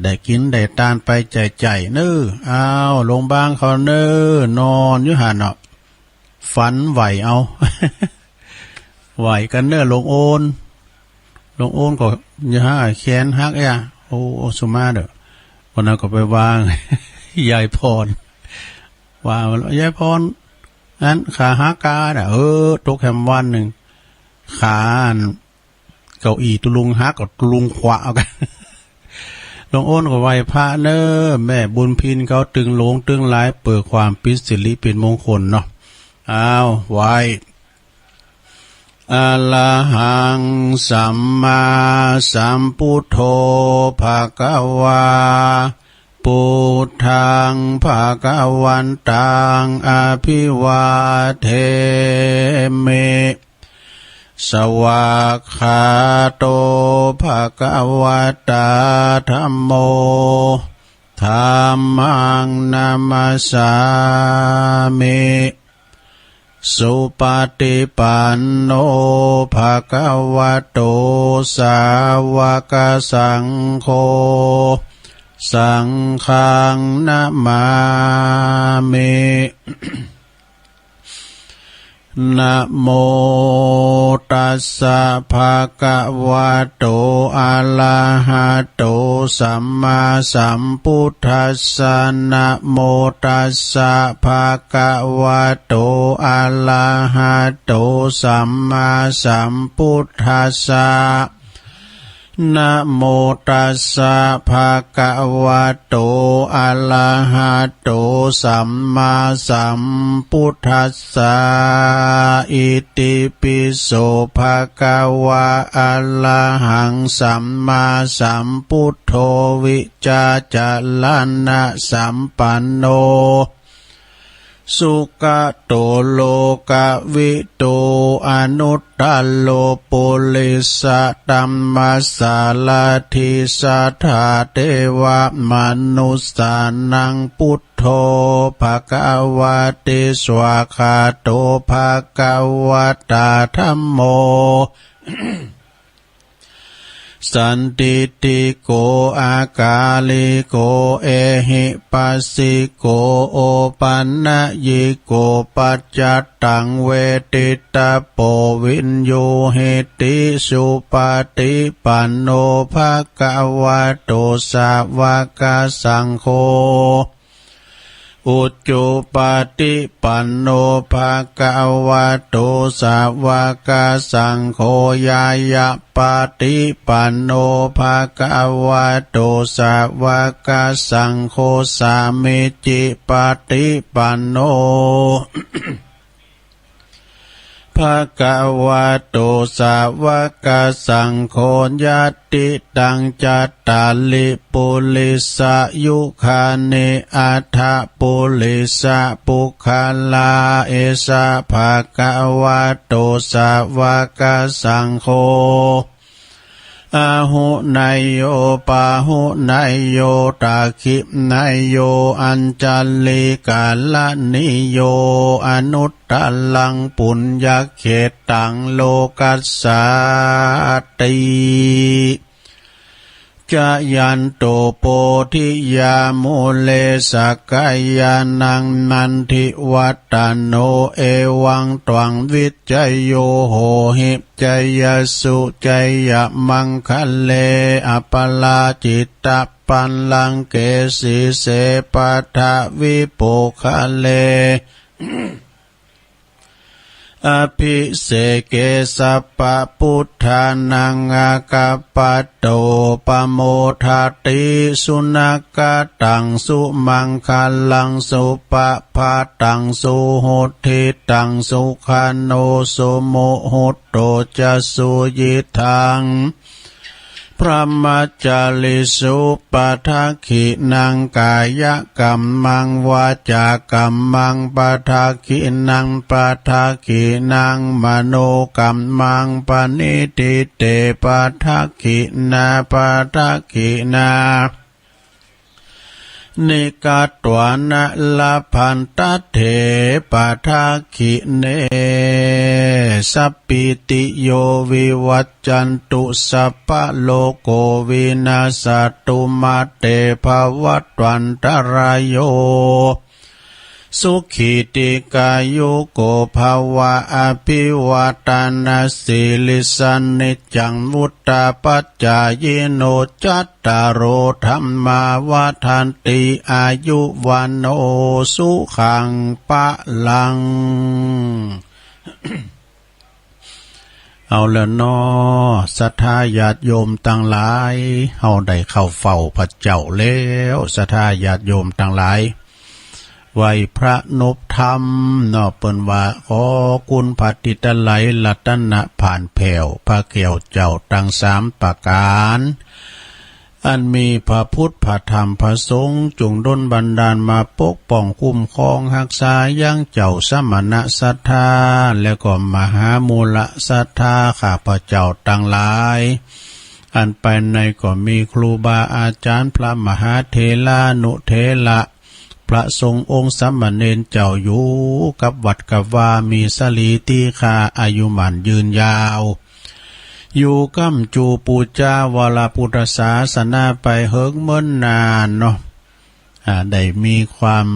ได้กินได้ตานไปใจเน้อเอาลงบางเขาเน้อนอนอยู่หันเนาะฝันไหวเอา ไหวกันเน้อลงโอนก็อย่าหาแขนฮักโอ้สุมาเด้อวันนั้นก็ไปวาง ยายพรว่ายายพรนั้นขาหักกาตกแฮมวันหนึ่งขาเก้าอี้ตุลุงฮักกับตุลุงขวาเอากัน หลวงโอนก็ไหวพระเน้อแม่บุญพินเขาตึงโลงตึงหลายเปิดความปิสิริเป็นมงคลเนาะอ้าวไหวอะระหังสัมมาสัมพุทโธภะคะวาพุทธังภะคะวันตังอภิวาเทมิสวากขาโตภะคะวะตาธัมโมธัมมังนามัสสามิสุปฏิปันโนภะคะวะโตสาวกสังโฆสังฆังนะมามินะโมตัสสะภะคะวะโตอะระหะโตสัมมาสัมพุทธัสสะนะโมตัสสะภะคะวะโตอะระหะโตสัมมาสัมพุทธัสสะนะโมตัสสะภะคะวะโตอะระหะโตสัมมาสัมพุทธัสสะอิติปิโสภะคะวะอะระหังสัมมาสัมพุทโธวิจาจารณะสัมปันโนสุขโตโลกวิโตอนุตตโลปุริสตัมมัสสาลาธิสัทธาเทวมนุสสานังพุทโธภะคะวะเตสวาคาโตภะคะวะตาธัมโม สันติติโกอากาลิโกเอหิปัสสิโกโอปันนะยิโกปัจจัตตังเวทิตาโปวินโยเหติสุปฏิปันโนภะคะวะโตสาวกสังโฆอุจจุปฏิปันโนภะคะวะโตสาวกสังโฆยายะปฏิปันโนภะคะวะโตสาวกสังโฆสามิจิปฏิปันโน ภะคะวะโตสาวกสังโฆญาติตังจัตตาลิปุริสยุคานิอัฏฐปุริสปุคลาเอสะภะคะวะโตสาวกสังโฆอาหุนายโยปาหุนายโยตาคินายโยอัญจัลลิกาลนิโยอนุตตลังปุญญเขตังโลกัสสาติจายันโตโพธิยามุเลสกายานังนันทิวัตตโนเอวังตวังวิจโยโหหิจยสุจยมังคะเลอปลาจิตตปันลังเกสีเสปัทวิปุคะเล อภิเสเกสัพพพุทธานังอากาปโตปโมทาติสุนักตังสุมังคลังสุปะภาตังสุโหติตังสุขันโนสุโมโหโตจะสุยิทังพระมัจจาริสุปทักขินังกายกัมมังวาจากัมมังปทักขินังปทักขินังมโนกัมมังปณิทิเตปทักขินาปทักขินา นิกาตวนะละพันตเถปะทาคิเนสัพปิติโยวิวัจจันตุสัพพะโลโกวินาศตุมาเตภวัตวันตรายโยสุขีติกายุโกภาวะอภิวาตานาสิลิสันนิจังมุตตาปัจจายโนจัตตารโอธัมมาวาทันติอายุวันโนสุขังปะลัง เอาละนอศรัทธาญาติโยมต่างหลายเฮาได้เข้าเฝ้าพระเจ้าแล้วศรัทธาญาติโยมต่างหลายไหวพระนพธรรมนอเปิ้นว่าขอคุณพระติตไลยรัตนะผ่านแผ่วพระเกี่ยวเจ้าตั้ง3ประการอันมีพระพุทธพระธรรมพระสงฆ์จงดลบันดาลมาปกป้องคุ้มครองรักษายังเจ้าสมณศรัทธาและก็มหามูลศรัทธาข้าพระเจ้าตั้งหลายอันไปในก็มีครูบาอาจารย์พระมหาเถรานุเถระพระทรงองค์สามเณรเจ้าอยู่กับวัดกับวามีสลีตีคาอายุมันยืนยาวอยู่กัมจูปูจาวลาพุทธศาสนาไปเฮิงเมื่อนานเนาะได้มีความ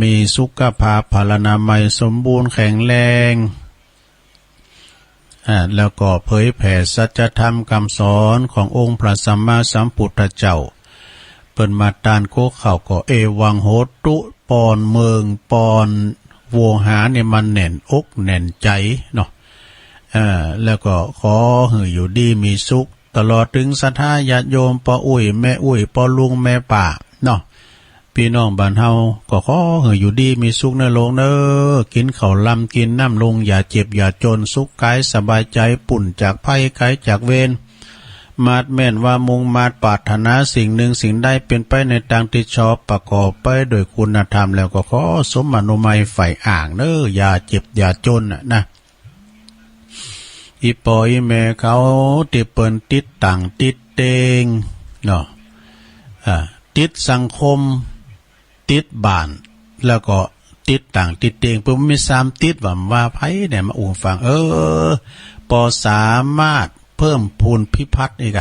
มีสุขภาพพลานามัยสมบูรณ์แข็งแรงแล้วก็เผยแผ่สัจธรรมคำสอนขององค์พระสัมมาสัมพุทธเจ้าเปิ่นมาตานโคเข่าก็เอวังโหตุปอนเมืองปอนโวหาเนี่ยมันแน่นอกแน่นใจเนาะแล้วก็ขอให้อยู่ดีมีสุขตลอดถึงศรัทธาญาติโยมปออุ้ยแม่อุ้ยปอลุงแม่ป่าเนาะพี่น้องบ้านเฮาก็ขอให้อยู่ดีมีสุขในโลกเด้อกินข้าวลำกินน้ำลงอย่าเจ็บอย่าจนสุขกายสบายใจปุ่นจากภัยไกลจากเวรมาดแม่นว่ามุงมาดปรารถนาสิ่งหนึ่งสิ่งใดเป็นไปในทางที่ชอบประกอบไปโดยคุณธรรมแล้วก็ขอสมอนุมัยใฝ่อ่างเด้ออย่าเจ็บอย่าจนนะอีปอยแม่เขาติเปินติดต่างติดเตงเนาะติดสังคมติดบ้านแล้วก็ติดต่างติดเตงเพิ่นมี3ติดว่าไผเนี่ยมาอุ้มฟังปอสามารถเพิ่มพูนพิพัฒน์อีก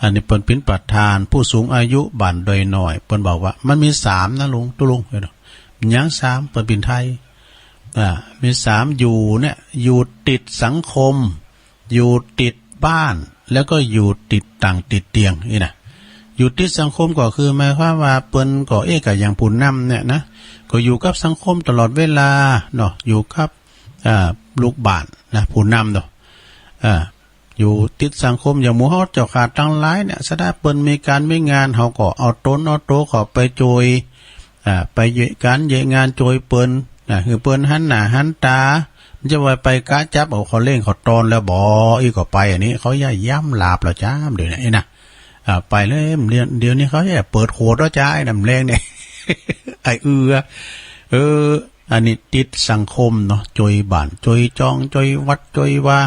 อันนี้เปิ้นเป็นประธานผู้สูงอายุบ้านโดยหน่อยเปิ้นบอกว่ามันมี3นะลุงตุลุงเนาะยัง3เปิ้นเป็นไทยมี3อยู่เนี่ยอยู่ติดสังคมอยู่ติดบ้านแล้วก็อยู่ติดต่างติดเตียงนี่นะอยู่ติดสังคมก็คือหมายความว่าเปิ้นก็ก็อย่างผู้นำเนี่ยนะก็อยู่กับสังคมตลอดเวลาเนาะอยู่กับลูกบ้านนะผู้นำเนาะอยู่ติดสังคมอย่างหมู่เฮาเจ้าขาดทั้งหลายเนี่ยสะดาเปิ้นมีการมีงานเฮาก็เอาตนเอาโตเข้าไปโจยไปเยการเยงานโจยเปิ้นคือเปิ้นหันหน้าหันตามันจะว่าไปกะจับเอาเขาเล่งเขาตอนแล้วบ่อีกก็ไปอันนี้เขาย่ำลาบแล้วจ้ามเดี๋ยวนี้นะไปเลยเดี๋ยวนี้เขาเปิดโคตรแล้วจ้าไอ้น้ำแรงเนี่ย ไอ้อันนี้ติดสังคมเนาะโจยบ้านโจยจองโจยวัดโจยว่า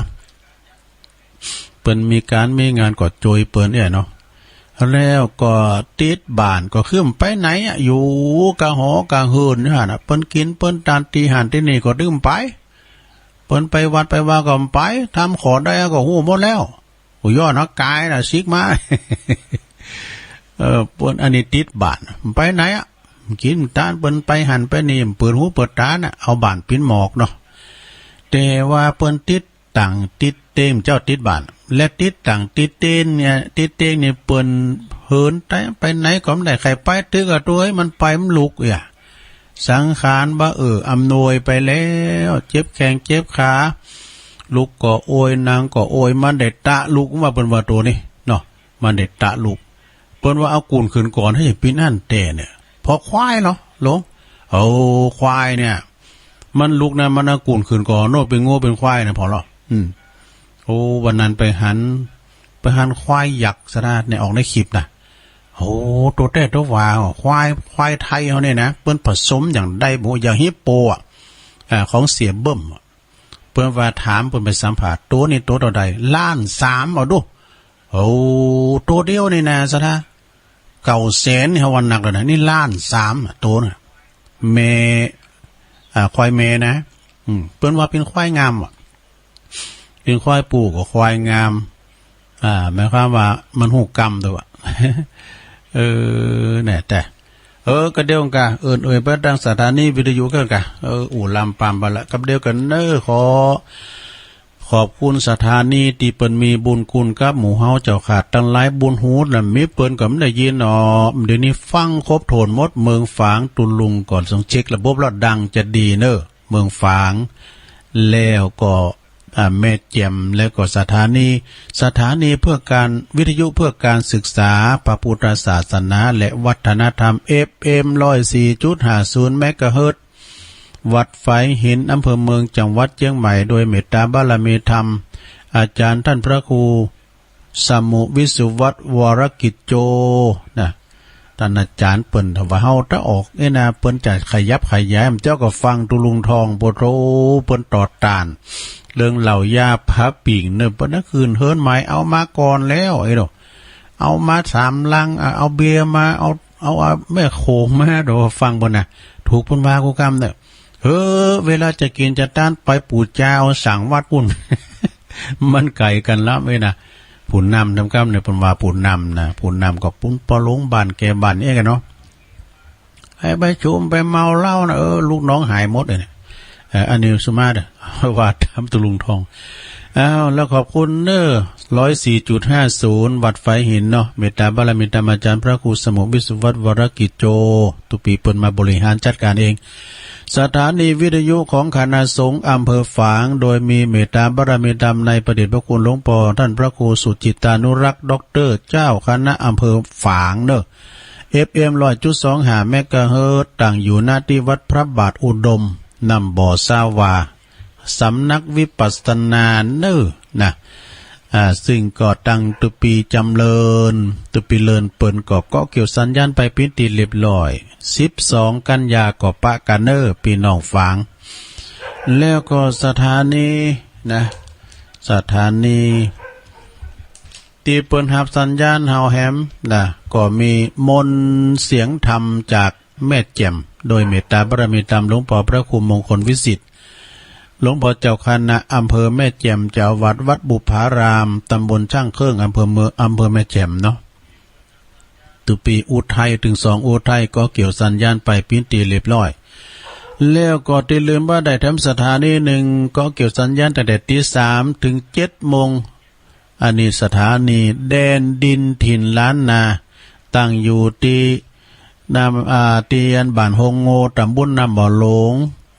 เปิ้นมีการมีงานก็โจยเปิ้นเนี่ยเนาะแล้วก็ติดบ้านก็ขึ้นไปไหนอยู่กะหอกะหืนนี่ฮะนะเปิ้นกินเปิ้นตานตีหันที่นี่ก็ดื่มไปเปิ้นไปวัดไปว่าก็ไปทำขอได้ก็หู้หมดแล้วโอ้ยอดนักกายน่ะซิกมา เปิ้นอันนี้ติดบ้านไปไหนกินตานเปิ้นไปหันไปนี่เปิดหูเปิดตาน่ะเอาบ้านปิ้นหมอกเนาะแต่ว่าเปิ้นติดต่างติดเต็มเจ้าติดบ้านและติดต่างติดเต้นเนี่ยติดเต้นเนี่ยเปิ้นเหินไปไหนก็ไม่ได้ใครไปตึกตัวให้มันไปมันลุกสังขารบ่อำนวยไปแล้วเจ็บแข้งเจ็บขาลุกก็โอยนางก็โอยมันได้ตะลุกว่าเปิ้นว่าตัวนี้เนาะมันได้ตะลุกเปิ้นว่าเอากูนขึ้นก่อนให้ปีนั่นแต่เนี่ยพอควายเหรอหลงเอาควายเนี่ยมันลุกนะมันเอากูนขึ้นก่อนโน่เป็นงัวเป็นควายนะพอหรอโอ้วันนั้นไปหันควายหยักสนาดเนี่ยออกในคลิปนะโอ้ตัวเต้ตัววาวควายไทยเขาเนี่ยนะเปิ้นผสมอย่างได้บ่อย่างฮิปโปของเสียเบิ่มเปิ้นว่าถามเปิ้นไปสัมภาษณ์ตัวนี้ตัวต่อใด1.3 ล้านเอาดูโอ้ตัวเดียวนี่นะสนา 900,000เฮาวันหนักแล้วนะนี่1,300,000ตัวนะแม่ควายแม่นะเปิ้นว่าเป็นควายงามอ่ะเป็นควายปู่กับควายงามหมายความว่ามันหูกรรมตัวเนี่ยแต่ก็เดียวกันเปิดดังสถานีวิทยุกันกะอู่ลำปามบละกับเดียวกันขอบคุณสถานีที่เปิ้นมีบุญคุณกับหมู่เฮาเจ้าขาดตั้งหลายบุญหูน่ะมีเปิ้นก็ไม่ได้ยินเดี๋ยวนี้ฟังครบโทนหมดเมืองฝางตุลุงก่อนส่งเช็คระบบแล้วดังจะดีเมืองฝางแล้วก็แม่แจ่มแล้วก็สถานีเพื่อการวิทยุเพื่อการศึกษาพระพุทธศาสนาและวัฒนธรรม FM 104.50 เมกะเฮิรตซ์วัดไฟหินอำเภอเมืองจังหวัดเชียงใหม่โดยเมตตาบารมีธรรมอาจารย์ท่านพระครูสมุวิสุวัตวรกิจโจนะท่านอาจารย์เปิ้นถ้าว่าเฮาถ้าออกนะเปิ้นจะขยับขยายเจ้าก็ฟังตุลุงทองโปโตเปิ้นต่อต้านเรื่องเหล่ายาพระปิ่งเปิ้นนั้นคืนเฮิรนหมายเอามาก่อนแล้วเอามา3 ลังเอาเบียร์มาเอาแม่โขงมาดอฟังบ่น่ะถูกเปิ้นว่ากูกรรมเด้อเวลาจะกินจะต้านไปปู่เจ้าสั่งวัดปุ่น มันไก่กันละไม่นะผู้นำทำกรรมเนี่ยเป็นว่าผู้นำนะผู้นำกับปุ้นปลงบ้านแกบ้านนี่กันเนาะให้ไปชุมไปเมาเหล้านะลูกน้องหายหมดเลยอันนี้สมาร์ทว่าทำตุลุงทองแล้วขอบคุณ104.50 วัดไฟหินเนาะเมตตาบารมีธรรมอาจารย์พระครูสมุวิสุวัตวรกิจโจตุปีเปิ้นมาบริหารจัดการเองสถานีวิทยุของคณะสงฆ์อำเภอฝางโดยมีเมตตาบารมีธรรมในประเดชพระคุณหลวงพ่อท่านพระครูสุจิตานุรักษ์ด็อกเตอร์เจ้าคณะอำเภอฝางFM 100.25 เมกะเฮิรตซ์ตั้งอยู่หน้าที่วัดพระบาทอุดมนำบ่อซาวาสำนักวิปัสสนานะซึ่งก็ตั้งตุปีจำเริญตุปีเลินเปิ้นก็เกี่ยวสัญญาณไปพิธีเรียบร้อย12 กันยาก็ปะกันพี่น้องฝางแล้วก็สถานีที่เปิ้นรับสัญญาณเฮาแฮมก็มีมนต์เสียงธรรมจากแม่แจ่มโดยเมตตาบารมีธรรมหลวงพ่อพระครูมงคลวิสิทธิ์หลวงพ่อเจ้าคณะอำเภอแม่แจ่มเจ้าวัดบุพารามตำบลช่างเครื่องอำเภอแม่แจ่มเนาะตุปีอุทัยถึง2อุทัยก็เกี่ยวสัญญาณไปพิธีเรียบร้อยแล้วก็ที่ลืมว่าได้ทำสถานีหนึ่งก็เกี่ยวสัญญาณตั้งแต่ตี 3 ถึง 7 โมงอันนี้สถานีแดนดินถิ่นล้านนาตั้งอยู่ที่ตียนบ้านฮงโงตำบลน้ำบ่อหลง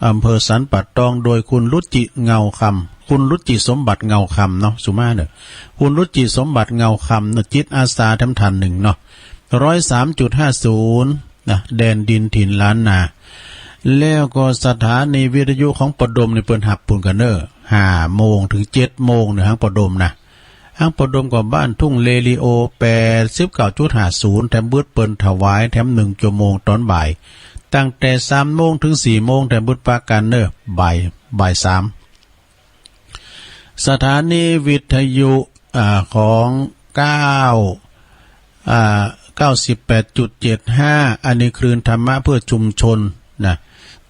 อำเภอสันปัดตองโดยคุณรุจิเงาคำคุณรุจิสมบัติเงาคำเนาะสุมาคุณรุจิสมบัติเงาคำจิตอาสาทำทัน1เนาะ103.50แดนดินถิ่นล้านนาแล้วก็สถานีวิทยุของปดมในเปิ้นหับปุ่นกัน5 โมงถึง 7 โมงในห้างปดมห้างปดมกับบ้านทุ่งเลลิโอ 89.50 แถมบืดเปิ้นถวายแถม1 ชั่วโมงตอนบ่ายตั้งแต่ 3 โมงถึง 4 โมงแต่บุตรปากันบ่าย 3สถานีวิทยุของ98.75 อันนี้คลื่นธรรมะเพื่อชุมชน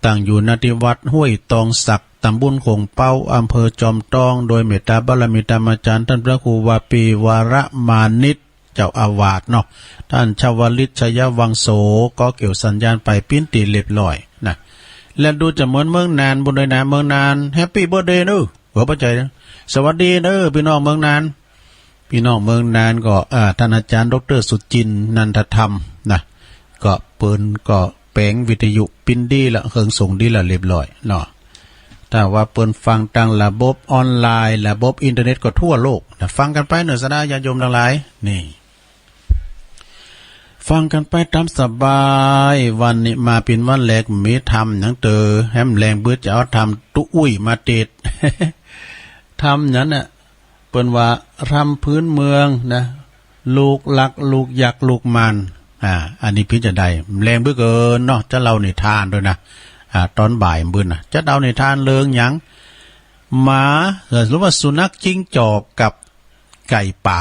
ตั้งอยู่ณที่วัดห้วยตองศักตำบลคงเป้าอำเภอจอมตองโดยเมตตาบารมีธรรมอาจารย์ท่านพระครูวาปีวรมานิตเจ้าอาวาสเนาะท่านชวลิตชยวังโสก็เกี่ยวสัญญาณไปพิธีเรียบร้อยและดูจะเหมือนเมืองนานบนโดยนาเมืองนานแฮปปี้เบิร์ธเดย์หัวประใจสวัสดีพี่น้องเมืองนานก็ท่านอาจารย์ดร.สุจินต์นันทธรรมก็เปิ้นก็แปลงวิทยุปินดีละเครื่องส่งดีละเรียบร้อยเนาะถ้าว่าเปิ้นฟังทางระบบออนไลน์ระบบอินเทอร์เน็ตก็ทั่วโลกฟังกันไปสดาญาติโยมทั้งหลายนี่ฟังกันไปตามสบายวันนี้มาเป็นวันแรกมีทำหนังแฮมแรงเบื่อจะเอาทำตุอุ้ยมาเตด ทำนั้นเปิ้นว่าทำพื้นเมืองลูกหลักลูกยักลูกมันอันนี้พี่จะได้แรงเบื่อเกินเนาะจะเล่าในทานด้วยตอนบ่ายมื้อจะเล่าในทานเลิงหยังหมาหรือว่าสุนัขจิ้งจอกกับไก่ป่า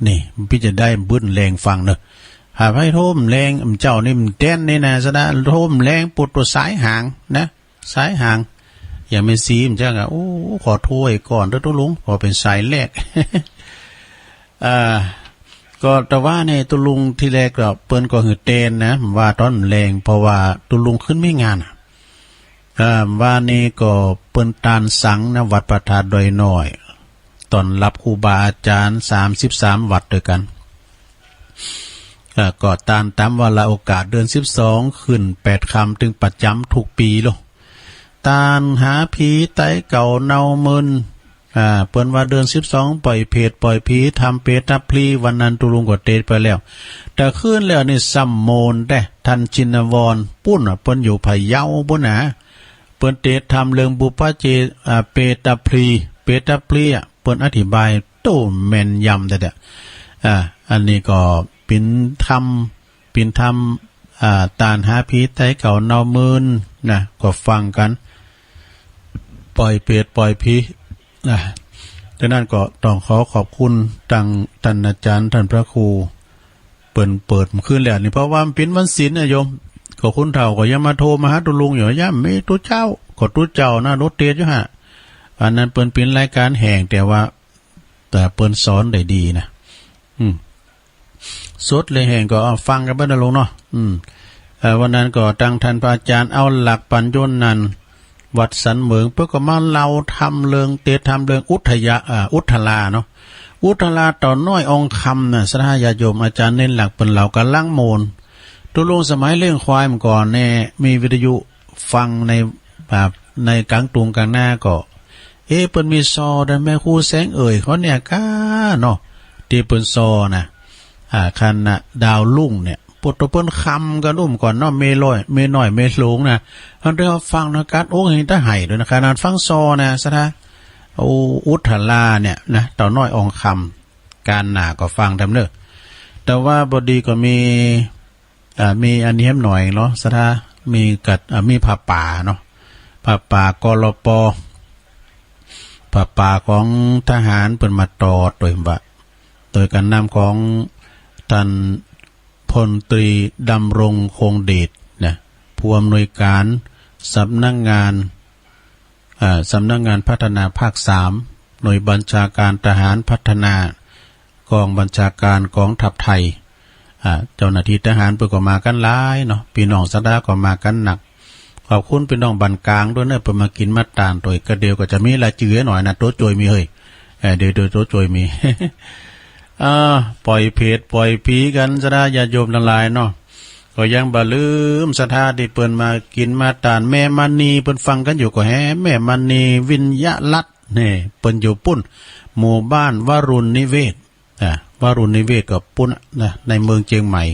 นี่พี่จะได้บึ้นแรงฟัง หาให้โทมแรงเจ้านี่มันเต้นนี่นะซะนะโทมแรงปุดตัวสายหางนะสายหางอย่าไม่ซีมจังอ่ะโอ้ขอโทษก่อนเด้อตุลุงพอเป็นสายแรก ก็แต่ว่าในตุลุงที่แรกก็เปิ้นก็หือเตนนะว่าตอนแรงเพราะว่าตุลุงขึ้นไม่งานว่านี่ก็เปิ้นตานสังนะวัดประทาดอยน้อยตอนรับครูบาอาจารย์33วัดด้วยกันก็ตานตามว่าละโอกาสเดือน12ขึ้น8ค่ำถึงประจำทุกปีโลตานหาผีไตเก่าเนามึนเปิ้นว่าเดือน12ปล่อยเพจปล่อยผีทำเปตพลีวันนั้นตุลุงก็เตไปแล้วแต่ขึ้นแล้วนี่ซัมโมนได้ทันจินวรปุ้นเปิ้นอยู่พะเยาบุญนะเปิ้นเตทำเรื่องบุปเจเปตพลีเปิ้นอธิบายโตแม่นยำแต่อันนี้ก็ปินทำตานหาผีไตเก่าเนามึนนะก็ฟังกันปล่อยเพจปล่อยผีดังนั้นก็ต้องขอขอบคุณท่านอาจารย์ท่านพระครูเปิดขึ้นแล้วนี่เพราะว่าเป็นวันศีลนะโยมก็คุณเฒ่าก็ยังมาโทรมาหาตุลุงอยู่ย่ามีตู้เจ้าก็ตู้เจ้านะรถเตียอยู่ฮะอันนั้นเป็นรายการแห่งแต่สอนได้ดีนะสดเลยแห่งก็ฟังกันเบิ่นลงเนาะวันนั้นก็ตั้งท่านพระอาจารย์เอาหลักปัญญนนั้นวัดสันเหมืองเพื่อก็มาเราทำเรื่องทำเรื่องอุทลาเนาะอุทลาต่อน้อยองคำน่ะสถาญาโยมอาจารย์เน้นหลักเป็นเหล่ากันล่างโมนตุลุงสมัยเรื่องควายมันก่อนแน่มีวิทยุฟังในกลางตุงกลางหน้าก็เปิ้นมีซอได้แม่ครูแสงเอ่ยเขาเนี่ยก้าเนาะที่เปิ้นซอนะคันน่ะดาวลุ่งเนี่ยปวดตัวเปิ้นคำกันก่อนเนาะเมน้อยเมหลงนะอันเดียวฟังนะการโอ้เห็นตาไห้ด้วยนะขนาดฟังซอนะซะนะอุทลาเนี่ยนะต่อน้อยองคำการหนาก็ฟังทำเนอะแต่ว่าบดีก็มีอันนี้หน่อยเนาะซะนะมีผ้าป่าเนาะผ้าป่ากลปผ้าป่าของทหารเปิ้นมาต่อโดยการนำของท่านพลตรีดำรงคงเดชนะผู้อำนวยการสำนักงานพัฒนาภาค3หน่วยบัญชาการทหารพัฒนากองบัญชาการกองทัพไทยเจ้าหน้าที่ทหารเพิ่นก็มากันหลายเนาะพี่น้องสดาก็มากันหนักขอบคุณพี่น้องบันกลางด้วยเนอะเพิ่นมากินมาตานโดยก็เดียวก็จะมีละจื้อหน่อยนะโต๊ะโจยมีเฮ้ยเดี๋ยวโต๊ะโจยมี ปล่อยเพจปล่อยผีกันสดาญาโยมทั้งหลายเนาะก็ยังบ่ลืมศรัทธาที่เปิ้นมากินมาตานแม่มณีเปิ้นฟังกันอยู่ก็แฮแม่มณีวิญญาลัตน์นี่เปิ้นอยู่ปุ้นหมู่บ้านวรุณนิเวศวรุณนิเวศก็ปุ้นนะในเมืองเชียงใหม่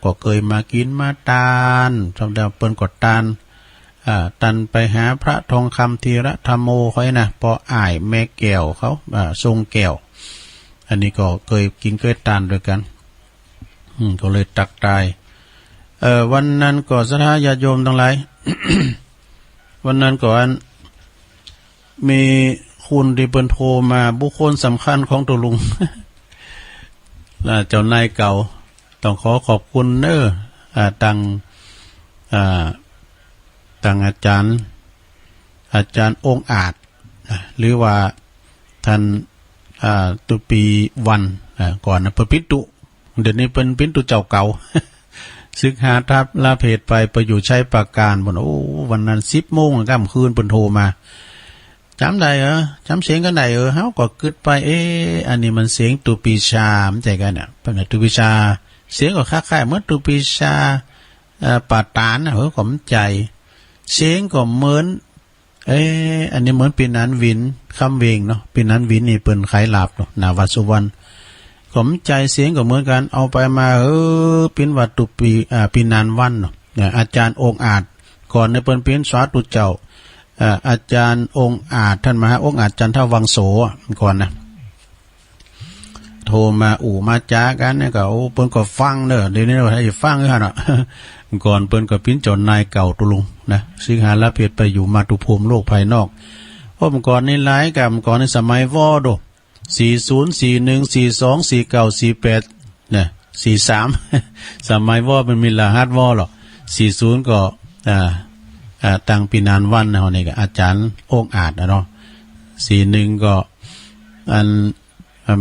ก็เคยมากินมาตานสำหรับเปิ้นก็ตันไปหาพระทองคำธีระธรรมโมค่อยนะพออ้ายแม่แก้วเขาทรงแก้วอันนี้ก็เคยกินเคยตานด้วยกันก็เลยตักตายวันนั้นก็ศรัทธาญาติโยมทั้งหลาย วันนั้นก่อนมีคุณที่เปิ้นโทรมาบุคคลสำคัญของตัวลุง เจ้านายเก่าต้องขอบคุณตังอาจารย์องค์อาจหรือว่าท่านตุปีวันก่อนนะเพิ่นปิตุเดี๋ยวนี้เพิ่นปิตุเจ้าเก่า ศึกหาทัพลาเพจไปอยู่ใช้ปราการบ่โอ้วันนั้น 10:00 นค่ำคืนเพิ่นโทรมาจำได้จำเสียงกันได้เฮาก็คิดไปอันนี้มันเสียงตุปีชามันใจกันน่ะเพิ่นตุปีชาเสียงก็คล้ายๆเหมือนตุปีชาปาตานก็มใจเสียงก็เหมือนอันนี้เหมือนปีนันวินคำเวงเนาะปีนันวินนี่เปิ้นขายลาบเนาะนาวัดสุวรรณขมใจเสียงก็เหมือนกันเอาไปมาเป็นวัดตุปีนันวันเนาะอาจารย์องค์อาจก่อนในเปิ้นเป็นสาธุเจ้าอาจารย์องค์อาจท่านมหาองค์อาจจันทวังโสก่อนนะโทรมามาจ้ากันเนี่ยก็เปิ้นก็ฟังเด้อเดี๋ยวนี้เราให้ฟังเด้อเนาะ ก่อนเปิ้นก็เป็นเจ้านายเก่าตุลุงนะสิงหาลาเพชรไปอยู่มาตุภูมิโลกภายนอกเพราะเมื่อก่อนนี่หลายกับเมื่อก่อนในสมัยวอโด4041424948เนี่ย 43 สมัยวอมันมีรหัสวอหรอก40ก็ตั้งปีนานวันเฮานี่ก็อาจารย์โอ่งอาจเนาะ41ก็อัน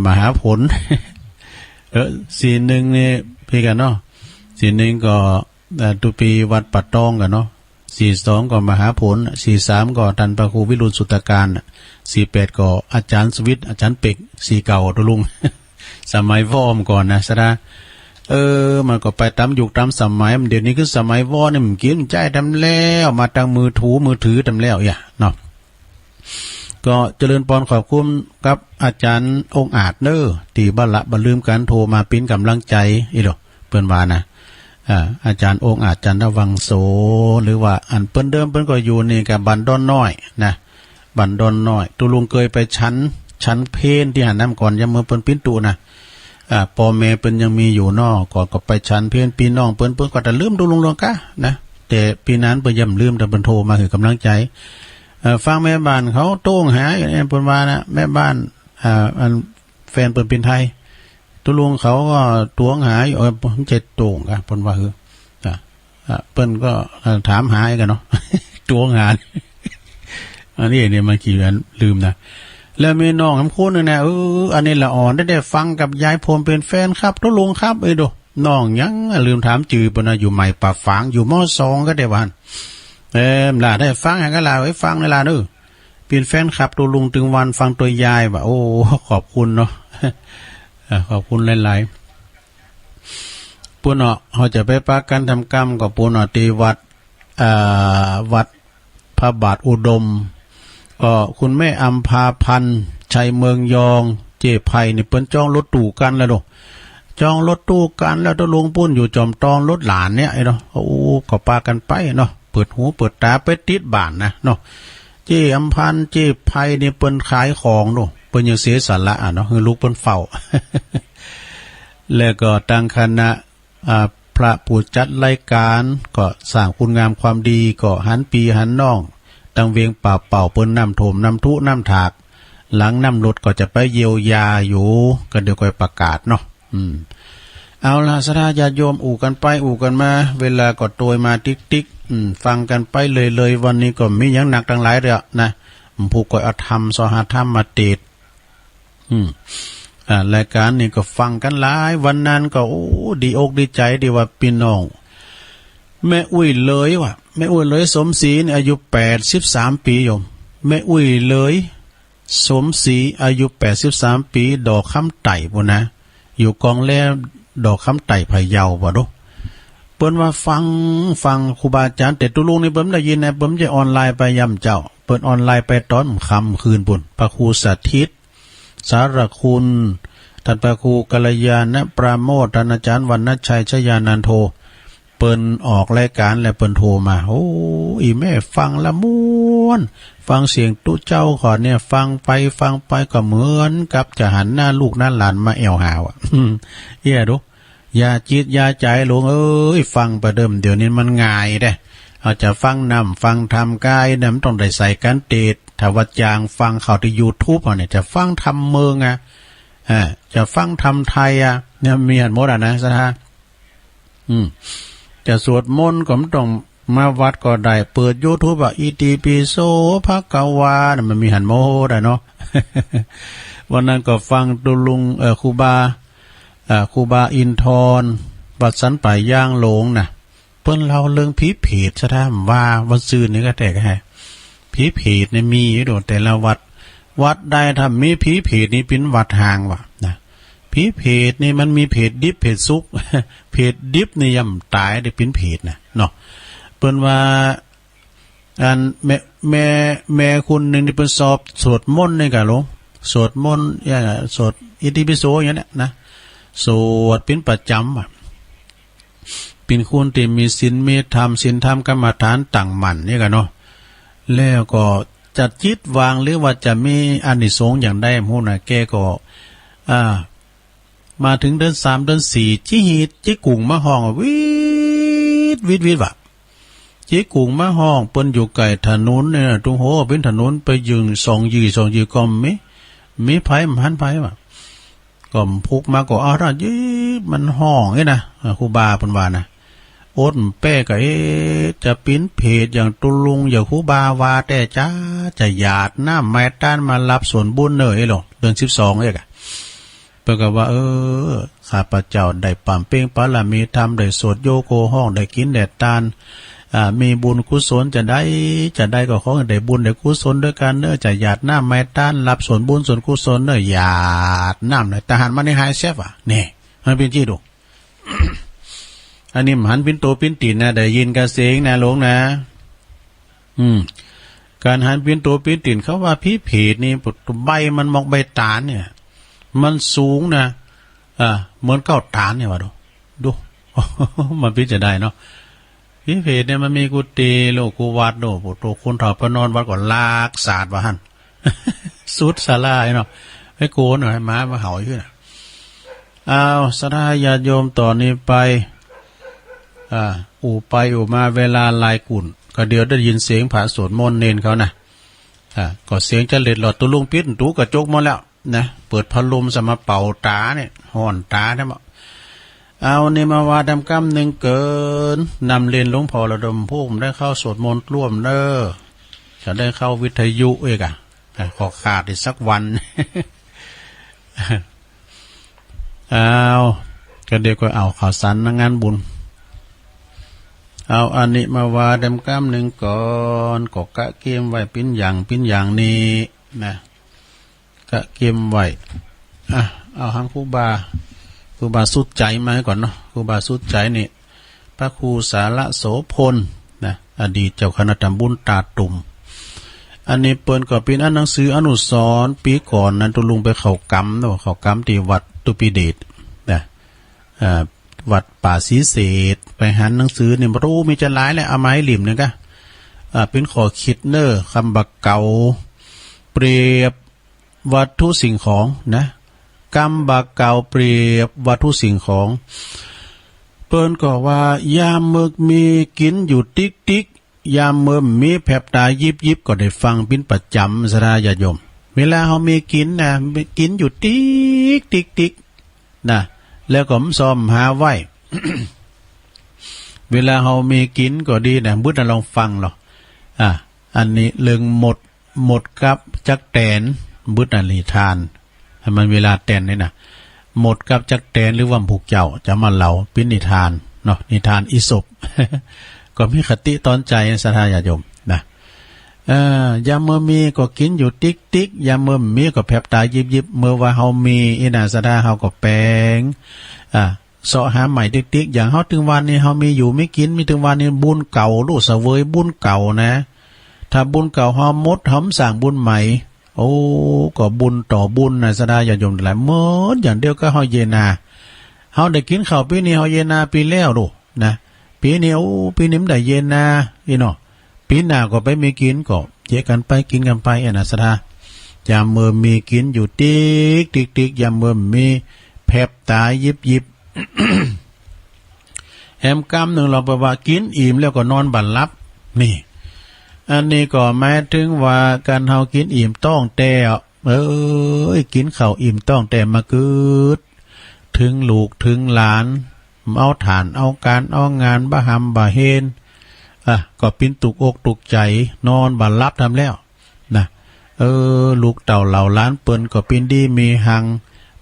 มหาผล41นี่พี่กันเนาะ41ก็ตุปีวัดปัดตองกันเนาะ42ก็มหาผล43ก็ท่านพระครูวิรุณสุตการ48ก็อาจารย์สวิทย์อาจารย์เป็ก49ตุลุง สมัยวอมก่อนนะซะนะมันก็ไปตามยุคตามสมัยเดี๋ยวนี้คือสมัยวอนี่มันกินใจทำแล้วมาตั้งมือถือทำแล้วเนาะก็เจริญพรขอบคุณกับอาจารย์องค์อาจเน้อที่บ่ละบ่ลืมกันโทรมาปิ้นกำลังใจอีดอกเปิ้นว่านะอาจารย์องค์อาจจันทวังโสหรือว่าอันเปิ้นเดิมเปิ้นก็อยู่นี่กับบันดอนน้อยนะบันดอนน้อยตุลุงเคยไปชั้นเพนที่หันน้ำก่อนยามมื้อเปิ้นปิ้นตูนะพ่อแม่เปิ้นยังมีอยู่นอกก่อนก็ไปชั้นเพนพี่น้องเปิ้นก็จะลืมตุลุงลงกะนะแต่ปีนั้นเปิ้นย่ำลืมแต่เปิ้นโทรมาคือกำลังใจฟังแม่บ้านเขาโต้งหาอย่างนี้เปิ้นว่านะแม่บ้านอันแฟนเปิ้นเป็นไทยตุลุงเขาก็ตวงหาอยู่ผมเจ็ดโต่งกันเปิ้นว่าคือเปิ้นก็ถามหากันเนาะ ตวงหาอันนี้เนี่ยมันกี่วันลืมนะแล้วมีน้องคำคุ้นนึงนะอันนี้ละอ่อนได้ฟังกับยายผมเป็นแฟนครับตุลุงครับดูน้องยังลืมถามจื่อเปิ้นอยู่ใหม่ป่าฝางอยู่ม.2ก็ได้วันล่ะได้ฟังให้ก็ล่ะไว้ฟังในล่ะเด้อเป็นแฟนคลับตุลุงถึงวันฟังตัวยายว่าโอ้ขอบคุณเนาะขอบคุณหลายๆปุ่นเนาะเขาจะไปปากันทำกรรมกับปุ่นเนาะที่วัดพระบาทอุดมก็คุณแม่อัมพาพันธ์ชัยเมืองยองเจ๊ไผ่นี่เปิ้นจองรถตู้กันแล้วดอกจองรถตู้กันแล้วตะลุงปุ่นอยู่จอมตองรถหลานเนี่ยไอ้เนาะโอ้ก็ปากันไปเนาะเปิดหูเปิดตาไปติดบ้านนะเนาะเจ๊อัมพันธ์เจ๊ไผ่นี่เปิ้นขายของเนาะเปิ้นยังเสียสาระเนาะคือลูกเปิ้นเฝ้า แล้วก็ตั้งคณะพระผู้จัดรายการก็สร้างคุณงามความดีก็หันปีหันน้องตั้งเวียงป่าเป่าเปิ้นน้ำโถมน้ำทุน้ำถากหลังน้ำลดก็จะไปเยียวยาอยู่ก็เดี๋ยวก็ประกาศเนาะเอาล่ะสถาญาติโยมอู่กันไปอู่กันมาเวลาก็โตยมาติ๊กฟังกันไปเลยวันนี้ก็มีอย่างหนักทั้งหลายเลยนะผู้ก่อยเอาธรรมสหธรรมมาเตดรายการนี่ก็ฟังกันหลายวันนั้นก็โอ้ดีอกดีใจดีว่าพี่น้องแม่อุ้ยเลยว่ะแม่อุ้ยเลยสมศรีอายุ83ปีโยมแม่อุ้ยเลยสมศรีอายุ83ปีดอกคำไต่พุ่นนะอยู่กองแลดอกคำไต่พะเยาบ่ดอกเปิ้นว่าฟังครูบาอาจารย์แต่ตุลุงนี่เปิ้นได้ยินนะเปิ้นจะออนไลน์ไปย่ำเจ้าเปิ้นออนไลน์ไปตอนค่ำคืนพุ่นพระครูสาธิตสารคุณท่านพระครูกัลยาณปราโมทย์ท่านอาจารย์วรรณชัยชยานันโทเปิ้นออกรายการและเปิ้นโทรมาโอ้อีแม่ฟังละม่วนฟังเสียงตุเจ้าขอเนี่ยฟังไปก็เหมือนกับจะหันหน้าลูกหน้าหลานมาแอวหาวเหี้ยดูอย่าจิตอย่าใจหลวงเอ้ยฟังประเดิมเดี๋ยวนี้มันง่ายเด้เอาจะฟังนำฟังทำกายนำต้องได้ใส่กันเตดถ้าวัดยางฟังเข้าที่ YouTube เนี่ยจะฟังทำเมืองจะฟังทำไทยเนี่ยมีหันหมดนะซะฮะจะสวดมนต์ก็ต้องมาวัดก็ได้เปิด YouTube อิติปิโสภความันมีหันโมดเนาะ วันนั้นก็ฟังตุลุงครูบาอินทรวัดสันป่ายย่างหลงน่ะเปิ้นเราเรื่องผีเพจซะท่ามว่าวันซื่นนี่ก็แต่ก็ให้ผีเพจเนี่ยมีอยู่โดดแต่ละวัดใดถ้ามีผีเพจนี่เป็นวัดห่างว่ะนะผีเพจนี่มันมีเพจดิบเพจซุก เพจดิบนี่ย่ำตายได้เป็นเพจนะเนาะเปิ้นว่าอันแม่คุณนึงที่เปิ้นสอบสวดมนต์นี่ก็หลงสวดมนต์สวดอิติปิโสอย่างนี้นะสวดเป็นประจำเป็นคนที่มีศีลมีธรรมศีลธรรมกรรมฐานตั้งมั่นนี่กันเนาะแล้วก็จัดจิตวางหรือว่าจะมีอานิสงส์อย่างใดฮู้น่ะแกก็มาถึงเดือน3เดือน4จิกุ่งมาห้องวิดว่ะจิกุ่งมาห้องเปิ้นอยู่ไกลถนนเนี่ยตรงโหเป็นถนนไปยืน2 ยืก็มีไผมันไผว่ะก็ ก็พุกมาก็อ้าวยี่มันห้องไอ้นะครูบาเพิ่นว่านะโอ๊ตแป้ก็จะปิ้นเพจอย่างตุลุงอย่างครูบาวาแต่จ้าจะหยาดน้าแม่ต้านมารับส่วนบุญเนยหรอเดือน12เอ้กะเพิ่นก็ว่าข้าพเจ้าได้ปั่มเป้งปาละมีธรรมได้สวดโยโกห้องได้กินแดดตานมีบุญกุศลจะได้ก็ขอให้ได้บุญได้กุศลด้วยกันเด้อจะหยาดน้าแม่ต้านรับส่วนบุญส่วนกุศลเด้อหยาดน้ำเลยทหารมาในไฮเซฟอ่ะนี่มันเป็นจี้ดู อันนี้หันปิ้นโตปิ้นตีนนะได้ยินกระเสียงนะหลวงนะการหันปิ้นโตปิ้นตีนเขาว่าพี่เพจนี่ใบมันมองใบตาลเนี่ยมันสูงนะเหมือนเก้าตาลเนี่ยว่าดู มันพิจารณาเนาะพี่เพจเนี่ยมันมีกุฏิโลกกุวัดโลกโตคนถอดพนอนวัดก่อนลากศาสตร์ว่าหัน สุดศาลาเนาะให้โกนหน่อยม้ามาเห่าอยู่นะสถาญาติโยมต่อนนี้ไปไปมาเวลาลายกุ่นก็เดี๋ยวได้ยินเสียงผาสวดมนต์เนนเขานะก็เสียงจะเล็ดหลอดตุลุงปิดตูกระจกหมดแล้วนะเปิดพัดลมสมาเป่าตาเนี่ยห่อนตาได้บ่นี่มาว่าดำกำหนึ่งเกินนำเรียนหลวงพ่อระดมพุ่มได้เข้าสวดมนต์ร่วมเด้อจะได้เข้าวิทยุเอกขอขาดอีกสักวัน ก็เดี๋ยวก็เอาข่าวสารงานบุญอันนี้มาว่าดำกำหนึ่งก่อนก็กะเกียมไว้ปิ้นอย่างนี้นะกะเกียมไว้เอาหังครูบาสุดใจมาให้ก่อนเนาะครูบาสุดใจนี่พระครูสาระโสพลนะอดีตเจ้าคณะตำบลตาตุ่มอันนี้เปิ้นก็เป็นหนังสืออนุสรณ์ปีก่อนนั้นตุลุงไปเข้ากรรมเนาะเข้ากรรมที่วัดตุปิเดชนะวัดป่าศรีเศษไปหันหนังสือเนี่ยรู้มีจะหลายแหละเอามาให้หลิมนึงก็เป็นขอคิดเนอคำบักเก่าเปรียบวัตถุสิ่งของนะกรรมบักเก่าเปรียบวัตถุสิ่งของเปิ้นก็ว่ายามมึกมีกินอยู่ติ๊กยามเมื่อมีแผบตายิบก็ได้ฟังเป็นประจำสราญาติโยมเวลาเขามีกินนะกินอยู่ติ๊กนะแล้วก็ซ้อมหาไว้ เวลาเขามีกินก็ดีนะบุญลองฟังหรออันนี้เรื่องหมดกับจักแตนบุญนิทานให้มันเวลาแตนนี่นะหมดกับจักแตนหรือว่าผูกเจ้าจะมาเล่าเป็นนิทานเนาะนิทานอิศบ ก็มีคติตอนใจศรัทธาญาติโยมนะยามเมื่อมีก็กินอยู่ติ๊กยามเมื่อมีก็แผบตายิบเมื่อว่าเฮามีศรัทธาเฮาก็แปลงเสาะหาใหม่ติ๊กอย่างเฮาถึงวันนี้เฮามีอยู่ไม่กินมีถึงวันนี้บุญเก่าลูกเสวยบุญเก่านะถ้าบุญเก่าเฮาหมดเฮาสร้างบุญใหม่ก็บุญต่อบุญศรัทธาญาติโยมหลายหมดอย่างเดียวก็เฮาเยนาเฮาได้กินข้าวปีนี้เฮาเยนาปีแล้วลูกนะปีนี้ปีนี้มันได้เย็นนะเนาะปีหน้าก็ไปมีกินก็เยกันไปกินกันไปศรัทธายามเมื่อมีกินอยู่ติ๊กยามเมื่อมีแผบตายิบ แหมกำหนึ่งเราบอกว่ากินอิ่มแล้วก็นอนบัดลับนี่อันนี้ก็หมายถึงว่าการเฮากินอิ่มต้องแต่กินข้าวอิ่มต้องแต่มาเกิดถึงลูกถึงหลานเอาฐานเอาการเอางานบะหำบะเฮนก็ปิ้นตุกอกตุกใจนอนบัดลับทำแล้วนะลูกเต่าเหล่าล้านเปิ้นก็ปิ้นดีมีหัง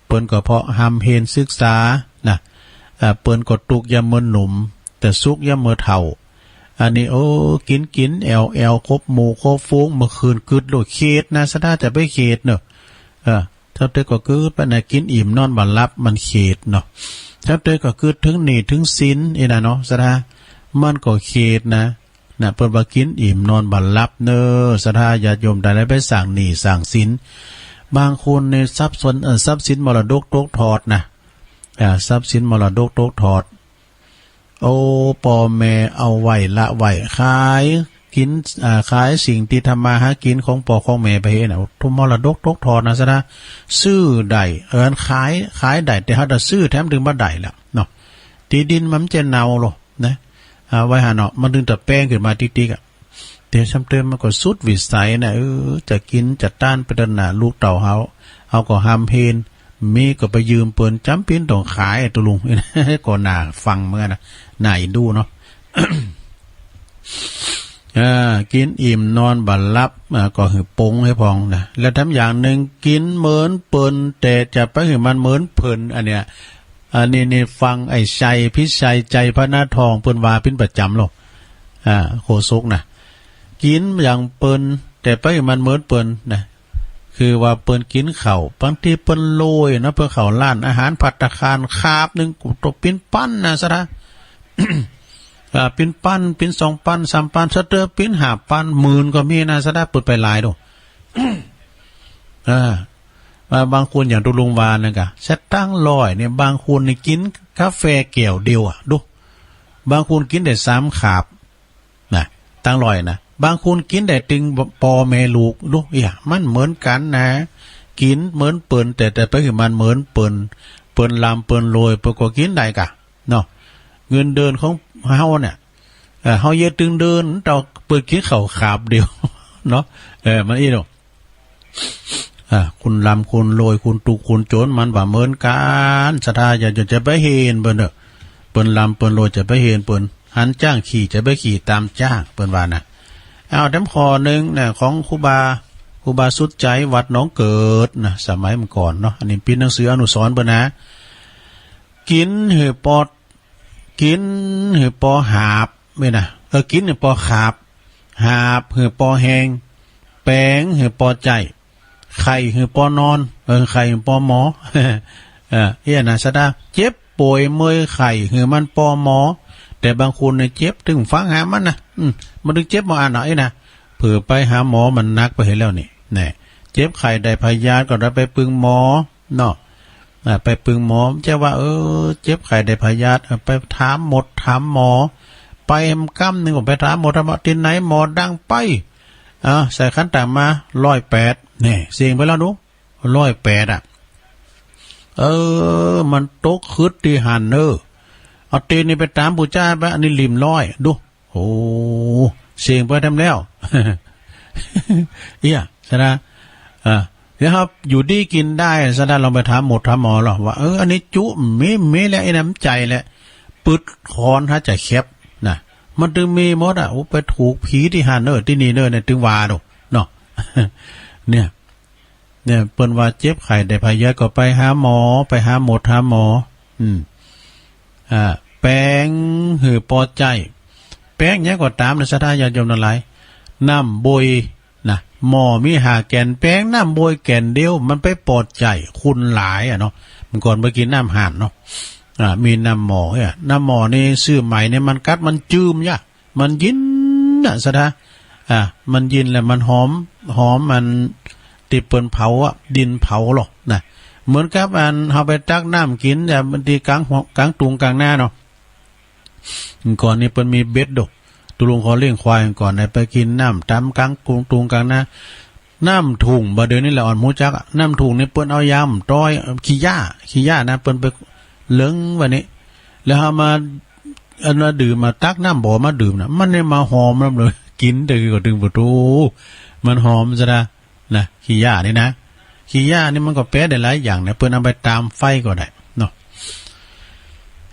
เปิ้นก็เพาะหำเฮนศึกษานะเปิ้นก็ตุกยามเมื่อหนุ่มแต่สุกยามเมื่อเฒ่าอันนี้กินแอลครบหมู่ครบฟุ้งเมื่อคืนกึดโลดเขตนะซะถ้าจะไปเขตเนอะถ้าเตก็กึดไปนะกินอิ่มนอนบัดลับมันเขตเนาะถ้าเตก็กึดถึงนี่ถึงศีลนะเนาะซะถ้ามันก็เขตนะเปิ้นว่ากินอิ่มนอนบัดลับเนอศรัทธาญาติโยมได้ไปสร้างหนี้สร้างศีลบางคนในทรัพย์สินมรดกตกทอดนะทรัพย์สินมรดกตกทอดพ่อแม่เอาไว้ละไว้ขายกินขายสิ่งที่ทำมาหากินของพ่อของแม่ไปนะทุกมรดกตกทอดนะซะนะซื้อได้ขายได้แต่ถ้าจะซื้อแถมถึงบ่ได้แล้วเนาะที่ดินมันจะเน่าหรอนะไว้หาเนาะมันดึงแต่แป้งขึ้นมาติ๊กๆแต่ซ้ำเติมมันก็สุดวิสัยนะจะกินจะต้านไปดนหน้าลูกเต่าเฮาก็ห้ามเพน มีก็ไปยืมเปิ้นจำเป็นต้องขายตุลุง ก็น่าฟังเหมือนกันนะน่าอินดูเนาะ กินอิ่มนอนบัดลับก็หือปงให้พองนะแล้วทำอย่างหนึ่งกินเหมือนเปิ้นแต่จะไปหือมันเหมือนเพิ่นอันเนี้ยอันนี้ฟังไอ้ชัยพิชัยใจพระนาทองเปิ้นว่าเป็นประจำหรอกโคศกนะกินอย่างเปิ้นแต่ไปหือมันเหมือนเปิ้นนะคือว่าเปิ้นกินข้าวบางทีเปิ้นโรยนะเปิ้นข้าวร้านอาหารภัตตาคารคาบนึงตกปิ้นปั้นนะซะนะ ปิ้นปั้นปิ้น2 ปั้น3 ปั้นสะเตอปิ้น5 ปั้นหมื่นก็มีนะซะได้เปิดไปหลายดู บางคนอย่างตุลุงวานนะกะจะตั้ง100เนี่ยบางคนนี่กินกาแฟแก้วเดียวอ่ะดูบางคนกินได้3 ขาบนะตั้ง100นะบางคนกินได้ตึงปอแม่ลูกดูมันเหมือนกันนะกินเหมือนเปิ้นแต่ไปคือมันเหมือนเปิ้นลำเปิ้นโรยเปิ้นก็กินได้กะเนาะเงินเดินของเฮาเนี่ยเฮาเยอะตึงเดินเราเปิดกินข้าวขาบเดียว เนาะมันอีเนาะคุณลำคุณโรยคุณตุกคุณโจรมันว่าเหมือนกันศรัทธาอย่าจะไปเห็นเปิ้นเด้อเปิ้นลำเปิ้นโรยจะไปเห็นเปิ้นหันจ้างขี่จะไปขี่ตามจ้างเปิ้นว่านะเอาแถมข้อนึงเนี่ยของครูบาสุดใจวัดหนองเกิดนะสมัยเมื่อก่อนเนาะอันนี้เป็นหนังสืออนุสรณ์เปิ้นนะกินหือปอดกินหือปอหาบไม่นะกินหือปอขาบหาบหือปอแหงแป้งหือปอใจไข่หือปอนอนไข่หือปอหมอ นะซะดาเจ็บป่วยเมื่อยไข่หือมันปอหมอแต่บางคนเนี่ยเจ็บถึงฟังหามันนะมันถึงเจ็บมาอ่านหน่อยนะเผื่อไปหาหมอมันนักไปเห็นแล้วนี่แน่เจ็บไข้ได้พยาธิก็ได้ไปปึงหมอเนาะไปปึงหมอจะว่าเจ็บไข้ได้พยาธิไปถามหมดถามหมอไปกั้มหนึ่งก็ไปถามหมดถามว่าที่ไหนหมอดังไปใส่ขันต่างมา108เนี่ยเสียงไปแล้วนุ108มันตกคืดที่หันเอาตีนนี่ไปตามปู่จ้าไปอันนี้ริม100ดูโอ้เสียงไปทำแล้ว ใช่ไหมเดี๋ยวครับอยู่ดีกินได้ซะได้ลองไปถามหมดถามหมอหรอว่าอันนี้จุไม่แล้วไอ้น้ำใจแหละปึดคอนฮะจะแคบนะมันถึงมีหมดไปถูกผีที่หันที่นี่เนี่ยถึงวาดูเนาะ เนี่ยเปิ้นว่าเจ็บไข้ได้พยาธิก็ไปหาหมอไปหาหมดหาหมอแป้งหือปอใจแป้งเนี้ยก็ตามนะสถาญาติโยมนั่นหลายน้ำบวยนะหมอมีหาแก่นแป้งน้ำบวยแก่นเดียวมันไปปอดใจคุณหลายเนาะมันก่อนไปกินน้ำห่านเนาะมีน้ำหมอน้ำหมอนี่ซื้อใหม่เนี่ยมันกัดมันจืมยะมันยินนะสถามันยินแล้วมันหอมมันติเปิ้นเผาดินเผาหรอกนะเหมือนกับอันเอาไปตักน้ำกินแต่บางทีกลางตุงกลางหน้าเนาะก่อนนี้เปิ้นมีเบ็ดดอกตุลุงขอเลี้ยงควายก่อนไปกินน้ำตามกลางตุงกลางหน้าน้ำถุงบ่เดี๋ยวนี้แหละอ่อนหมูจักน้ำถุงนี่เปิ้นเอายำต้อยขี้ย่านะเปิ้นไปเลิ้งวันนี้แล้วเอามาอันว่าดื่มมาตักน้ำบ่อมาดื่มนะมันเนี่ยมาหอมน้ำเลยกินดึงก็ดึงประตูมันหอมซะนะขี้ย่านี่นะขี้ย่านี่มันก็แปรได้หลายอย่างนะเปิ้นเอาไปตามไฟก็ได้เนาะ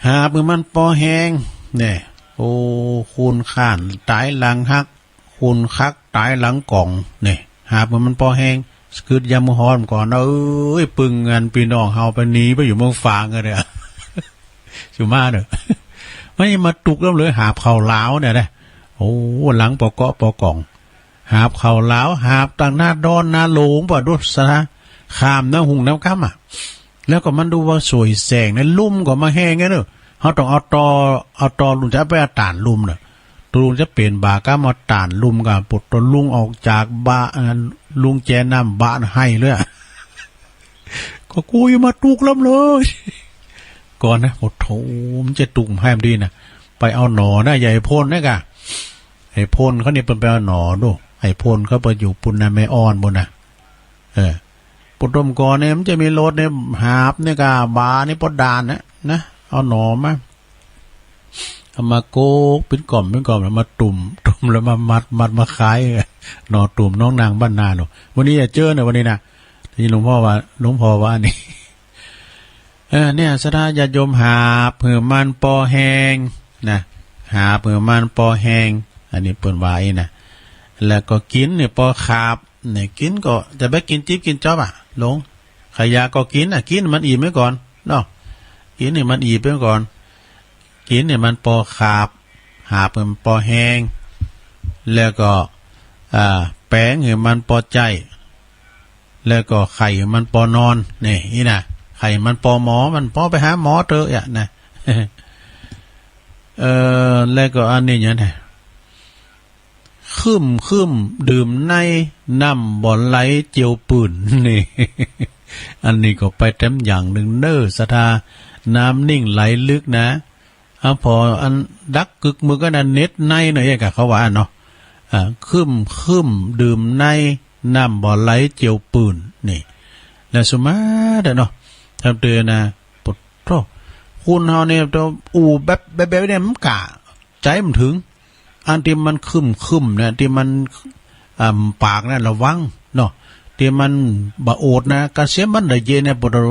หาปืนมันปอแห้งเนี่ยโอ้คูณข้านตายหลังฮักคูณคักตายหลังกล่องเนี่ยหาปืนมันปอแห้งคือยามมือฮ้อนก่อนปึงเงินพี่น้องเฮาไปหนีไปอยู่เมืองฝางกันเด้อ สุมาเด้อ ไม่มาตุกแล้วเลยหาเผาล้าวเนี่ยนะโอ้หลังปอเกาะปอกล่องหาบเข่าล้าวหาบต่างหน้าดอนหน้าโหลงป่ะดุษนะข้ามน้ำหุงน้ำข้ามแล้วก็มันดูว่าสวยแสงในลุ่มก็มาแห้งไงเนอะเขาต้องเอาตอลุงจะไปตานลุ่มเนอะตัวลุงจะเปลี่ยนบาก็มาตานลุ่มกับปลดตัวลุงออกจากบาลุงแจน้ำบาให้เลยก็กูยังมาตุกล้ำเลยก่อนนะโอ้โถมันจะตุกให้มันดีนะไปเอาหนอนะใหญ่พ่นนะกะไอ้พ่นเขาเนี่ยเป็นไปเอาหนอดูไอ้พ่นเขาไปอยู่ปุ่นนะไม่อ่อนบนนะปุตรมกรเนี่ยมันจะมีรถเนี่ยหาบเนี่ยกะบานี่ปดดานนะเอาหนอเอามาโกกเป็นกล่อมแล้วมาตุ่มแล้วมามัดมาขายหนอตุ่มน้องนางบ้านนาหนูวันนี้อย่าเจอเนี่ยวันนี้นะที่หลวงพ่อว่านี่ เนี่ยสดาญาติโยมหาเผื่อมันปอแหงนะหาเผื่อมันปอแหงอันนี้เปิ้นว่าอีนะแล้วก็กินเนี่ยปอขาบเนี่ยกินก็จะไปกินจิ๊บกินจ๊อบลงขยะก็กินกินมันอิ่มไว้ก่อนเนาะกินเนี่ยมันอิ่มไว้ก่อนกินเนี่ยมันปอขาบหาเผื่อปอแหงแล้วก็แป้งเนี่ยมันปอใจแล้วก็ไข่มันปอนอนนี่นะไข่มันปอหมอมันปอไปหาหมอเถอะนะ แล้วก็อันนี้เนี่ยนะคึมดื่มในน้ำบ่อไหลเจียวปืนนี่ อันนี้ก็ไปเต็มอย่างหนึ่งเน้อสถาน้ำนิ่งไหลลึกนะพออันดักกึกมือก็นั่นเน็ตในหน่อยกับเขาว่าเนาะคึมดื่มในน้ำบ่อไหลเจียวปืนนี่แล้วสมาเด้อเนาะทำเตือนนะปดโตคุณเฮาเนี่ยตัวแบบเนี่ยมันกะใจมันถึงอันที่มันคึมเนี่ยที่มันปากเนี่ยระวังเนาะที่มันบะโอดนะกระเสียมันได้เย็นเนี่ยปดโร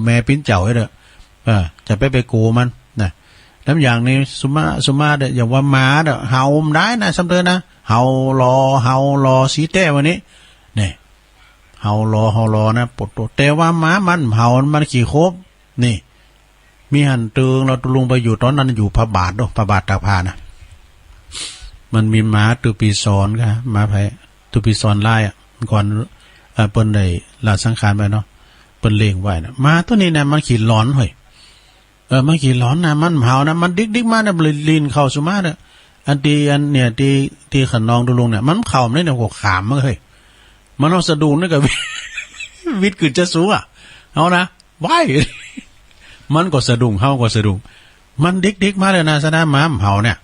แม่ปิ้นเจ้าไอ้เด้อจะไปโกมันนะแล้วอย่างนี้สุมาเด้ออย่างว่าหมาเด้อเห่าได้นะสำเตือนนะเห่ารอสีแต้วันนี้นี่เห่ารอนะปดโตแต่ว่าหมามันเห่ามันขี่โคบนี่มีหันเตืองเราลงไปอยู่ตอนนั้นอยู่พระบาทพระบาทตากผ้านะมันมีหมาตุปีซอนค่ะหมาไผ่ตุปีซอนไล่ก่อนเปิ้นได้ลาสังขารไปเนาะเปิ้นเลี้ยงไว้นะหมาตัวนี้นะมันขี่ร้อนเฮ้ยมันขี่ร้อนนะมันเห่านะมันดิกมานะเลยลีนเข้าสุมาเด้ออันเนี่ยที่ขนองตุลงเนี่ยมันเข้ามันเนี่ยหัวขามมันเฮ้ยมันเอาสะดุ้งนี่ก็วิทย์ขึ้นจะสูงเอานะว้ายมันก็สะดุ้งเฮาก็สะดุ้งมันดิกมาเลยนะสนามม้าเห่าเนี่ย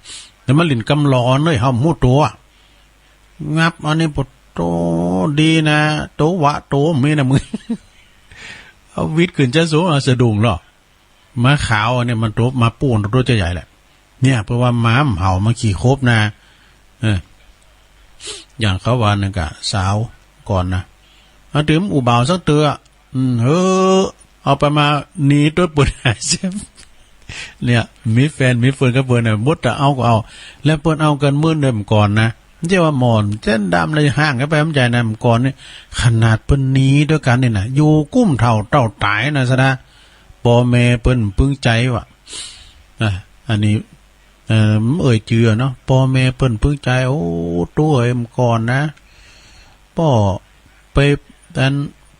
แต่มันลิ้นกำร้อนเลยเฮามู้ตัวงับอันนี้ปดโตดีนะโตวะโตมีนะมึงเอาวิทย์ขึ้นจะสูงสะดุ้งหรอม้าขาวอันนี้มันโตมาปูนตัวจะใหญ่แหละเนี่ยเพราะว่าม้าเห่ามันขี่ครบนะอย่างเขาว่านั่นกะสาวก่อนนะเอาถึงอุบ่าวสักเตือเอาไปมาหนีตัวปุ่นหายเซฟเนี่ยมีแฟนมีเฟิร์นกับเฟิร์นเนี่ยมุดจะเอาก็เอาแล้วเปิ้นเอากันมื่นเดิมก่อนนะไม่ใช่ว่าหมอนเส้นดำเลยห่างกันไปมันใจนะมันก่อนนี่ขนาดเปิ้นหนีด้วยกันนี่นะอยู่กุ้มเท่าตายนะซะนะปอแม่เปิ้นปึ้งใจว่ะอันนี้เจือเนาะปอแม่เปิ้นปึ้งใจโอ้ตัวมันก่อนนะป้อไ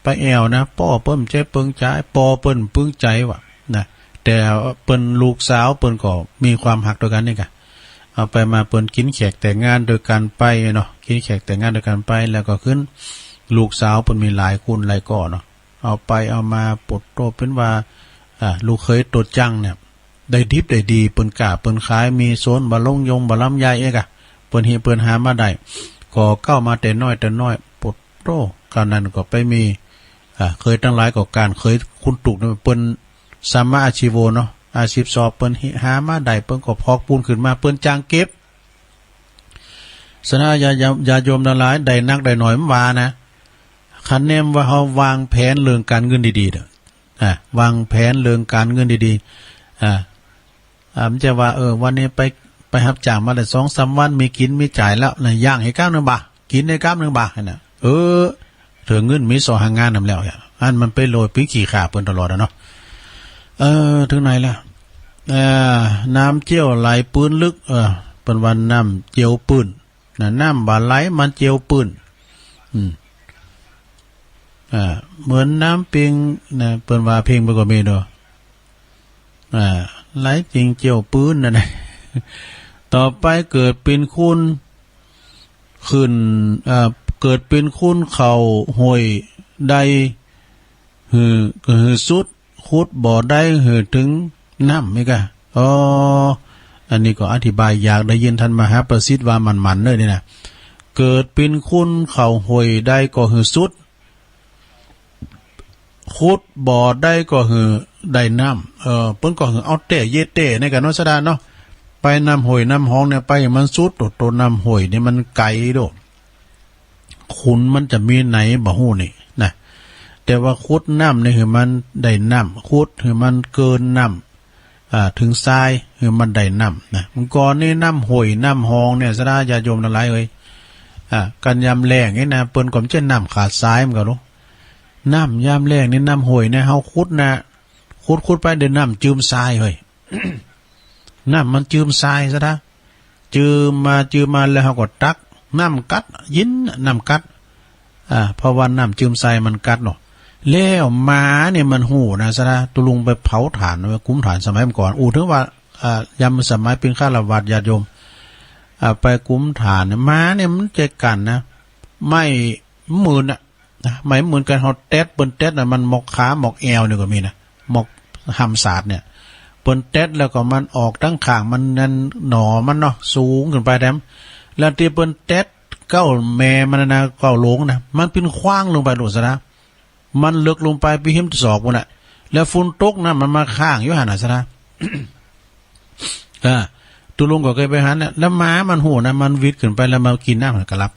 ปแอวนะป้อเปิ้นใจปึ้งใจปอเปิ้นปึ้งใจว่ะนะแต่เปิ้นลูกสาวเปิ้นก็มีความหักด้วยกันนี่กะเอาไปมาเปิ้นกินแขกแต่งงานโดยการไปเนาะกินแขกแต่งงานโดยการไปแล้วก็ขึ้นลูกสาวเปิ้นมีหลายคุณหลายก่อเนาะเอาไปเอามาปลดโตเป็นว่าลูกเคยตดจังเนี่ยได้ดิบได้ดีเปิ้นกะเปิ้นขายมีโซนบ่ลงยงบ่ลำไยเอกะเปิ้นหามาได้ก็เข้ามาแต่น้อยปลดโตการนั้นก็ไปมีเคยตั้งหลายกว่าการเคยคุณตุกเนี่ยเปิ้นสามารถอาชีพเนาะอาชีพสอบเปิ้นหามาได้เปิ้นก็พอกปูนขึ้นมาเปิ้นจ้างเก็บสนะยาโยมทั้งหลายได้นักได้หน่อยมันว่านะคันแนมว่าเฮาวางแผนเรื่องการเงินดีๆเด้อวางแผนเรื่องการเงินดีๆมันจะว่าวันนี้ไปรับจ้างมาได้ 2-3 วันมีกินมีจ่ายแล้วนะย่างให้ก้าว1 บาทกินได้ก้าว1 บาทน่ะถึงเงินมีสอหางานนำแล้วอันมันไปโรยปิ้งขี้ขาเปิ้นตลอดเนาะถึงไหนล่ะน้ำเจียวไหลปืนลึกเป็นวันน้ำเจียวปืนน่ะน้ำบาไหลมันเจียวปืนเหมือนน้ำเพียงนะเป็นว่าเพียงไปก็มีเด้อไหลจริงเจียวปืนนั่นแหละต่อไปเกิดเป็นคุณขึ้นเกิดเป็นคุณเข่าห้วยได้สุดขุดบ่อได้ถึงน้ำไม่กะอันนี้ก็อธิบายอยากได้ยินท่านมหาประสิทธิ์ว่ามันเลยนี่นะเกิดเป็นคุณเข่าห้วยได้ก็สุดขุดบ่อได้ก็ได้น้ำเปิ้นก็เอาเตะเยเตะในกันเนาะสดาเนาะไปน้ำห้วยน้ำห้องเนี่ยไปมันสุดตัวน้ำห้วยนี่มันไกลโดคุณมันจะมีไหนบ่ฮู้นี่นะแต่ แต่ว่าขุดน้ำนี่คือมันได้น้ำขุดคือมันเกินน้ำถึงทรายคือมันได้น้ำนะมันก่อนนี่น้ำห่วยน้ำหองเนี่ยสระญาติโยมทั้งหลายเอ้ยกันยามแล้งนี่นะเปิ้นก็เช่นน้ำขาดทรายมันก็รู้น้ำยามแล้งนี่น้ำห่วยเนี่ยเฮาขุดนะขุดไปเดินน้ำจืมทรายเฮ้ย น้ำมันจืมทรายซะนะจืมมาแล้วเฮาก็ตักน้ำกัดยินน้ำกัดเพราะว่าน้ำจืมทรายมันกัดเนาะแล้วหมาเนี่ยมันหูนะซะนะตุลุงไปเผาถ่านไว้คุ้มถ่านสมัยก่อนถึงว่ายามสมัยเป็นฆราวาสญาติโยมไปคุ้มถ่านหมาเนี่ยมันใจกันนะไม่หมื่นไม่เหมือนกันเฮาเต็ดเปิ้นเต็ดน่ะมันหมกขาหมกแอวเนี่ยก็มีนะหมกหำสาดเนี่ยเปิ้นเต็ดแล้วก็มันออกทั้งข้างมันนั่นหนอมันเนาะสูงขึ้นไปแถมแล้วที่เปิ้นเต็ดเก้าแม่มันนะเก้าหลงนะมันเป็นขว้างลงไปโลดซะนะมันลึกลงไปไปหิมศอกพุ่นน่ะแล้วฝุ่นตกนะมันมาข้างอยู่หั่นน่ะซะนะ ตุลุงก็เคยไปหันเนี่ยแล้วม้ามันหูนะมันวิดขึ้นไปแล้วมากินน้ำกระลับ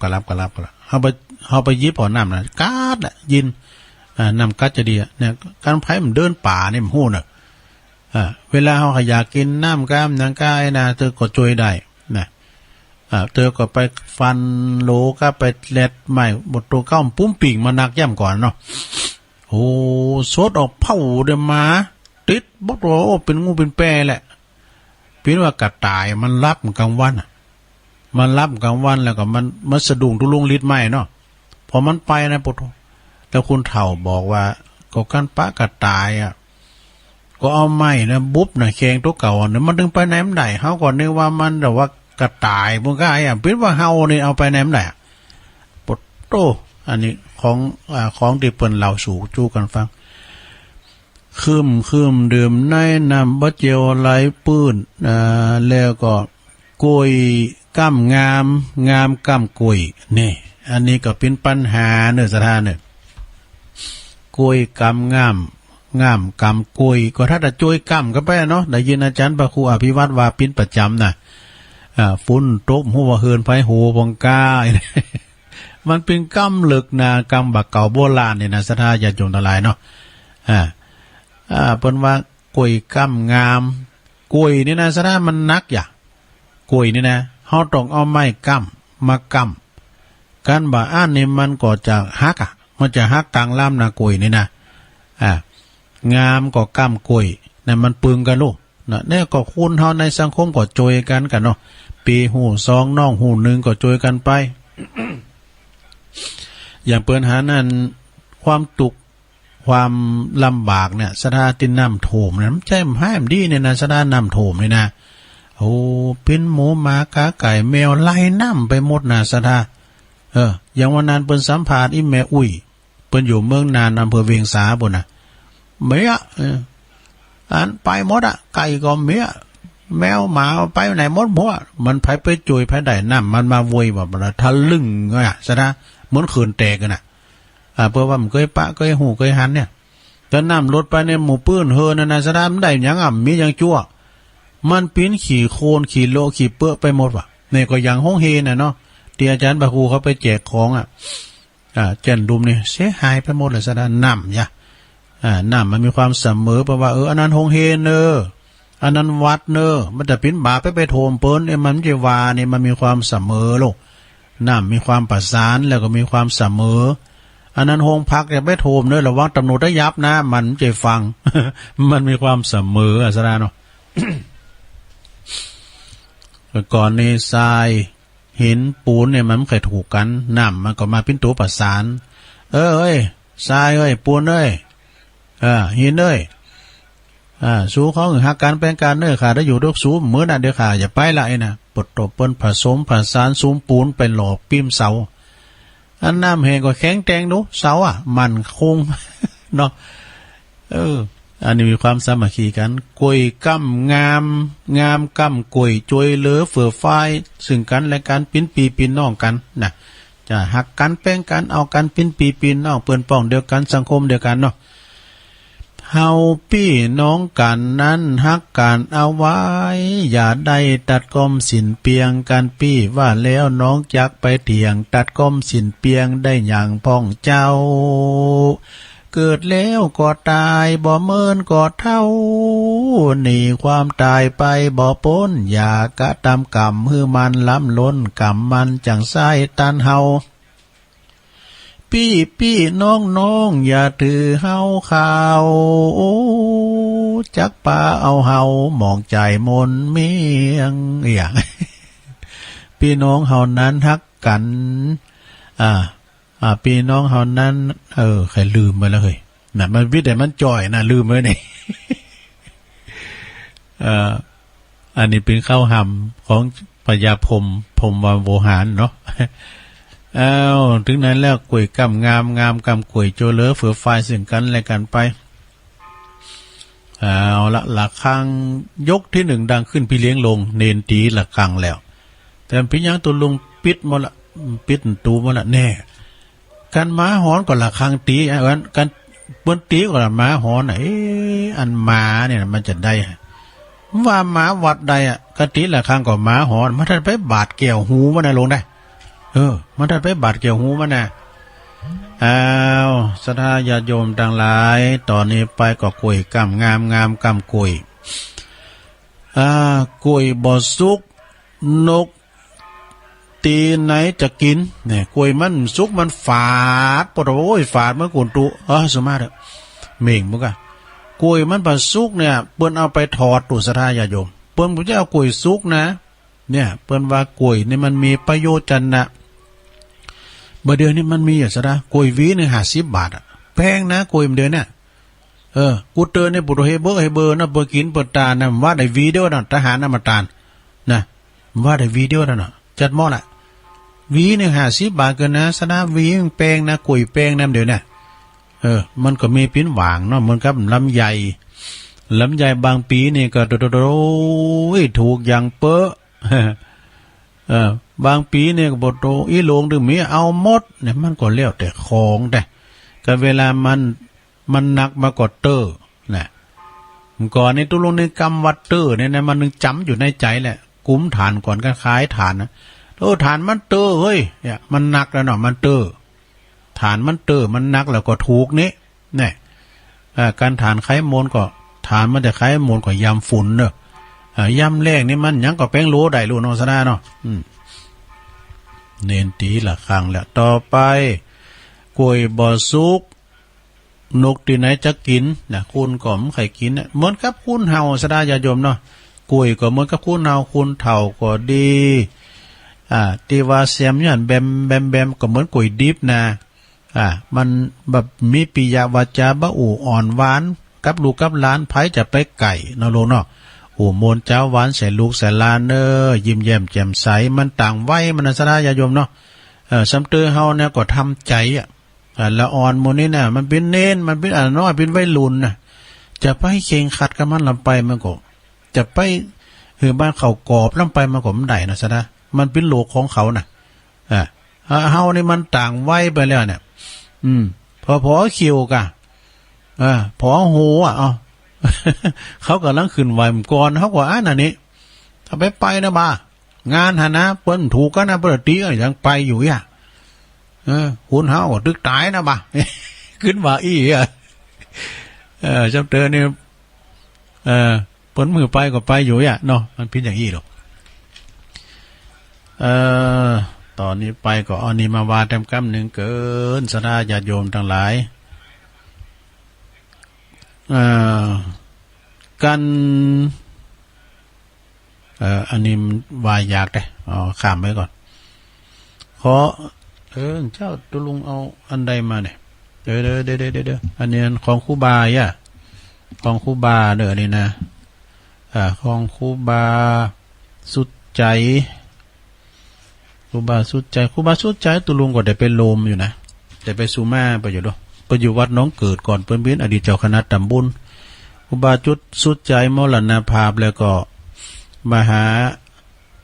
เอาไปยิบเอาน้ำนะกัดอ่ะยินน้ำกัดจะดีเนี่ยการไผ่มันเดินป่าเนี่ยมันหูน่ะเวลาเขาอยากกินน้ำก้ามน้ำก้ายนะเธอก็ช่วยได้นะเธอก็ไปฟันโลก็ไปเล็ดใหม่บทตัวเข้าปุ้มปิ่งมานักย่ำก่อนเนาะโอ้สดออกเผาเดิมมาติดบดโอ้เป็นงูเป็นแปรแหละเป็นว่ากระต่ายมันรับกลางวันมันรับกลางวันแล้วก็มันสะดุ้งทุลุงลิดไหมเนาะพอมันไปนะปุถุแล้วคุณเฒ่าบอกว่าก็กันปะกระต่ายก็เอาไม้นะบุ๊บนะแขงตัวเก่าเนี่ยมันดึงไปไหนมันได้เฮาก่อนนึกว่ามันแต่ว่ากระต่ายพวกก็เป็นว่าเฮานี่เอาไปไหนมันได้ปุถุอันนี้ของที่เปิ้นเล่าสู่จู้กันฟังคืมดื่มในน้ำบะเจียวไหลปื้นแล้วก็กล้วยก้ามงามก้ามกล้วยนี่อันนี้ก็เป็นปัญหาเนื้อสถานเนี่ยกล้วยก้ามงามก้ามกล้วยก็ถ้าจะช่วยก้ามก็ไปเนาะได้ยินอาจารย์พระครูอภิวัตรว่าปิ้นประจำน่ะฝุ่นตกหัวเฮือนไผหูบงกา มันเป็นก้ามลึกนะก้ามบักเก่าโบราณเนี่ยนะสถานญาติโยมทั้งหลายเนาะเปิ้นว่ากล้วยก้ำงามกล้วยนี่นะสระมันนักกล้วยนี่นะเฮาต้องเอาไม้ก้ำมาก้ำกันบ่อ่านนี่มันก็จะหักมันจะหักกลางล่ำนะกล้วยนี่นะงามก็ก้ำกล้วยนั่นมันปึงกันลูกนะเนี่ยก็คุณเฮาในสังคมก็โจยกันเนาะปีหู2น้องหู1ก็โจยกันไป อย่างเปิ้นหานั่นความตุกความลำบากเนี่ยสถานที่น้ำโถมเนี่ยมันใช่ให้มันดีเนี่ยนะสถานน้ำโถมนี่นะโอ้เป็นหมูหมากาไก่แมวไล่น้ำไปหมดนะสถานอย่างวันนั้นเปิ้นสัมภาษณ์อีแม่อุ้ยเปิ้นอยู่เมืองนานอำเภอเวียงสาบ่น่ะเมียอันไปหมดไก่ก็เมียแมวหมาไปไหนหมดบ่มันไผไปจุยไผได้น้ำมันมาโวยว่าทะลึ่งสถานเหมือนขืนแตกน่ะเพราะว่ามันเคยปะเคยหูเคยหันเนี่ยจะนำรถไปในหมู่ปื้นเฮอนะสะดามได้หยังมีหยังจั่วมันปิ้นขี่โคนขี่โลขี่เปื้อไปหมดว่ะนี่ก็อย่างห้องเฮน่ะเนาะที่อาจารย์บาครูเขาไปแจกของแจ่นดุมนี่เสียหายไปหมดเลยสะดามน้ำน้ำมันมีความเสมอเพราะว่าอันนั้นห้องเฮเนออันนั้นวัดเนอมันจะปิ้นบาไปโทมเปิ้นมันจะวาเนี่ยมันมีความเสมอลูกน้ำมีความประสานแล้วก็มีความเสมออันนั้นโฮงพักอย่าไปโทมเนอะระวังตำรวจได้ยับนะมันจะฟัง มันมีความเสมอสระเนาะ ก่อนนี้ทรายหินปูนเนี่ยมันไม่เคยถูกกันน้ำมันก็มาเป็นตัวประสานเอ้ยทรายปูนหินสู้เขาหักการเป็นการเนอะค่ะได้อยู่ด้วยสูมมื้อนั้นเดี๋ยวค่ะอย่าไปละนะปดตบเปิ้นผสมผสานสูมปูนเป็นหลอกปิ้มเสาอันน้ำแห้งก็แข็งแกร่งดูเสามันคง เนาะอันนี้มีความสามัคคีกันกล้วยก้ำงามก้ำกล้วยจวยเหลือเฟื่อไฟซึ่งกันและกันปิ้นปีปิ้นน้องกันนะจะหักกันแป้งกันเอากันปิ้นปีปิ้นน้องเปิ้นป้องเดียวกันสังคมเดียวกันเนาะเฮาพี่น้องกันนั้นฮักกันเอาไว้อย่าได้ตัดก้อมสินเปียงกันพี่ว่าแล้วน้องจักไปเถียงตัดก้อมสินเปียงได้อย่างพ้องเจ้า เกิดแล้วก็ตายบ่เมินก็เท่าหนีความตายไปบ่พ้นอย่ากะตำกรรมฮือมันล้ำล้นกรรมมันจังไส้ตันเฮาพี่น้องอย่าถือเฮาข่าวจักป่าเอาเฮามองใจมนเมียงอย่าง พี่น้องเฮานั้นฮักกันพี่น้องเฮานั้นใครลืมไปแล้วเฮ้ยน่ะมันวิทย์แต่มันจ่อยน่ะลืมไว้นี่ อันนี้เป็นข้าวหำของพญาพรหมโวหารเนาะ ถึงนั้นแล้วกุยกำงามกำกุยโจเลอเฟือไฟสิ่งกันอะไรกันไปละคังยกที่หนึ่งดังขึ้นพี่เลี้ยงลงเนนตีละคังแล้วแต่พี่ยังตัวลงปิดหมดละปิดตูหมดละแน่การม้าหอนก็ละคังตีกันเปิ้นตีก็ละม้าหอนอันม้าเนี่ยมันจะได้ว่าม้าวัดใดกันตีละคังก็ม้าหอนมันทันไปบาดเกี่ยวหูมันลงได้มันทันไปบาดเกี่ยวหูมันน่ะศรัทธาญาติโยมทั้งหลายตอนนี้ไปก็กุยกำงามกำกุยกุยบ่สุกนกตีไหนจะกินเนี่ยกุยมันสุกมันฝาดปะโอ้ยฝาดเมื่อกุนตุสมาธิเม่งมุกกุยมันบ่สุกเนี่ยเปิ้นเอาไปถอดตุศรัทธาญาติโยมเปิ้นบ่จะเอากุยสุกนะเนี่ยเปิ้นว่ากุยนี่มันมีประโยชน์จันนะเมื่อเดือนนี้มันมีซะนะกุยวีนึง50 บาทแพงนะกุยเดือนเนี่ยกูเตือนในบุตรเฮเบอร์นะเบอร์กินเปิดตานะว่าได้วีเดียวนะทหารนำมาตานนะว่าได้วีเดียวนะจัดหม้อละวีนึง50 บาทเกินนะซะนะวีแพงนะกุยแพงนะเดี๋ยวเนี่ยมันก็มีปิ้นหวางเนาะเหมือนกับลำไยบางปีนี่ก็โดถูกอย่างเป๊ะบางปีเนี่ยก็บ่โตอีโลงถึงมีเอาหมดเนี่ยมันก็เลี้ยวแต่ของแต่ก็เวลามันหนักมากดเตอร์นะก่อนนี่ตุลงในกำวัดเตอร์เนี่ยนะมันนึงจำอยู่ในใจแหละกุ้มฐานก่อนก็คล้ายฐานนะฐานมันเตอร์เฮ้ยเนี่ยมันหนักแล้วเนาะมันเตอร์ฐานมันเตอร์มันหนักแล้วก็ถูกนี่เนี่ยการฐานไข้มนก็ฐานมันแต่ไข้มนก็ยำฝุ่นเนอะยำแรกนี่มันยังก็แป้งโลได้ลูกน้องซะได้เนาะเน้นตีละครั้งแล้วต่อไปกล้วยบ่สุกนกที่ไหนจะกินนะคุณก็ไม่ใครกินนะเหมือนกับคุณเห่าสดาญาโยมเนาะกล้วยก็เหมือนกับคุณเห่าคุณเฒ่าก็ดีที่ว่าเสียมยันแบมก็เหมือนกล้วยดิบนะมันแบบมีปิยาวาจาบะอู่อ่อนหวานกับลูกกับหลานไผจะไปไก่เนาะโลเนาะโมนเจ้าหวานใส่ลูกใส่ลานยิ้มแย้มแจ่มใสมันต่างไว้มันสระญาโยมเนาะสำเตอเฮาเนี่ยก็ทำใจละอ่อนโมนี่น่ะมันเป็นเน้นมันเป็นน้อยเป็นวัยรุ่นน่ะจะไปเข่งขัดกับมันลำไปมันก็จะไปบ้านเขากรอบลำไปมันก็มันได้นะสระมันเป็นโลกของเขาน่ะเฮานี่มันต่างไว้ไปแล้วเนี่ยพอคิวกะพอหูเขากำลังขึ้นไหวมก่อนเขาก็อันนี้ถ้าไปนะบ้างานหานะเปิ้นถูกกันนะเปิ้นตีก็ยังไปอยู่คุณเขาก็ตึกตายนะบ้าขึ้นมาจำเตือนนี่เปิ้นมือไปก็ไปอยู่เนาะมันพินอย่างหรอกตอนนี้ไปก็อันนี้มาวาเต็มกำหนึ่งเกินสดาญาติโยมทั้งหลายกันอันนี้วายยากเลยข้ามไปก่อนขอเจ้าตุลุงเอาอันใดมาเนี่ยเดี๋ยวอันนี้ของครูบาของครูบานี่นะของครูบาสุดใจครูบาสุดใจตุลุงก็ได้ไปโลมอยู่นะได้ไปซูมาไปอยู่ด้วยไปอยู่วัดน้องเกิดก่อนเปิ้นเป็นอดีตเจ้าคณะตำบลครูบาจุดสุดใจมรณภาพแล้วก็มาหา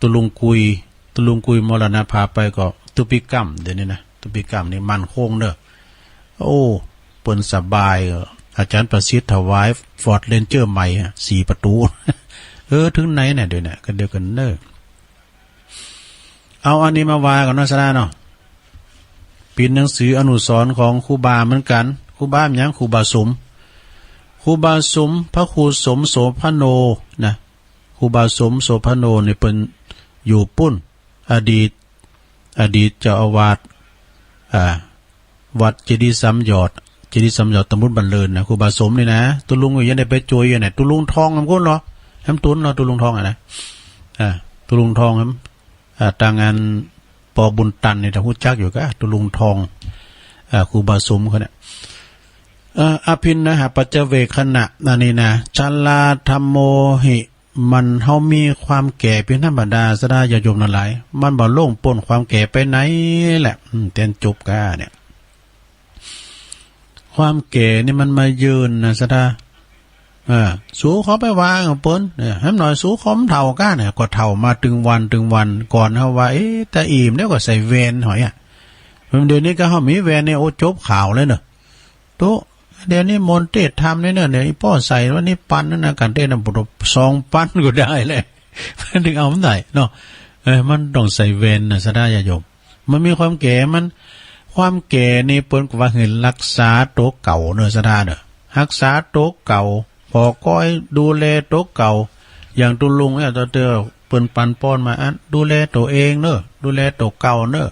ตุลุงกุยมรณภาพไปก็ตุปิกรรมเดี๋ยวนี้นะตุปิกรรมนี่มันโค้งเด้อเปิ้นสบายอาจารย์ประสิทธิ์ถวายฟอร์ดเรนเจอร์ใหม่4 ประตูถึงไหนเนี่ยเดี๋ยวนี้กันเดียวกันเด้อเอาอันนี้มาวากันเนาะซะเนาะเป็นหนังสืออนุสรณ์ของครูบาเหมือนกันค ครูบาหยังครูบาสมครูบาสมพระครูสมโสภโนนะครูบาสมโสภโนนี่เป็นอยู่ปุ้นอดีตเจ้าอาวาสวัดเจดีย์สำยอดตำบลบันเลินนะครูบาสมนี่นะตุลุงอยู่ยังได้ไปโจยอยู่ไหนตุลุงทองมันก็เนาะแฮมตุนเนาะตุลุงทองนะตุลุงทองครับต่างงานปอบุญตันเนี่ยถ้าพูดจักอยู่ก็ตุลุงทองครูบาสมเขาเนี่ยอภินนะฮะปัจเจเวขณะนั่นนี่นะชัลลาธรรมโมหิมันเฮามีความแก่เป็นธรรมดาสดาอย่าโยมนั่นหลายมันบ่โล่งป่นความแก่ไปไหนแหละเต้นจบก้าเนี่ยความแก่นี่มันมายืนนะสดาสู้เขาไปวางปนให้หน่อยสู้คอมเท่าก้าเนี่ยก็เท่ามาตึงวันก่อนเขาว่าแต่อิ่มแล้วก็ใส่แวนหอยเดี๋ยวนี้ก็เขามีแวนเนี่ยโอ้จบข่าวเลยเนอะโตเดี๋ยวนี้มนเตศทำเนี่ยเนี่ยพ่อใส่ว่านี่ปันนั่นนะกันเต้นบุตร2 ปันก็ได้เลยมันถึงเอามันได้เนาะมันต้องใส่แวนนะสดาญาโยมมันมีความแก่ความแก่นี่เปิ้นก็ว่าเห็นรักษาโต๊ะเก่าเนอะสดาเนอะรักษาโต๊ะเก่าพอก้อยดูแลโต๊ะเก่าอย่างตุลุงเนี่ยตอนเตือเปิ้นปันป้อนมาดูแลตัวเองเนอะดูแลโต๊ะเก่าเนอะ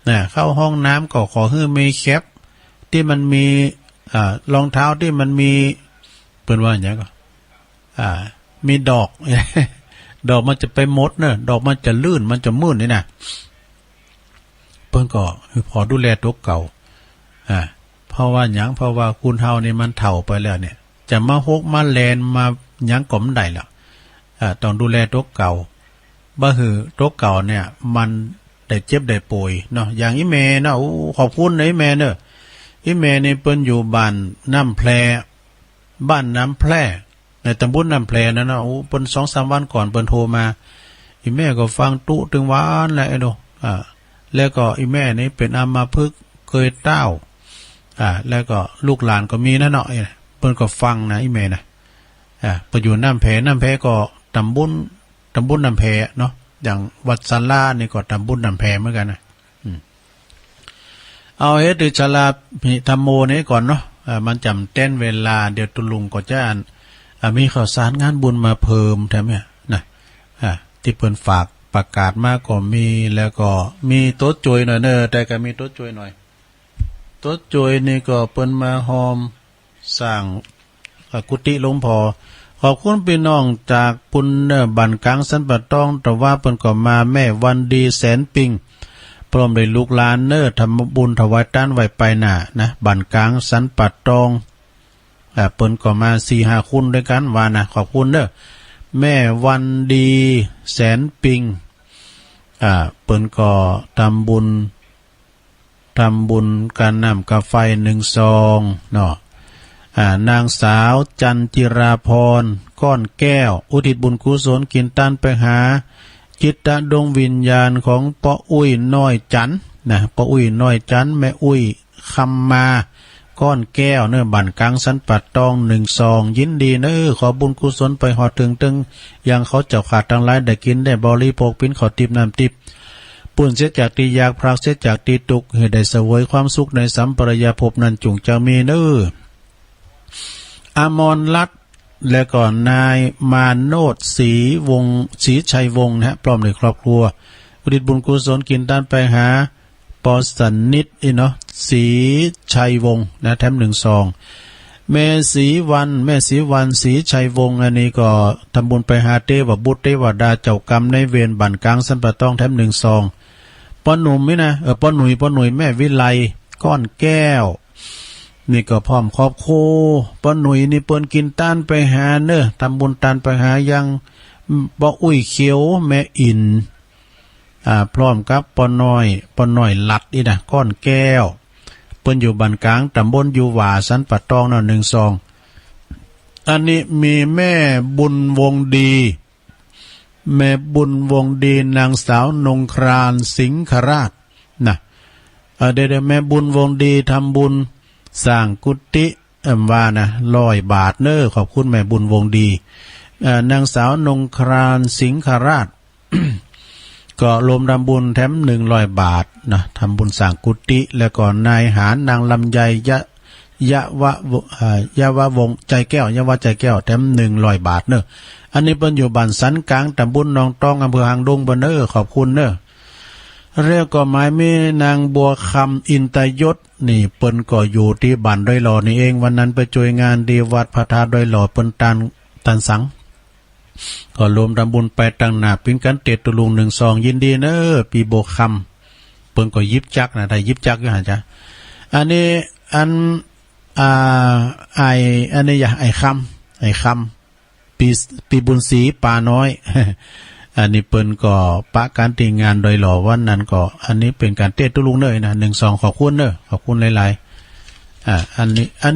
เนี่ยเข้าห้องน้ำก็ขอให้มีแคปที่มันมีรองเท้าที่มันมีเปิ้นว่าอย่างนี้ก็มีดอก ดอกมันจะไปมดเนอะดอกมันจะลื่นมันจะมืดนี่นะเปิ้นก็พอดูแลโต๊ะเก่าเพราะว่าหยังเพราะว่าคุณเฮานี่มันเฒ่าไปแล้วเนี่ยจะมาฮกมาแลนมาหยังก็ไม่ได้แล้วต้องดูแลโต๊ะเก่าบ่หือโต๊ะเก่าเนี่ยมันได้เจ็บได้ป่วยเนาะอย่างอีแม่เนาะขอบคุณนะอีแม่เนอะอีแม่นี่เปิ้นอยู่บ้านน้ำแพรบ้านน้ำแพร่ในตำบลน้ำแพรนั่นนะเปิ้น2-3 วันก่อนเปิ้นโทรมาอีแม่ก็ฟังตุถึงหวานแหละเนาะแล้วก็อีแม่นี่เป็นอัมพฤกษ์เคยเต้าแล้วก็ลูกหลานก็มีนะเนาะเปิ้นก็ฟังนะอีแม่นะไปอยู่น้ำแพก็ตำบลน้ำแพเนาะอย่างวัดสันลานี่ก็ตำบลน้ำแพเหมือนกันนะเอาดิชลาพิธรรมโมนี้ก่อนเนาะมันจำเต้นเวลาเดี๋ยวตุลุงก็จะมีข่าวสารงานบุญมาเพิ่มแถมเนี่ยนะที่เปิ้นฝากประกาศมาก็มีแล้วก็มีโต๊ะจวยหน่อยเนอะแต่ก็มีโต๊ะจวยหน่อยโต๊ะจวยนี่ก็เปิ้นมาหอมสร้างกุฏิหลวงพ่อขอบคุณพี่น้องจากปุณเนบันกังสันปะตองแต่ว่าเปิ้นก็มาแม่วันดีแสนปิงพร้อมด้วยลูกหลานเนอทำบุญถวายต้านไว้ไปหน้านะบันกังสันปะตองเปิ้นก็มา 4-5 คนด้วยกันว่านะขอบคุณเด้อแม่วันดีแสนปิงเปิ้นก็ทำบุญการนำกาไฟ1 ซองเนาะนางสาวจันจิราพรก้อนแก้วอุทิศบุญกุศลกินตันไปหาจิตดวงวิญญาณของป้าอุ้ยน้อยจันนะป้าอุ้ยน้อยจันแม่อุ้ยคำมาก้อนแก้วเนื้อบั่นกลางสันปัดตอง1 ซองยินดีเนื้อขอบุญกุศลไปหอดถึงยังเขาเจ้าขาดทั้งหลายได้กินได้บริโภคปิ้นขอติบน้ำติบปุ่นเสียจากตีอยากพรากเสียจากตีตุกให้ได้เสวยความสุขในสัมปรายภพนั้นจุงจะมีเนื้ออมรรัตน์และก็นายมาโนดศรีชัยวงศ์นะพร้อมในครอบครัวอุทิศบุญกุศลกินด้านไปหาปอสันนิดเนาะศรีชัยวงศ์นะแถม1 ซองแม่ศรีวันศรีชัยวงศ์อันนี้ก็ทำบุญไปหาเทวบุตรเทวดาเจ้ากรรมในเวรบั่นกลางสันปะต้องแถม1 ซองป้อหนุ่มนี่นะป้อหนุ่ยแม่วิไลก้อนแก้วนี่ก็พร้อมครอบครัวป้าหนุ่ยนี่เปิ้นกินต้านไปหาเนอะทำบุญต้านไปหายังป้าอุ้ยเขียวแม่อินพร้อมกับป้าน้อยหลัดนี่นะก้อนแก้วเปิ้นอยู่บ้านกลางตำบลอยู่หว่าสันปะตองน่ะ1 ซองอันนี้มีแม่บุญวงดีนางสาวนงครานสิงคราชนะเดี๋ยวแม่บุญวงดีทำบุญสร้างกุฏิว่านะ100 บาทเนอขอบคุณแม่บุญวงดีนางสาวนงครานสิงคราช ก็รวมทำบุญแถม100 บาทนะทำบุญสร้างกุฏิแล้วก็นายหารนางลำไย ยะวะยะวะวงใจแก้วยะวะใจแก้วแถม100 บาทเนอะอันนี้เป็นอยู่บ้านสันกลางตำบลหนองตองอำเภอหางดงบ่เนอขอบคุณเนอะเรียกก็หมายมีนางบัวคำอินตยศนี่เปิ้นก็อยู่ที่บ้านดอยหล่อนี่เองวันนั้นไปช่วยงานดีวัดพระธาตุดอยหล่อเปิ้นตันสังก็รวมทำบุญไปตั้งหน้าปิ้นกันเตตุลุง12ยินดีเนอปีโบคำเปิ้นก็ยิบจักนะได้ยิบจักอยู่หั่นจ้ะอันนี้อันอันนี้อย่าไอ้คำปีบุญศรีป่าน้อย อันนี้เปิ้นก็ปะการตีงานโดยหล่อวันนั้นก็อันนี้เป็นการเตตุลุงเนยนะ12ขอบคุณเนอขอบคุณหลายๆอัน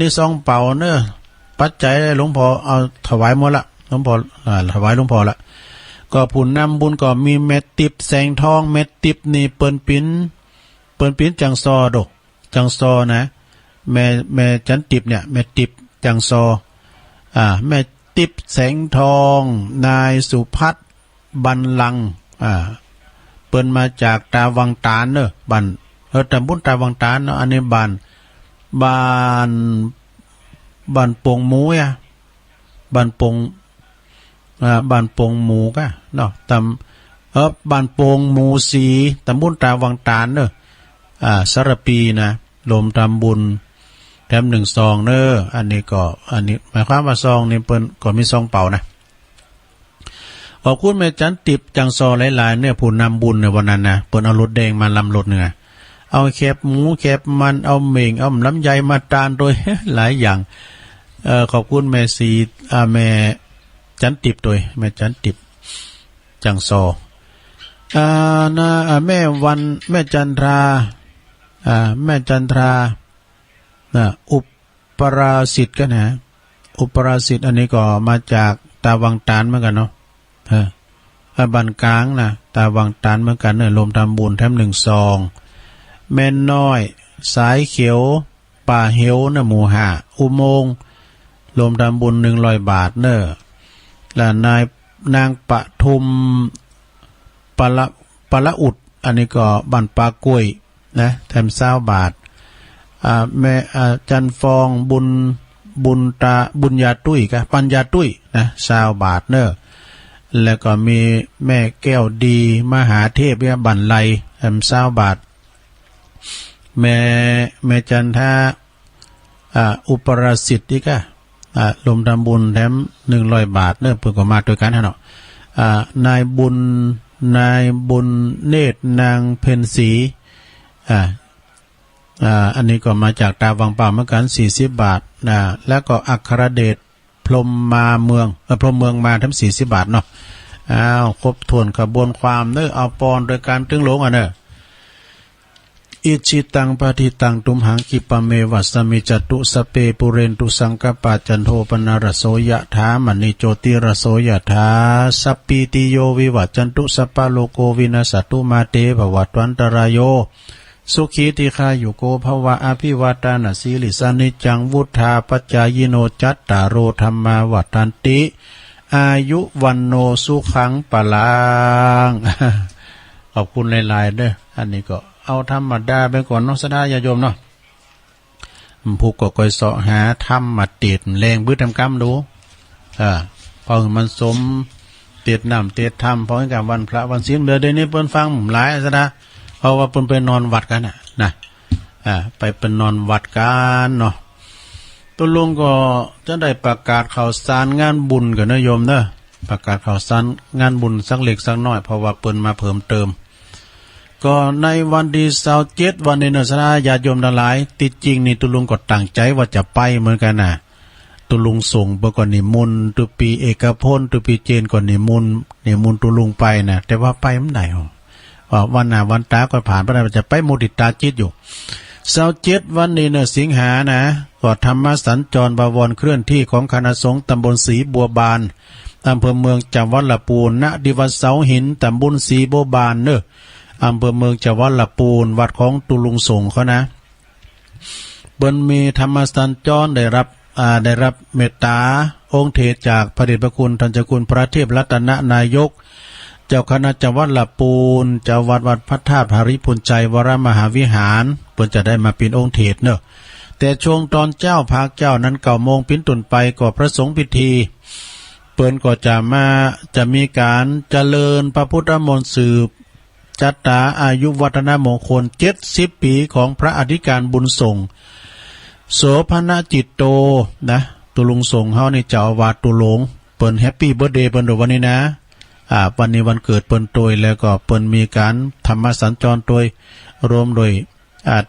นี้ซองเป่าเนอปัจจัยหลวงพ่อเอาถวายหมดละหลวงพ่อถวายหลวงพ่อละก็ผู้นำบุญก็มีเม็ดติบแสงทองเม็ดติบนี่เปิ้นปิ้นจังซอดกจังซอนะแม่จันติบเนี่ยแม่ติบจังซอแม่ติบแสงทองนายสุพัฒน์บันลังเปิ้นมาจากตาวังตาลเนอะบ้านตำบลตาวังตาลเนาะอันนี้บ้านปงหมูอ่ะบ้านปงหมูกะเนาะบ้านปงหมูสีตำบลตาวังตาลเนอะสารปีนะรวมทำบุญแถม1 ซองเนอะอันนี้หมายความว่าซองนี่เปิ้นก็มีซองเป่านะขอบคุณแม่จันติบจังซอหลายๆเนี่ยผู้นำบุญในวันนั้นนะเปิ้นเอารถแดงมาลำรถเนื้อเอาแคบหมูแคบมันเอาเหม่งเอาลำไยมาตานโดย หลายอย่างขอบคุณแม่สีแม่จันติบโดยแม่จันติบจังซอแม่วันแม่จันทราอุปราสิทธิ์กันนะอุปราสิทธิ์อันนี้ก็มาจากตาวังตาลเหมือนกันเนาะบ้านกลางนะตาวังตาลเหมือนกันเนี่ยรวมทำบุญแถม1 ซองแม่น้อยสายเขียวป่าเหวนะหมู่5อุโมงค์รวมทำบุญ100 บาทเนอะและนางปทุมปละอุดอันนี้ก็บ้านปากล้วยนะแถม20 บาทแม่จันฟองบุญญาตุ้ยกะปัญญาตุ้ยนะ20 บาทเนอะแล้วก็มีแม่แก้วดีมหาเทพเนี่ยบันไลแถม20 บาทแม่จันทาอุปราสิทธิ์นี่กะรวมทำบุญแถม100 บาทเนอะเพิ่นก็มาด้วยกันเนาะนายบุญเนตรนางเพ็ญศรีอันนี้ก็มาจากตาวังป่าเหมือนกัน40 บาทแล้วก็อัครเดชพรหมมาเมืองพรหมเมืองมาทั้ง40 บาทเนาะครบถ้วนกระบวนความเนอะเอาปอนโดยการตึงหลงเนอะอิจิตังปฏิตังตุมหังกิปะเมวัสมิจตุสเปปุเรนตุสังกปะจันโทปนารโสยะถามณิโจติรโสยะถาสัพพิติโยวิวัจจันตุสัพพะโลโกวินาสตุมาเตภวัตวันตรายโยสุขีติคายุโกภวะอภิวาตานาสีลิสานิจังวุธาปัจจายโนจัตตารโรธรรมาวัฏันติอายุวันโนสุขังปะลัง ขอบคุณหลายๆเด้ออันนี้ก็เอาธรรมดาไปก่อนเนาะสดาญาโยมเนาะผู้ก็คอยเสาะหาธรรมมาติดแรงบื้อทำกรรมดูพอมันสมติดน้ำติดธรรมพอให้กับวันพระวันศีลเดือนนี้เปิ้นฟังหลายสดาเพราะว่าเปิ้นไปนอนวัดกันนะไปเป็นนอนวัดกันเนาะตัวลุงก็จะได้ประกาศข่าวสารงานบุญกับนายโยมเนอะประกาศข่าวสารงานบุญสักเล็กสักน้อยเพราะว่าเปิ้นมาเพิ่มเติมก็ในวันที่27วันนี้เนอะสนาญาติโยมทั้งหลายติดจริงนี่ตุลุงก็ตั้งใจว่าจะไปเหมือนกันนะตุลุงส่งเมื่อก่อนนิมนต์ตุปีเอกพลตุปีเจนก่อนนิมนต์ตุลุงไปนะแต่ว่าไปไม่ได้ว่าวันหน้าวันตาก็ผ่านไปได้จะไปมุติตาจิตอยู่27วันนี้เนอะสิงหานะก็ธรรมสัญจรบวรเคลื่อนที่ของคณะสงฆ์ตำบลศรีบัวบานอำเภอเมืองจังหวัดลำพูนณดิวัดเสาหินตำบลศรีบัวบานเนอะอำเภอเมืองจังหวัดลำพูนวัดของตุลุงสงฆ์เขานะเบิ้นมีธรรมสัญจรได้รับเมตตาองค์เทศจากพระเดชพระคุณท่านเจ้าคุณพระเทพรัตนนายกเจ้าคณะจังหวัดลำพูนเจ้าวัดพระธาตุภริพุนใจวรมหาวิหารเพิ่นจะได้มาเป็นองค์เทศเนอะ แต่ช่วงตอนเจ้าภาคเจ้านั้น9 โมงเป็นต้นไปก็พระสงฆ์พิธีเปิ้นก็จะมีการเจริญพระพุทธมนต์สืบจัตตาอายุวัฒนมงคล70 ปีของพระอธิการบุญส่งโสภณจิตโตนะตุลุงส่งเฮาในเจ้าอาวาสตุหลงเปิ้นแฮปปี้เบิร์ธเดย์เปิ้นวันนี้นะวันนี้วันเกิดเปิ้นโดยแล้วก็เปิ้นมีการธรรมสัญจรโดยรวมโดย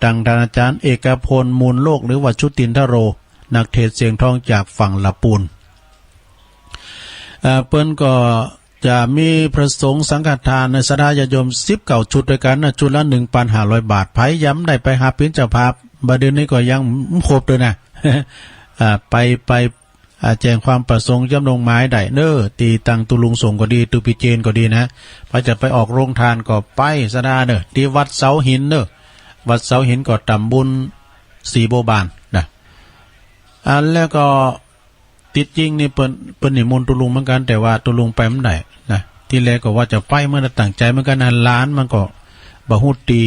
ดังท่านอาจารย์เอกพลมูลโลกหรือว่าชุตินทโรนักเทศเสียงทองจากฝั่งละปูนเปิ้นก็จะมีพระสงฆ์สังฆทานในสดาญาโยม19 ชุดด้วยกันนะชุดละ 1,500 บาทไผย้ำได้ไปหาเป็นเจ้าภาพบัดเดี๋ยวนี้ก็ยังครบเลยนะ ไปแจ้งความประสงค์จำนงหมายได้เน้อตีตังตุลุงส่งก็ดีตุปิเจนก็ดีนะพอจะไปออกโรงทานก็ไปสดาเน้อที่วัดเสาหินเน้อวัดเสาหินก็ตำบุญสีโบบานนะแล้วก็ติดจริงนี่เปิ้นนิมนต์ตุลุงเหมือนกันแต่ว่าตุลุงไปไม่ได้นะที่แรกก็ว่าจะไปเมื่อตั้งใจเหมือนกันนะล้านมันก็บ่ฮู้ตี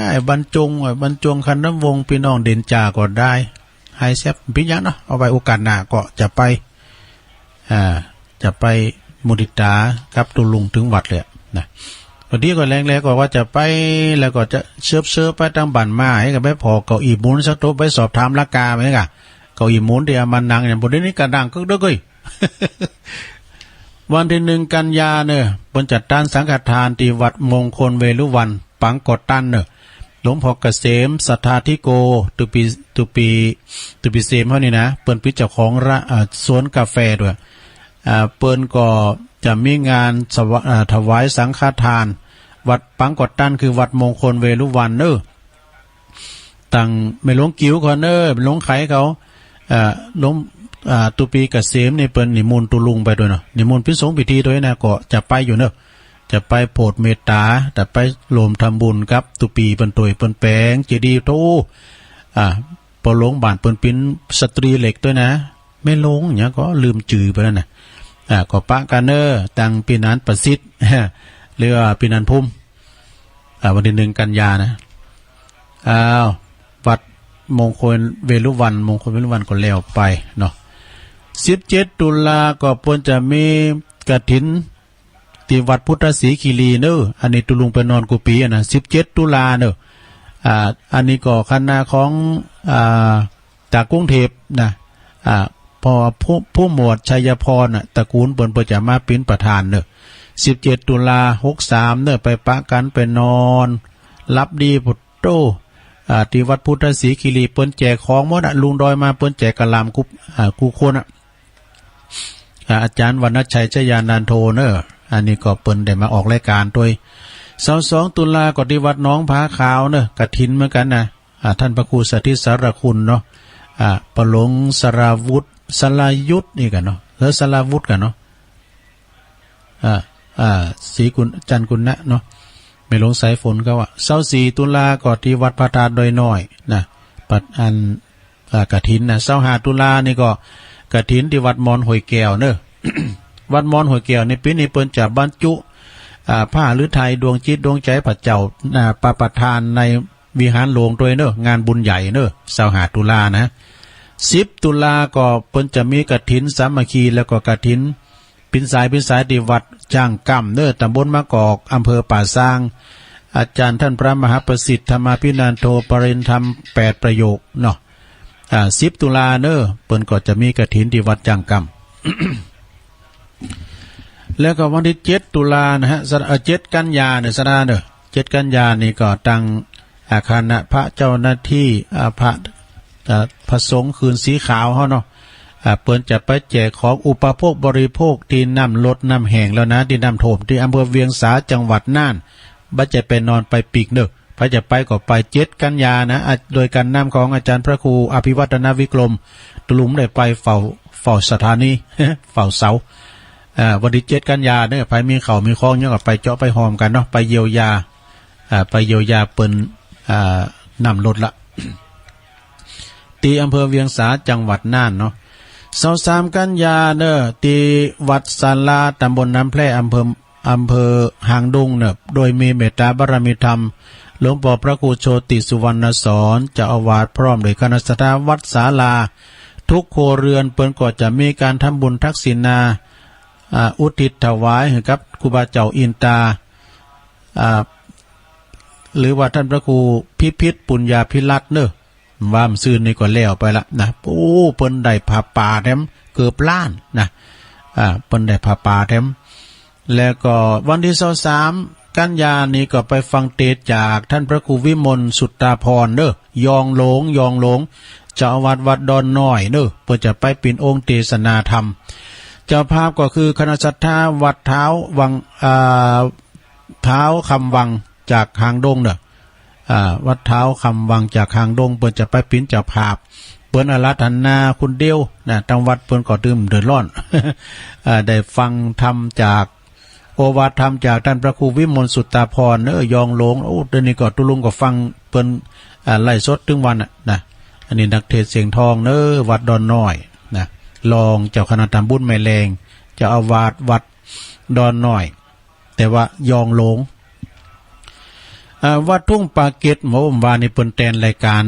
ไอ้บรรจงคันน้ำวงพี่น้องเด่นจาก็ได้ไฮแซบพิญญาเนาะเอาไว้โอกาสหน้าก็จะไปมุดิตากับตุลุงถึงวัดเลยนะวันนี้ก็แรงๆก็ว่าจะไปแล้วก็จะเชิบไปตั้งบ้านมาให้กับแม่พอเก้าอี้หมุนสักโต๊ะไปสอบถามราคาไหมกะเก้าอี้หมุนที่มันนั่งอย่างบนนี้ก็ดังก็เด้อเก้ย วันที่1 กันยาเนี่ยบนจัดตั้งสังฆทานที่วัดมงคลเวรุวันปังกอดตันเนี่ยหลวงพ่อเกษมสัทธาธิโกตุปีเสมเฮานี่นะเปิ้นเป็นเจ้าของสวนกาแฟด้วยเปิ้นก็จะมีงานถวายสังฆทานวัดปังกอดตันคือวัดมงคลเวรุวันเนอตั้งไม่หลวงกิ้วเขาเนอหลวงไขเขาหลวงตุปีเกษมนี่เปิ้นนิมนต์ตุลุงไปด้วยเนาะนิมนต์พิสงฆ์พิธีด้วยนะก็จะไปอยู่เนอะจะไปโปรดเมตตาแต่ไปโลมทำบุญครับตุปีเปิ้นตวยเปิ้นแปลงเจดีย์โตปอหลวงบ้านเปิ้นเป็นสตรีเหล็กด้วยนะไม่ลงเนี่ยก็ลืมจื่อไปแล้วนะก็ปะกันเนอตังปีนั้นประสิทธิ์หรือว่าปีนั้นพุ่มวันที่1 กันยานะวัดมงคลเวรุวันก็แล้วไปเนาะ17 ตุลาก็เปิ้นจะมีกฐินที่วัดพุทธศรีคีรีเนออันนี้ตุลุงไปนอนกุฏินะ17 ตุลาเนออันนี้ก็คณะของจากกรุงเทพนะพอผู้หมวดชัยพรตระกูลเปิ้นจะมาเป็นประธานเนอ17 ตุลา63เนอไปปะกันไปนอนรับดีพุทโตที่วัดพุทธศรีคีรีเปิ้นแจกของหมดลุงดอยมาเปิ้นแจกกะลามกูคนอาจารย์วรรณชัยชยานันโทเนออันนี้ก็เปิ้นได้มาออกรายการด้วย22 ตุลาก็ที่วัดหนองผาขาวเนอะกฐินเหมือนกันนะท่านพระครูสถิตสารคุณเนาะปหลงสราวุฒิสลายุทธนี่กันเนาะแล้วสลาวุฒิกันเนาะศรีกุลจันกุลนะเนาะไม่ลงสายฝนก็ว่า24 ตุลาก็ที่วัดพระธาตุดอยน้อยนะปัดอันกฐินนะ25 ตุลานี่ก็กฐินที่วัดมอนห้วยแก้วเนอะ วัดมอนห้วยแก้วในปีนี้เปิ้นจะบรรจุผ้าฤทัยดวงจิตดวงใจพระเจ้าประทานในวิหารหลวงด้วยเนอะงานบุญใหญ่เนอะ25 ตุลานะ10 ตุลาก็เปิ้นจะมีกฐินสามัคคีแล้วก็กฐินปินสายที่วัดจ้างกำเนอะตำบลมะกอกอำเภอป่าซางอาจารย์ท่านพระมหาประสิทธิ์ธรรมาภินันโทปริญธรรม8 ประโยคเนาะ10 ตุลาเนอะเปิ้นก็จะมีกฐินที่วัดจ้างกำ แล้วก็วันที่7 ตุลานะฮะ7 กันยาเนี่ยสดาเนอะ7 กันยานี่ก็ตั้งคณะพระเจ้าหน้าที่พระสงฆ์คืนสีขาวเฮาเนาะเปิ้นจะไปแจกของอุปโภคบริโภคที่น้ำลดน้ำแห้งแล้วนะที่น้ำท่วมที่อำเภอเวียงสาจังหวัดน่านบัดจะไปนอนไปปีกเนอะพระจะไปก็ไป7 กันยานะโดยการนำของอาจารย์พระครูอภิวัฒนวิกรมตุลุงได้ไปเฝ้าสถานี เฝ้าเสาวันที่7 กันยาเนี่ยไปมีเข่ามีคล้องเนี่ยก็ไปเจาะไปหอมกันเนาะไปเยียวยาเปิ้นนำรถละ ตีอำเภอเวียงสาจังหวัดน่านเนาะ23 กันยาเนอะตีวัดศาลาตำบลน้ำแพร่อำเภอหางดงเนอะโดยมีเมตตาบารมีธรรม หลวงพ่อพระครูโชติสุวรรณสอนเจ้าอาวาสพร้อมด้วยคณะสัตยาวัดศาลาทุกโคเรือนเปิ้นก็จะมีการทำบุญทักษิณาอุทิศถวายให้กับครูบาเจ้าอินตาหรือว่าท่านพระครูพิพิธปุญญาภิรัตน์เนอะว่ามซื่นนี่ก็แล้วไปละนะโอ้เปิ้นได้ผ้าป่าแถมเกือบล้านนะเปิ้นได้ผ้าป่าแถมแล้วก็วันที่23กันยานี้ก็ไปฟังเทศน์จากท่านพระครูวิมลสุตตาพรเนอะยองหลงเจ้าอาวาสวัดดอนน้อยเนอะเพื่อจะไปปิ่นองค์เทศนาธรรมเจ้าภาพก็คือคณะศรัทธาวัดเท้าวังเท้าคำวังจากหางดงเนอะวัดเท้าคำวังจากหางดงเพื่อจะไปปิ่นเจ้าภาพเปิ้นอาราธนาคุณเดียวนะทางวัดเปิ้นก็ดื่มเดือดร้อน ได้ฟังธรรมจากโอวาทธรรมจากท่านพระครูวิมลสุตตาพรยองหลงโอ้เดี๋ยวนี้ก็ตุลุงก็ฟังเปิ้นไล่สดถึงวันนะอันนี้นักเทศเสียงทองวัดดอนน้อยนะรองเจ้าคณะตำบลแม่แรงเจ้าอาวาสวัดดอนน้อยแต่ว่ายองหลงวัดทุ่งปาเกตหมอวานี่เปิ้นแตนรายการ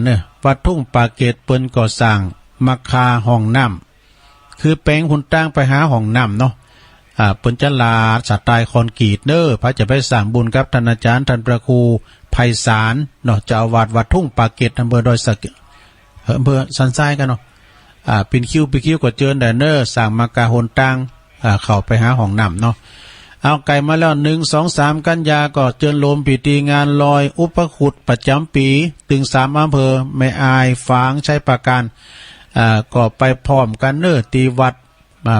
วัดทุ่งปาเกตเปิ้นก่อสร้างมักคาห้องน้ำคือแปลงหุ่นตั้งไปหาห้องน้ำเนาะเปิ้นจะลาสไตล์คอนกรีตพระจะไปสร้างบุญกับท่านอาจารย์ท่านพระครูไพศาลเนาะเจ้าอาวาสวัดทุ่งปาเกตอำเภอดอยสักอำเภอสันทรายกันเนาะเป็นคิวก็เจิญได้สร้างมักคาหุ่นตั้งเข้าไปหาห้องน้ำเนาะเอาไก่มาแล้ว1 2 3กันยาก็เจิญโลมพิธีงานลอยอุปคุตประจำปีถึง3อำเภอแม่อายฝางชัยปราการก็ไปพร้อมกันตีวัด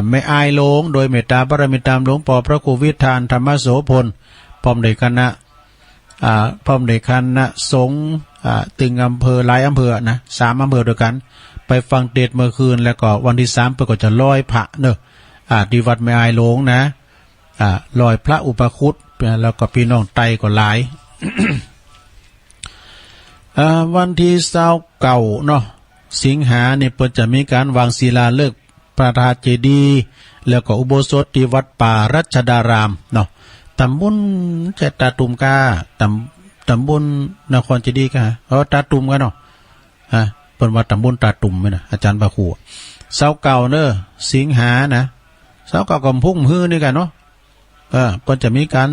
ไม่อายโลงโดยเมตตาบารมีตามหลวงพ่อพระครูวิธานธรรมโสพลพร้อมด้วยคณะสงฆ์ตึงอำเภอหลายอำเภอนะ3อำเภอด้วยกันไปฟังเทศน์เมื่อคืนแล้วก็วันที่3เพิ่นก็จะลอยพระที่วัดไม่อายโลงนะลอยพระอุปคุตแล้วก็พี่น้องไตก็หลาย วันที่29เนาะสิงหาเนี่ยเพิ่นจะมีการวางศิลาฤกษ์พระธาตุเจดีย์แล้วก็อุโบสถที่วัดป่ารัชดารามเนาะตำบลเจตาตุมกาตำบลนครเจดีย์กะตาตุมกันเนาะเพิ่นว่าตำบลตาตุมมั้ยนะอาจารย์บาครู29สิงหานะ29ก็พุ่งฮื้อนี่กันเนาะก็จะมีการ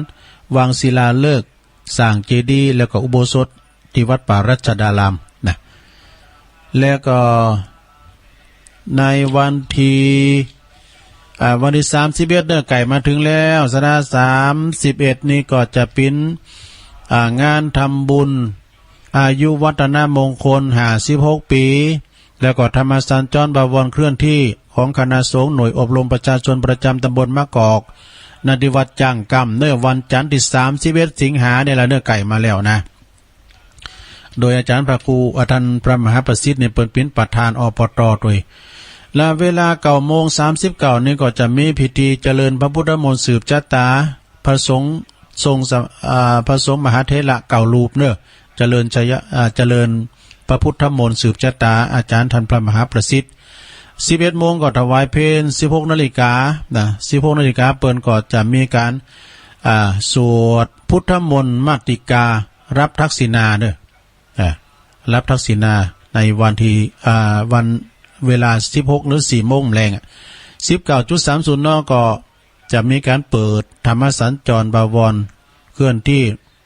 วางศิลาฤกษ์สร้างเจดีย์แล้วก็อุโบสถที่วัดป่ารัชดารามนะแล้วก็ในวันที่31ไก่มาถึงแล้วสนา31นี่ก็จะเป็นงานทำบุญอายุวัฒนมงคล56ปีแล้วก็ธรรมสัญจรบวรเคลื่อนที่ของคณะสงฆ์หน่วยอบรมประชาชนประจำตำบลมะกอกณที่วัดจ้างกำวันจันทร์ที่31สิงหาเนี่ยละไก่มาแล้วนะโดยอาจารย์พระครูท่านพระมหาประสิทธิ์เนี่ยเป็นประธานอปตด้วยและเวลา9:39นี่ก็จะมีพิธีเจริญพระพุทธมนต์สืบชะตาพระสงฆ์พระสงฆ์มหาเถระ9รูปเจริญพระพุทธมนต์สืบชะตาอาจารย์ท่านพระมหาประสิทธิ์11 โมงก็ถวายเพล 16 นาฬิกานะ16 นาฬิกาเปิ้นก็จะมีการสวดพุทธมนต์มาติการับทักษิณารับทักษิณาในวันที่วันเวลา16หรือ4 โมงแรง19.30 น.ก็จะมีการเปิดธรรมสัญจรบวรเคลื่อนที่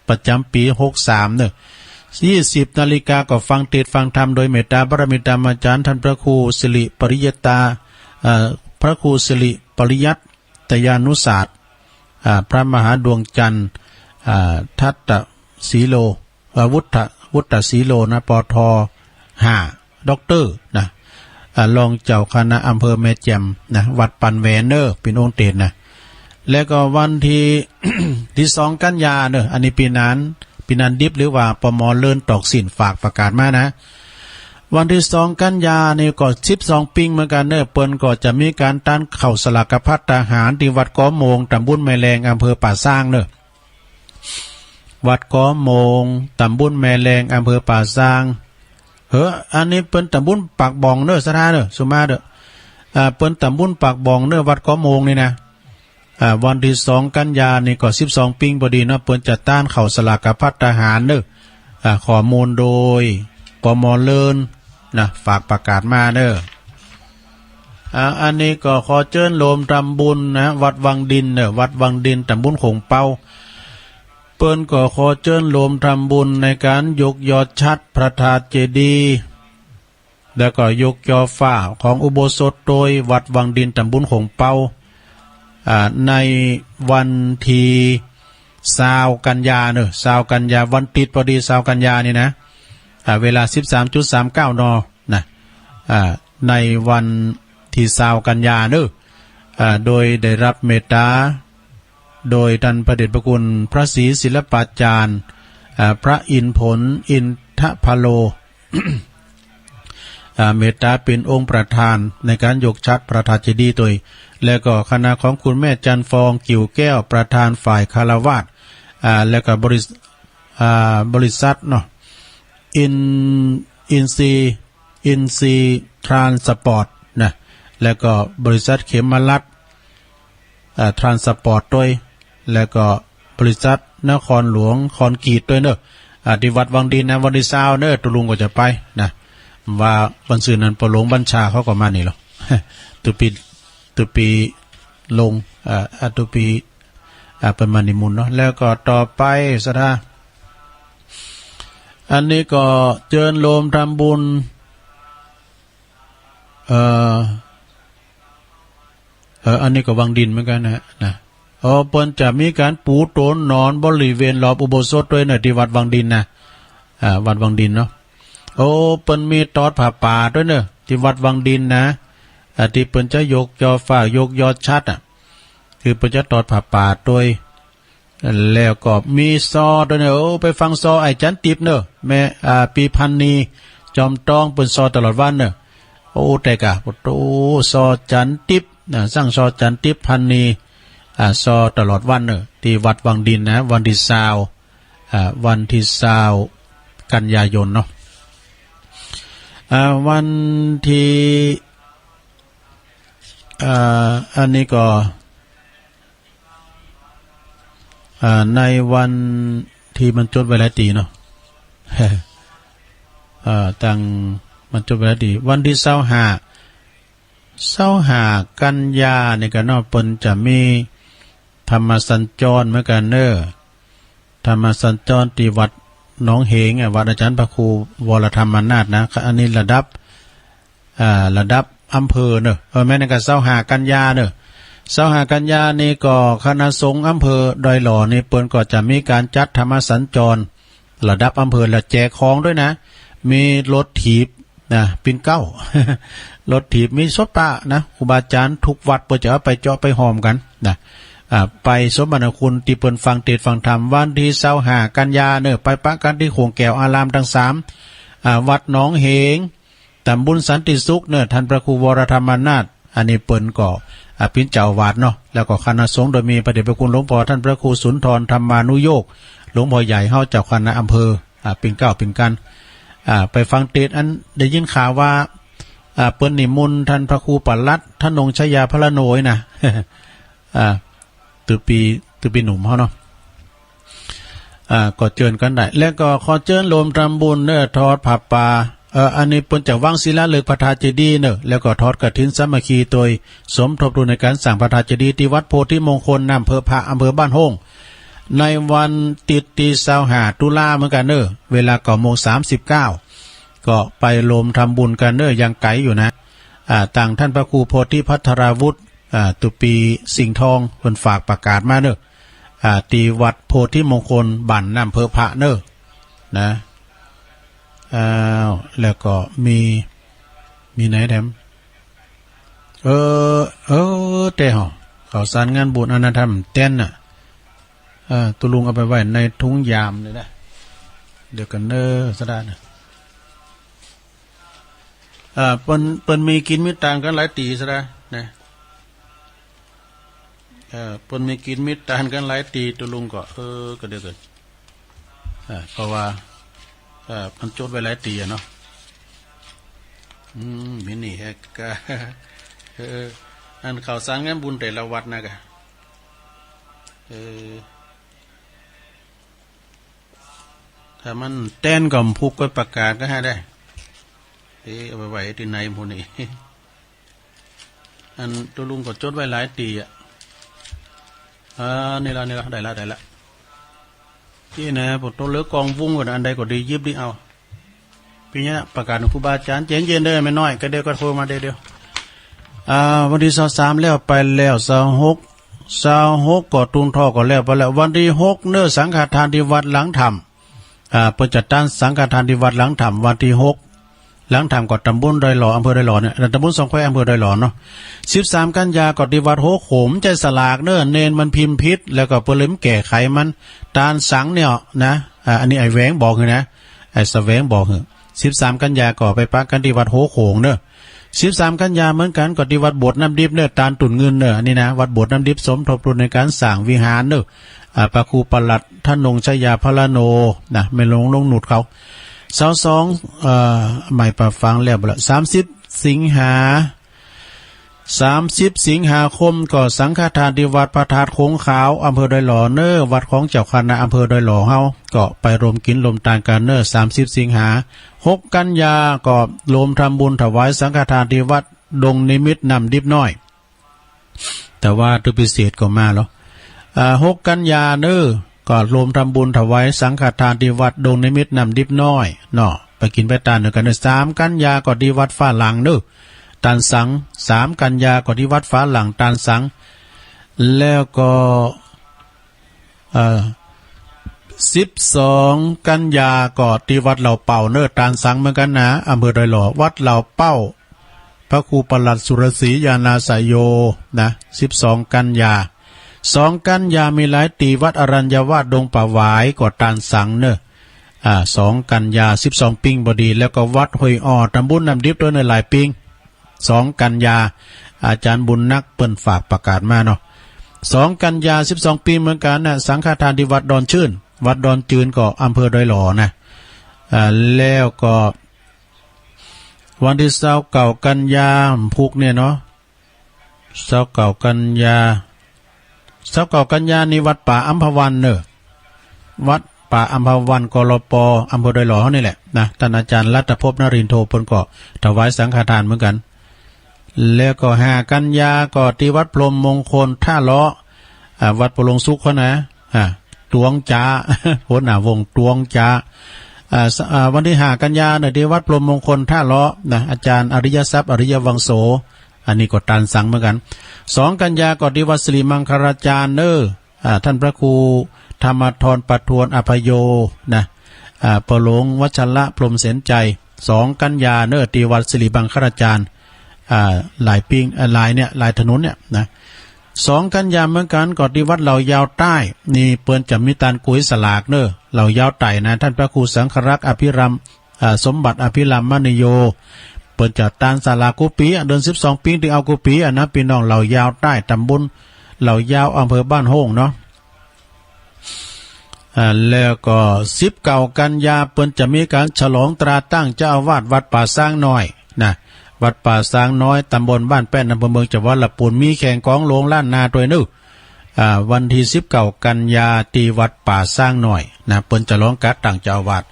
ประจำปี63 20 นาฬิกาก็ฟังเทศน์ฟังธรรมโดยเมตตาบารมีธรรมอาจารย์ท่านพระครูสิริปริยตาพระครูสิริปริยัตยานุศาสตร์พระมหาดวงจันทร์ทัตตศีโลวุฒศีโลนะปท5ด็อกเตอร์นะรองเจ้าคณะอำเภอแม่แจ่มนะวัดปันแวนเป็นองค์เทศน์นะแล้วก็วันที่ ที่2กันยาอันนี้ปีนั้นดิบหรือว่าปมเลินตอกสินฝากประกาศมานะวันที่2กันยานี่ก็12ปิงเหมือนกันเปิ้นก็จะมีการต้านเข้าสลากพัฒทหารที่วัดก้อโมงตำบลแม่แรงอำเภอป่าสร้างวัดก้อโมงตำบลแม่แรงอำเภอป่าสร้างอันนี้เปิ้นตำบลปากบ่องสถานสุมาเปิ้นตำบลปากบ่องวัดก้อโมงนี่นะวันที่2กันยานี่ก็12ปิงพอดีเปิ้นจะต้านเข้าสลากพัฒทหาร ข้อมูลโดยกม.เลินนะฝากประกาศมาเด้ออันนี้ก็ขอเชิญโลมทำบุญนะวัดวังดินเนอะวัดวังดินตำบลโขงเปาเปิ้นก็ขอเชิญโลมทำบุญในการยกยอดชัดพระธาตุเจดีย์แล้วก็ยกยอฟ้าของอุโบสถโดยวัดวังดินตำบลโขงเปาในวันที่20 กันยาเนอะ20 กันยาวันติดพอดี20 กันยานี่นะเวลา 13.39 น.นะในวันที่20 กันยาเนอะโดยได้รับเมตตาโดยท่านพระเดชพระคุณพระศรีศิลปาจารย์พระอินทร์ผลอินทพโล เมตตาเป็นองค์ประธานในการยกชัดพระธาตุเจดีย์ตัวและก็คณะของคุณแม่จันฟองกิ่วแก้วประธานฝ่ายคารวาสและก็บริษัทเนาะอินซีทรานสปอร์ตนะแล้วก็บริษัทเขมรัตน์ทรานสปอร์ตด้วยแล้วก็บริษัทนครหลวงคอนกรีตด้วยเนอะที่วัดวังดินนะวันที่20เนอะตุลุงก็จะไปนะว่าวันสื่อนั้นปหลวงบัญชาเขาก็มานี่หรอ ตุปีลงตุปีเป็นมานิมุนเนาะแล้วก็ต่อไปสถาอันนี้ก็เจิญโลมทำบุญอันนี้ก็วังดินเหมือนกันนะเปิ้นจะมีการปูโตนนอนบริเวณรอบอุโบสถด้วยนะที่วัดวังดินนะวัดวังดินเนาะเปิ้นมีตอดผ้าป่าด้วยเนอะที่วัดวังดินนะที่เปิ้นจะยกยอฟ้ายกยอดชัดคือเปิ้นจะตอดผ้าป่าด้วยแล้วก็มีซอด้วยเนอะไปฟังซอไอ้จันติบเนอะแม่ปีพันนีจอมตองเปิ้นซอตลอดวันเนอะแต่กะซอจันติบสร้างซอจันติบพันนีซอตลอดวันเนอะที่วัดวังดินนะวันที่20 กันยายนเนาะวันที่อันนี้ก็ในวันที่มันจดไว้หลายตีเนาะ ตั้งมันจดไว้หลายตีวันที่25 กันยาในกันนอกเปิ้นจะมีธรรมสัญจรเหมือนกันเนอะธรรมสัญจรที่วัดหนองเหงวัดอาจารย์พระครูวรธรรมนาถนะอันนี้ระดับอำเภอเนอะแม่ในกัน25 กันยาเนอะ25 กันยานี่ก็คณะสงฆ์อำเภอดอยหล่อนี่เปิ้นก็จะมีการจัดธรรมสัญจรระดับอำเภอและแจกของด้วยนะมีรถถีบนะปิ่นเก้า รถถีบมีสดปะนะครูบาอาจารย์ทุกวัดเปิ้นจะเอาไปเจาะไปหอมกันนะไปสมบัติคุณที่เปิ้นฟังเทศน์ฟังธรรมวันที่25 กันยาเนอะไปปะกันที่โขงแก้วอารามทั้ง3วัดหนองเหงตำบลสันติสุขเนอะท่านพระครูวรธรรมนาถอันนี้เปิ้นก็เป็นเจ้าวาดเนาะแล้วก็คณะสงฆ์โดยมีพระเดชพระคุณหลวงพ่อท่านพระครูสุนทรธรรมานุโยคหลวงพ่อใหญ่เฮาเจ้าคณะอำเภอปิ่นเก้าปิ่นกันไปฟังเทศน์อันได้ยินข่าวว่าเปิ้นนิมนต์ท่านพระครูปลัดท่านองค์ชยาพระโนยนะ ตุปีหนุ่มเฮาเนาะก็เชิญกันได้แล้วก็ขอเชิญรวมทำบุญเนอะทอดผ้าป่าอันนี้เปิ้นจากวังศิลาฤกษ์พระธาตุเจดีย์เนอะแล้วก็ทอดกฐินสามัคคีโดยสมทบทุนในการสร้างพระธาตุเจดีย์ที่วัดโพธิมงคลอำเภอพระอำเภอบ้านโฮงในวันติดที่25 ตุลาเหมือนกันเนอะเวลา9:39ก็ไปรวมทำบุญกันเนอะยังไกลอยู่นะต่างท่านพระครูโพธิพัทราวุฒิตุปีสิงห์ทองเพิ่นฝากประกาศมาเนอะที่วัดโพธิมงคลบ้านอำเภอพระเนอะนะแล้วก็มีไหนแถมแต่หอข่าวสารงานบุญอนาธรรมเต้นน่ะตุลุงเอาไปไว้ในถุงยามเลยนะเดี๋ยวกันสดานะเปิ้นมีกินมีต่างกันหลายตีซะนะเปิ้นมีกินมีต่างกันหลายตีตุลุงก็ก็เดี๋ยวกันเพราะว่ามันจดไว้หลายตีเนาะมินี่แฮกะอันข่าวสารงานบุญแต่ละวัดนะกะ ถ้ามันเต้นกับผูกก็ประกาศก็ให้ได้เอาไปไว้ที่ไหนพวกนี้อันตัวลุงก็จดไว้หลายตีนี่ละได้ละที่นะพวกตัวเลือกกองวุ้งก่อนอันใดก็ดียิบดีเอาปีนี้ประกาศของครูบาอาจารย์เย็นๆเด้อไม่น้อยก็เดี๋ยวก็โทรมาเดี๋ยววันที่23แล้วไปแล้ว26ก็ตุงท่อก็แล้วไปแล้ววันที่6เนื้อสังฆทานที่วัดหลังธรรมเปิดจัดตั้งสังฆทานที่วัดหลังธรรมวันที่6หลังธรรมก็ตำบลดอยหล่ออำเภอดอยหล่อเนี่ยตำบลสองแควอำเภอดอยหล่อเนาะ13กันยาก็ที่วัดโหโขมใจสลากเนื้อเนนมันพิมพ์พิษแล้วก็เปิ้นแก้ไขมันตาลสังเนี่ยนะอันนี้ไอ้แหวงบอกคือนะไอ้สแหวงบอกคือ13กันยาก็ไปปักกันที่วัดโหโขงเด้อ13กันยาเหมือนกันก็ที่วัดโบสถ์น้ำดิบเด้อตาลตุ่นเงินเด้ออันนี้นะวัดโบสถ์น้ำดิบสมทบทุนในการสร้างวิหารเด้อพระครูปลัดท่านนงชยาพลโนนะไม่ลงหนุดเขา22ใหม่ปะฟังแล้วบ่ละ30สิงหาคมก็สังฆทานที่วัดพระธาตุโค้งขาวอำเภอดอยหล่อเนอวัดของเจ้าคณะอำเภอดอยหล่อเฮาก็ไปรวมกินรวมทานกันเนอ30สิงหา6กันยาก็รวมทำบุญถวายสังฆทานที่วัดดงนิมิตนำดิบน้อยแต่ว่าตัวพิเศษก็มาแล้ว6กันยาเนอก็รวมทำบุญถวายสังฆทานที่วัดดงนิมิตนำดิบน้อยเนาะไปกินไปทานกันเนอ3กันยาก็ที่วัดฟ้าหลังเนอตานสัง3กันยาก็ที่วัดฟ้าหลังตานสังแล้วก็12กันยาก็ที่วัดเหล่าเป่าเนื้อตานสังเหมือนกันนะอำเภอดอยหล่อวัดเหล่าเป้าพระครูปลัดสุรศรียานาสายโยนะ12กันยา2กันยามีหลายตีวัดอรัญญวาสดงป่าหวายก็ตานสังเนื้อ2กันยา12ปิงบดีแล้วก็วัดห้วยอ้อตำบลน้ำดิบด้วยในหลายปิง2กันยาอาจารย์บุญนักเปิ้นฝากประกาศมาเนาะ2กันยา12ปีเหมือนกันนะสังฆทานที่วัดดอนชื่นวัดดอนจืนก็อำเภอดอยหล่อนะแล้วก็วันที่29กันยาพุกเนี่ยเนาะ29กันยานี่วัดป่าอัมพวันเนอะวัดป่าอัมพวันกลปอำเภอดอยหล่อเฮานี่แหละนะท่านอาจารย์รัตภพนรินทร์โทเปิ้นก็ถวายสังฆทานเหมือนกันแล้วก็5กันยาก็ที่วัดพรหมมงคลท่าล้อวัดปลงสุขเขานะตวงจ้าหัวหน้าวงตวงจ้าวันที่5กันยาเนี่ยที่วัดพรหมมงคลท่าล้อนะอาจารย์อริยทรัพย์อริยวังโสอันนี้ก็ตานสังเหมือนกัน2กันยาก็ที่วัดสิริมังคลาจารย์ท่านพระครูธรรมธรปัทวนอภัยโยนะปหลงวัชระพรหมเสนใจ2กันยาที่วัดสิริมังคลาจารย์หลายปิงหลายถนนเนี่ยนะ2กันยาเหมือนกันก็ที่วัดเหล่ายาวใต้นี่เปิ้นจะมีตานกุยสลากเหล่ายาวใต้นะท่านพระครูสังฆรักษ์อภิรัมสมบัติอภิรัมมณีโยเปิ้นจะตานศาลากุปีเดือน12ปีถึงเอากุปีนะพี่น้องเหล่ายาวใต้ตำบลเหล่ายาวอำเภอบ้านโฮงเนาะแล้วก็19กันยาเปิ้นจะมีการฉลองตราตั้งเจ้าอาวาสวัดป่าสร้างน้อยนะวัดป่าสร้างน้อยตำบลบ้านแป้นอำเภอเมืองจังหวัดลำพูนมีแข่งกองโลงล้านนาตัวนึงวันที่19กันยาที่วัดป่าสร้างน้อยนะเปิ้นจะร้องกัดตั้งเจ้าอาวาส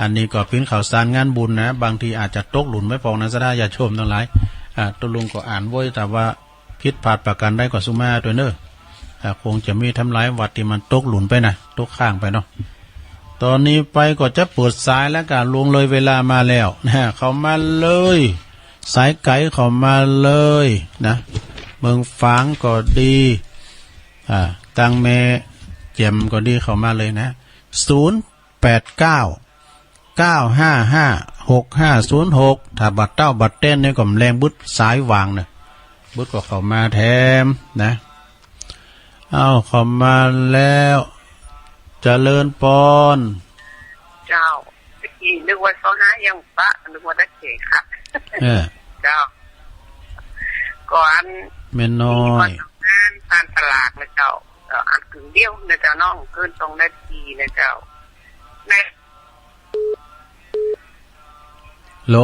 อันนี้ก็เป็นข่าวสารงานบุญนะบางทีอาจจะตกหลุนไม่พอนะซะได้อย่าชมทั้งหลายตัวลุงก็อ่านไว้แต่ว่าผิดพลาดประการได้ก็สุมาตัวเนอคงจะมีทำลายวัดที่มันตกหลุนไปนะตกข้างไปเนาะตอนนี้ไปก็จะเปิดสายแล้วกันลวงเลยเวลามาแล้วนะเขามาเลยสายไก่เขามาเลยนะเมืองฝางก็ดีตังเมเจ็มก็ดีเขามาเลยนะ089 955 6506ถ้าบัดเต้าบัดเต้นเนี่ยก็แรงบุดสายวางนะบุดก็เขามาแถมนะเขามาแล้วเจริญปอนเจ้าตะกี้นึกว่าเขาหายังปะนึกว่าได้เก๋ครับเจ้าก่อนแม่น้อยงานทานตลาดนะเจ้าอันถึงเดียวนะเจ้าน้องเกินตรงนาทีนะเจ้าในโหล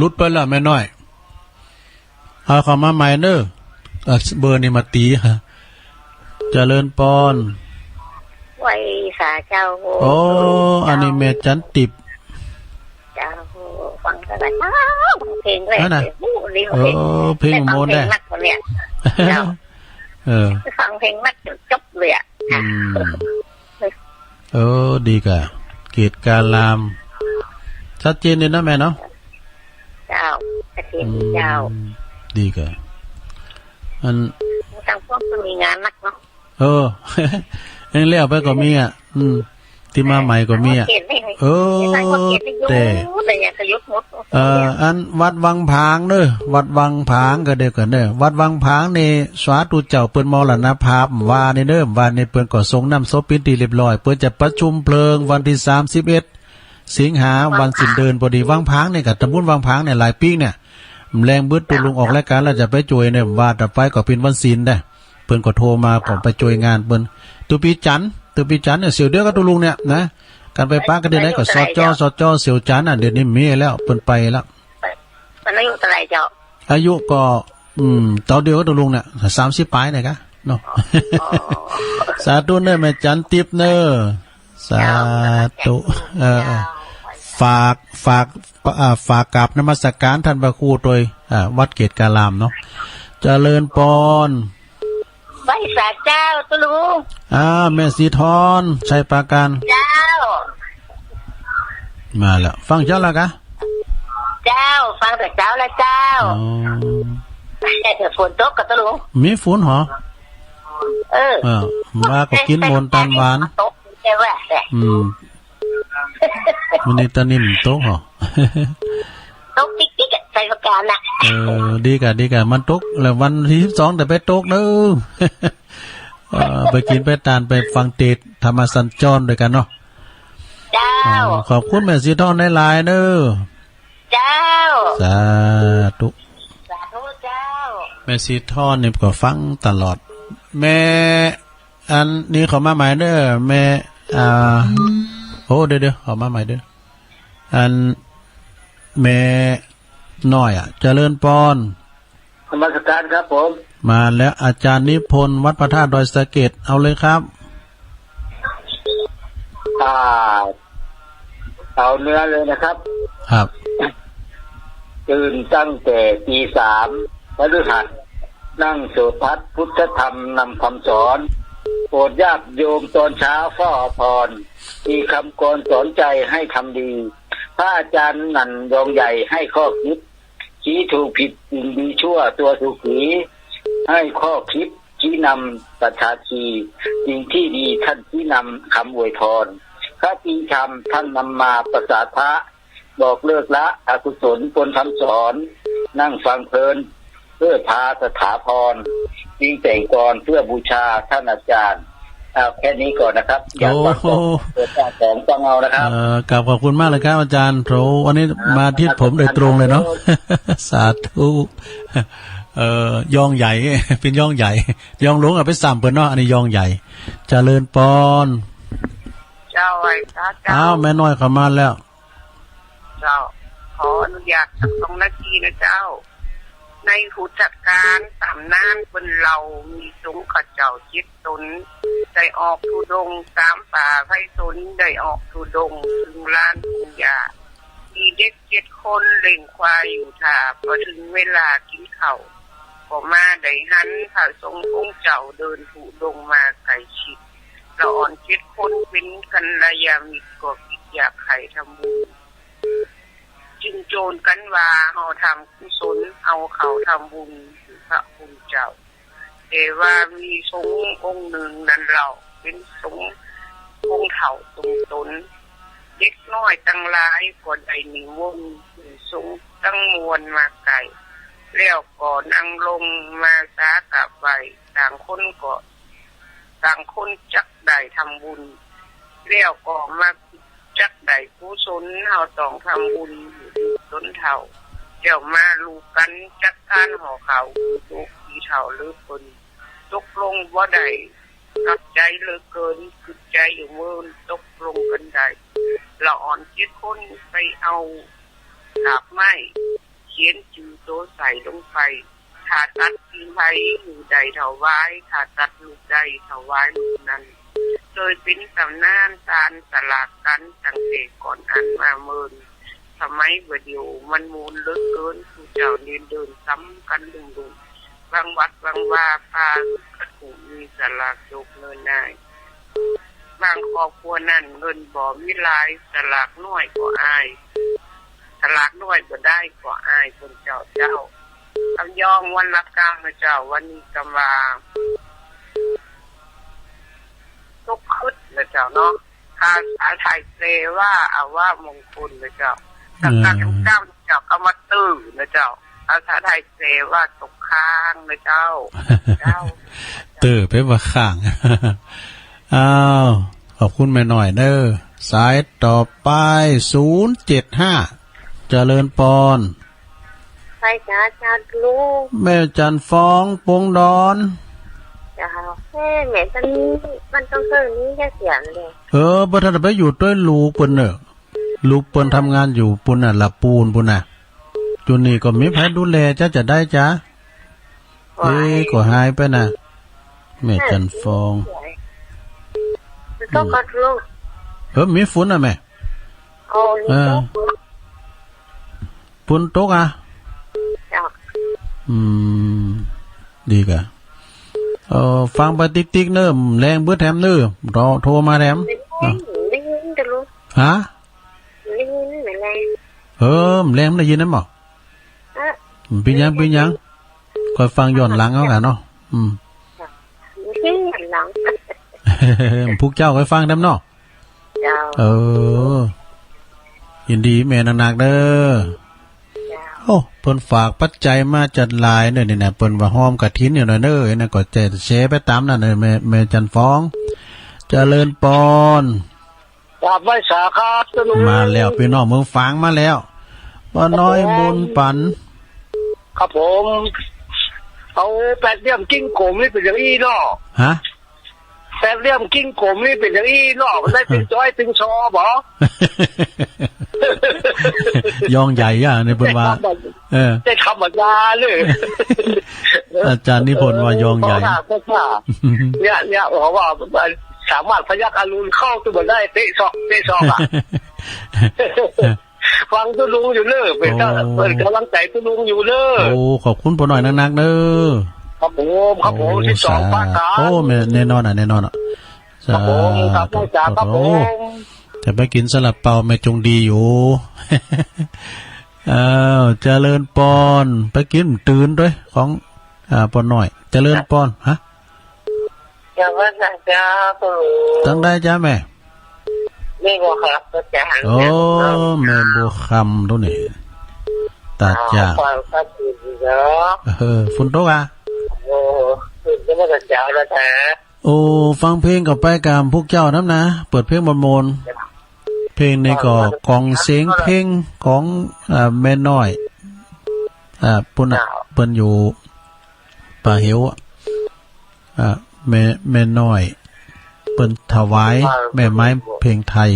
ลุดไปละแม่น้อยเอาเข้ามาใหม่เด้อเบอร์นี่มาตีฮะเจริญปอนไว้ ษาเจ้าโอ้อันนี้แม่จันติบเจ้าฟังอะไรเพลงแรกเพลงโมนได้ฟังเพลงนักจนจบเลยอ่ะดีกะเกียรติการลามชัดเจนเลยนะแม่เนาะเจ้าชัดเจนเจ้าดีกะอันทางพวกมันมีงานนักเนาะเองเลี้ยวไปก็มีอ่ะที่มาใหม่ก็มีอ่ะแต่อันวัดวังผางเด้อวัดวังผางก็เด้อกันเด้อวัดวังผางนี่สาธุเจ้าเปิ้นมรณภาพว่านี่เด้อว่านี่เปิ้นก็ส่งน้ำศพปิติเรียบร้อยเปิ้นจะประชุมเพลิงวันที่31สิงหาวันสิ้นเดือนพอดีวังผางนี่ก็ตำบลวังผางเนี่ยหลายปีเนี่ยแรงบึดตุลุงออกรายการแล้วจะไปจ่วยเนี่ยว่าต่อไปก็เป็นวันศีลได้เปิ้นก็โทรมาก็ไปจ่วยงานเปิ้นตุปีจันเนี่ยเสี่ยวเดือกับตุลุงเนี่ยนะการไปป้ากันเดือนไหนก็สอดจ้อเสี่ยวจันเดือนนี้มีแล้วเปิ้นไปแล้วมันอายุเท่าไหร่เจ้าอายุก็ต่อเดียวกับตุลุงเนี่ย30ปลายเนี่ยกะเนาะสาธุเด้อแม่จันติบเด้อสาธุฝากกราบนมัสการท่านพระครูโดยวัดเกตการามเนาะเจริญปอนไหว้ศาลเจ้าตุลุงแม่สีทอนชัยปราการเจ้ามาแล้วฟังเจ้าแล้วกะเจ้าฟังแต่เจ้าแล้วเจ้าแต่ฝนตกกับตุลุงมีฝนเหรอว่าก็กินมนตานหวานตกแค่ว่ามันนี่ตานิ่มโต๊ะเหรอโต๊ะติ๊กๆใส่ประการน่ะดีกะมันตกแล้ววันที่12แต่ไปตกเด้อไปกินไปตานไปฟังเทศธรรมสัญจรด้วยกันเนาะเจ้าขอบคุณแม่สีทองในหลายเด้อเจ้าสาธุเจ้าแม่สีทองนี่ก็ฟังตลอดแม่อันนี้ขอมาใหม่เด้อแม่โอ้เดี๋ยวขอมาใหม่เด้ออันแม่น้อยเจริญปอนนมัสการครับผมมาแล้วอาจารย์นิพนธ์วัดพระธาตุดอยสะเก็ดเอาเลยครับเอาเนื้อเลยนะครับครับตื่นตั้งแต่ตี3พฤหัสนั่งสวดพัฒพุทธธรรมนำคำสอนโปรดญาติโยมตอนเช้าฟ้าพรมีคำกรสอนใจให้ทำดีพระอาจารย์นั่นยองใหญ่ให้ข้อคิดชี้ถูกผิดสิ่งดีชั่วตัวถูกผีให้ข้อคิดชี้นำประชาชีสิ่งที่ดีท่านชี้นำคำอวยพรพระปีธรรมท่านนำมาประสาทะบอกเลิกละอกุศลปนคำสอนนั่งฟังเพลินเพื่อพาสถาพรจริงแต่งกรเพื่อบูชาท่านอาจารย์แค่นี้ก่อนนะครับอยากฟังเปิดการสอนฟังเอานะครับขอบคุณมากเลยครับอาจารย์โถวันนี้มาที่ผมโดยตรงเลยเนาะสาธุย่องใหญ่เป็นย่องใหญ่ย่องหลวงไป3เปิ้นเนาะอันนี้ย่องใหญ่เจริญปอนเจ้าไว้เจ้าแม่น้อยเข้ามาแล้วเจ้าขออนุญาตสัก2 นาทีนะเจ้าในผู้จัดการตามนานบนเรามีสงฆ์ข้าเจ้าจิตตนได้ออกทุดงตามป่าไพศาลได้ออกทุดงถึงลานทุ่งหญ้ามีเด็ก7 คนเล่นควายอยู่ท่าพอถึงเวลากินข้าวก็มาได้หันพระสงฆ์องค์เจ้าเดินทุดงมาใกล้ชิดละอ่อน7 คนเป็นกัลยาณมิตรก็คิดอยากให้ทำบุญจึงโจรกันว่าเฮาทำกุศลเอาเขาทำบุญถึงพระคุณเจ้าแต่ว่ามีสงฆ์องค์หนึ่งนั้นเราเป็นสงฆ์องค์เฒ่าตรงตนเด็กน้อยตั้งหลายก็ได้นิมนต์สงฆ์ตั้งมวลมาไกลแล้วก็นั่งลงมาสากะไหว้ต่างคนจักได้ทำบุญแล้วก็มาจักได้กุศลเฮาต้องทำบุญต้นเฒ่าเดี๋ยวมาลูกกันจักการห่อเขาลูกผีเฒ่าหรือคนตกลงบ่ได้ตัดใจเหลือเกินคือใจอยู่มือตกลงกันได้ละอ่อน7 คนไปเอาดาบไม้เขียนชื่อโตใส่ลงไปถ้าตัดกินไผอยู่ใดถวายถ้าตัดลูกใดถวายลูกนั้นโต ยเป็นตำนานสารสลากกันตั้งแต่ก่อนอันมาเมินสมัยบ่เดียวมันมูลเหลือเกินผู้เจ้าเดินซ้ำกันดุงบางวัดบางว่าพาก็ถูกมีสลากยกเงินได้บางครอบครัวนั่นเงินบ่มีหลายสลากน้อยก็อายสลากน้อยก็ได้ก็อายคนเจ้าคำยองวันละกลางนะเจ้าวันนี้กำว่าตกขึ้นนะเจ้าเนาะภาษาไทยเซว่าเอาว่ามงคลนะเจ้าสักการทุกเจ้าเจ้าก็มาตื้อนะเจ้าภาษาไทยเซว่าตกค้างนะเจ้าตื้อไปว่าข้างอ้าวขอบคุณแม่หน่อยเด้อสายต่อไป075เจริญปอนไปจ้าจ้าลูกแม่จันฟ้องปงดอนจ้าแม่จันมันต้องเคยนี้แค่เสียงเลยบ่ทันไปอยู่ด้วยลูกเปิ้นเด้อลูกเปิ้นทำงานอยู่ปุ่นน่ะละปูนปุ่นน่ะจุนี่ก็มีไผดูแลจะได้จ้าก็หายไปน่ะแม่จันฟ้องต้องกัดลูกมีฝนน่ะแม่ฝนตกอ่ะดีกะฟังไปติ๊กๆเนิ่มแรงเบิดแถมเนิ่มรอโทรมาแถมได้ยินจะรู้ฮะได้ยินไม่แรงแรงได้ยินนั่นบ่เป็นยังคอยฟังย้อนหลังเอากันเนาะย้อนหลังพวกเจ้าคอยฟังนำเนาะยินดีแม่นักๆเด้อโอ้เพิ่นฝากปัจจัยมาจัดหลายเด้อนี่นะเพิ่นว่าหอมกฐินอยู่เด้อนะก็แชร์ไปตามนั่นเด้อแม่จันฟ้องเจริญปอนกราบไหว้สาครับมาแล้วพี่น้องเมืองฝางมาแล้วบ่น้อยบุญปันครับผมเอาแปดเหลี่ยมกิ้งโกมนี่เป็นอย่างอี้เนาะฮะแปดเหลี่ยมกิ้งโกมนี่เป็นอย่างอี้เนาะมันได้เป็นจ้อยเป็นชอบ่ยองใหญ่อ่ะในเพิ่นว่าได้ธรรมดาเลยอาจารย์นิพนธ์ว่ายองใหญ่เนี่ยเพราะว่าสามารถพยักอรุณเข้าตัวบ่ได้เตะซอกอ่ะฟังตัวลุงอยู่เด้อเป็นกำลังใจตัวลุงอยู่เด้อโอ้ขอบคุณพ่อหน่อยนักๆเด้อครับผม12ภาคกลางโอ้แน่นอนอ่ะครับผมครับจ้าครับผมจะไปกินสลัดเปาแม่จงดีอยู่เจริญปอนไปกินตื่นด้วยของปอนหน่อยเจริญปอนฮะอย่าว่าจ้าตั้งได้จ้าแม่ไม่บัวคำก็จ้าโอ้แม่บัวคำตัวนี้ตาจ้าฝนตกอ่ะฝนก็ไม่กระจายแล้วแท้โอ้ฟังเพลงกับไปกับพวกเจ้าน้ำนะเปิดเพลงมนเพลงในก็ของเสียงเพลงของแม่น้อยปุ่นเปิ้นอยู่ป่าเหวแม่น้อยเปิ้นถวายแม่ไม้เพลงไทย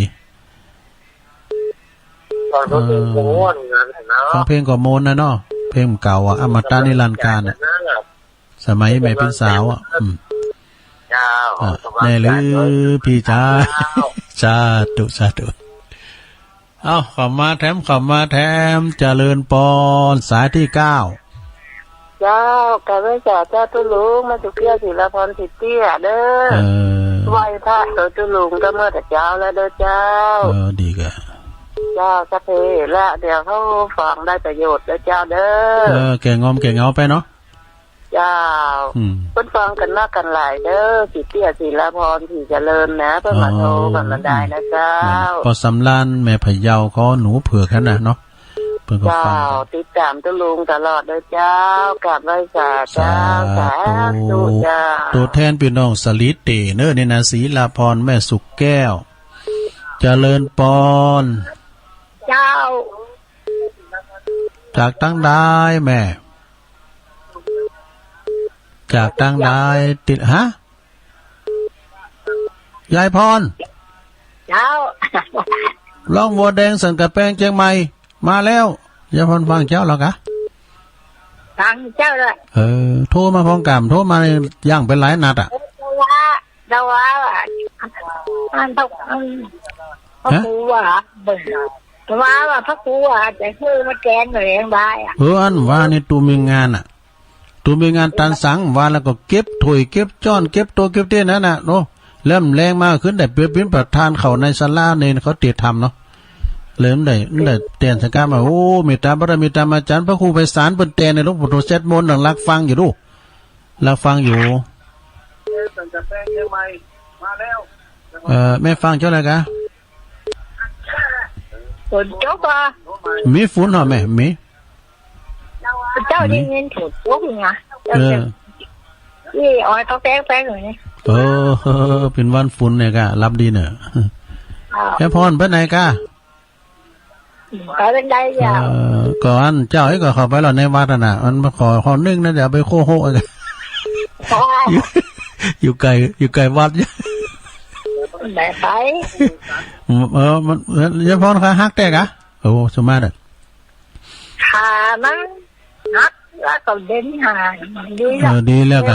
ฟังเพลงก็มนนะเนาะเพลงเก่าอ่ะอมตะนิรันดร์กาลน่ะสมัยแม่เป็นสาวอ่ะแน่หรือพี่จ้าสาธุเอาขอมาแถมเจริญปอนสายที่9เจ้ากะไม่จ่าเจ้าตุลุงมาสุเกียศิลพรสิเตี้ยเด้อไหว้พระตุลุงก็เมื่อแต่เจ้าแล้วเด้อเจ้าดีกะเจ้าสะเพละเดี๋ยวเขาฟังได้ประโยชน์เด้อเจ้าเด้อแก่งอมแก่เงาไปเนาะเจ้าเพิ่นฟังกันมากกันหลายเด้อสิเตี้ยศิลพรที่เจริญนะเพิ่นมาโทรกันละได้นะเจ้าพอสำลานแม่พะเยาขอหนูเผือกนั่นน่ะเนาะเพิ่นก็ฟังติดตามตุลุงตลอดเด้อเจ้ากราบไหว้สาธุเจ้าตัวแทนพี่น้องสลิดเตเด้อนี่นะศรีลาพรแม่สุกแก้วเจริญปอนเจ้าจากตั้งได้แม่จากตั้งได้ติดฮะยายพรเจ้าล่องวัวแดงสันกระแปงเชียงใหม่มาแล้วยายพรฟังเจ้าหรอกะฟังเจ้าเลยโทรมาพร้อมกันโทรมาย่างเป็นหลายนัดอ่ะดาวา อันพักครูว่าเบิ่งว่าพักครูว่าจะซื้อมาแกงหน่อยเองบายอ่ะอันว่านี่ตูมีงานอ่ะตูมีงานตันสังว่าแล้วก็เก็บถ้วยเก็บจ้อนเก็บโตเก็บเต้นนั่นน่ะโน้เริ่มแรงมากขึ้นแต่เป็นประธานเขาในศาลาเนี่ยเขาเตียทำเนาะเริ่มได้เตียนสังกามาโอ้เมตตาบารมีตามอาจารย์พระครูไพศาลเปิ้นเตียนในหลวงปู่โตเซตมนต์รักฟังอยู่ดูรักฟังอยู่แม่ฟังเจ้าอะไรกะฝนตกอ่ะมีฝนเหรอแม่มีเจ้าได้ยินถูกปุ๊บไงนี่อ้อยเขาแป้งอยู่นี่เป็นวันฝนเนี่ยกะรับดีเนอะแค่พรเพื่อนไหนกะไปเป็นได้ยาวก่อนเจ้าให้ก่อนเขาไปหล่อในวัดน่ะมันมาขอนึ่งนะเดี๋ยวไปโคโฮกันอยู่ไกลวัดไหนไปมันยาพรค่ะฮักแต่กะโอ้สมาร์ทขามันฮักแล้วก็เด่นหาดีแล้วก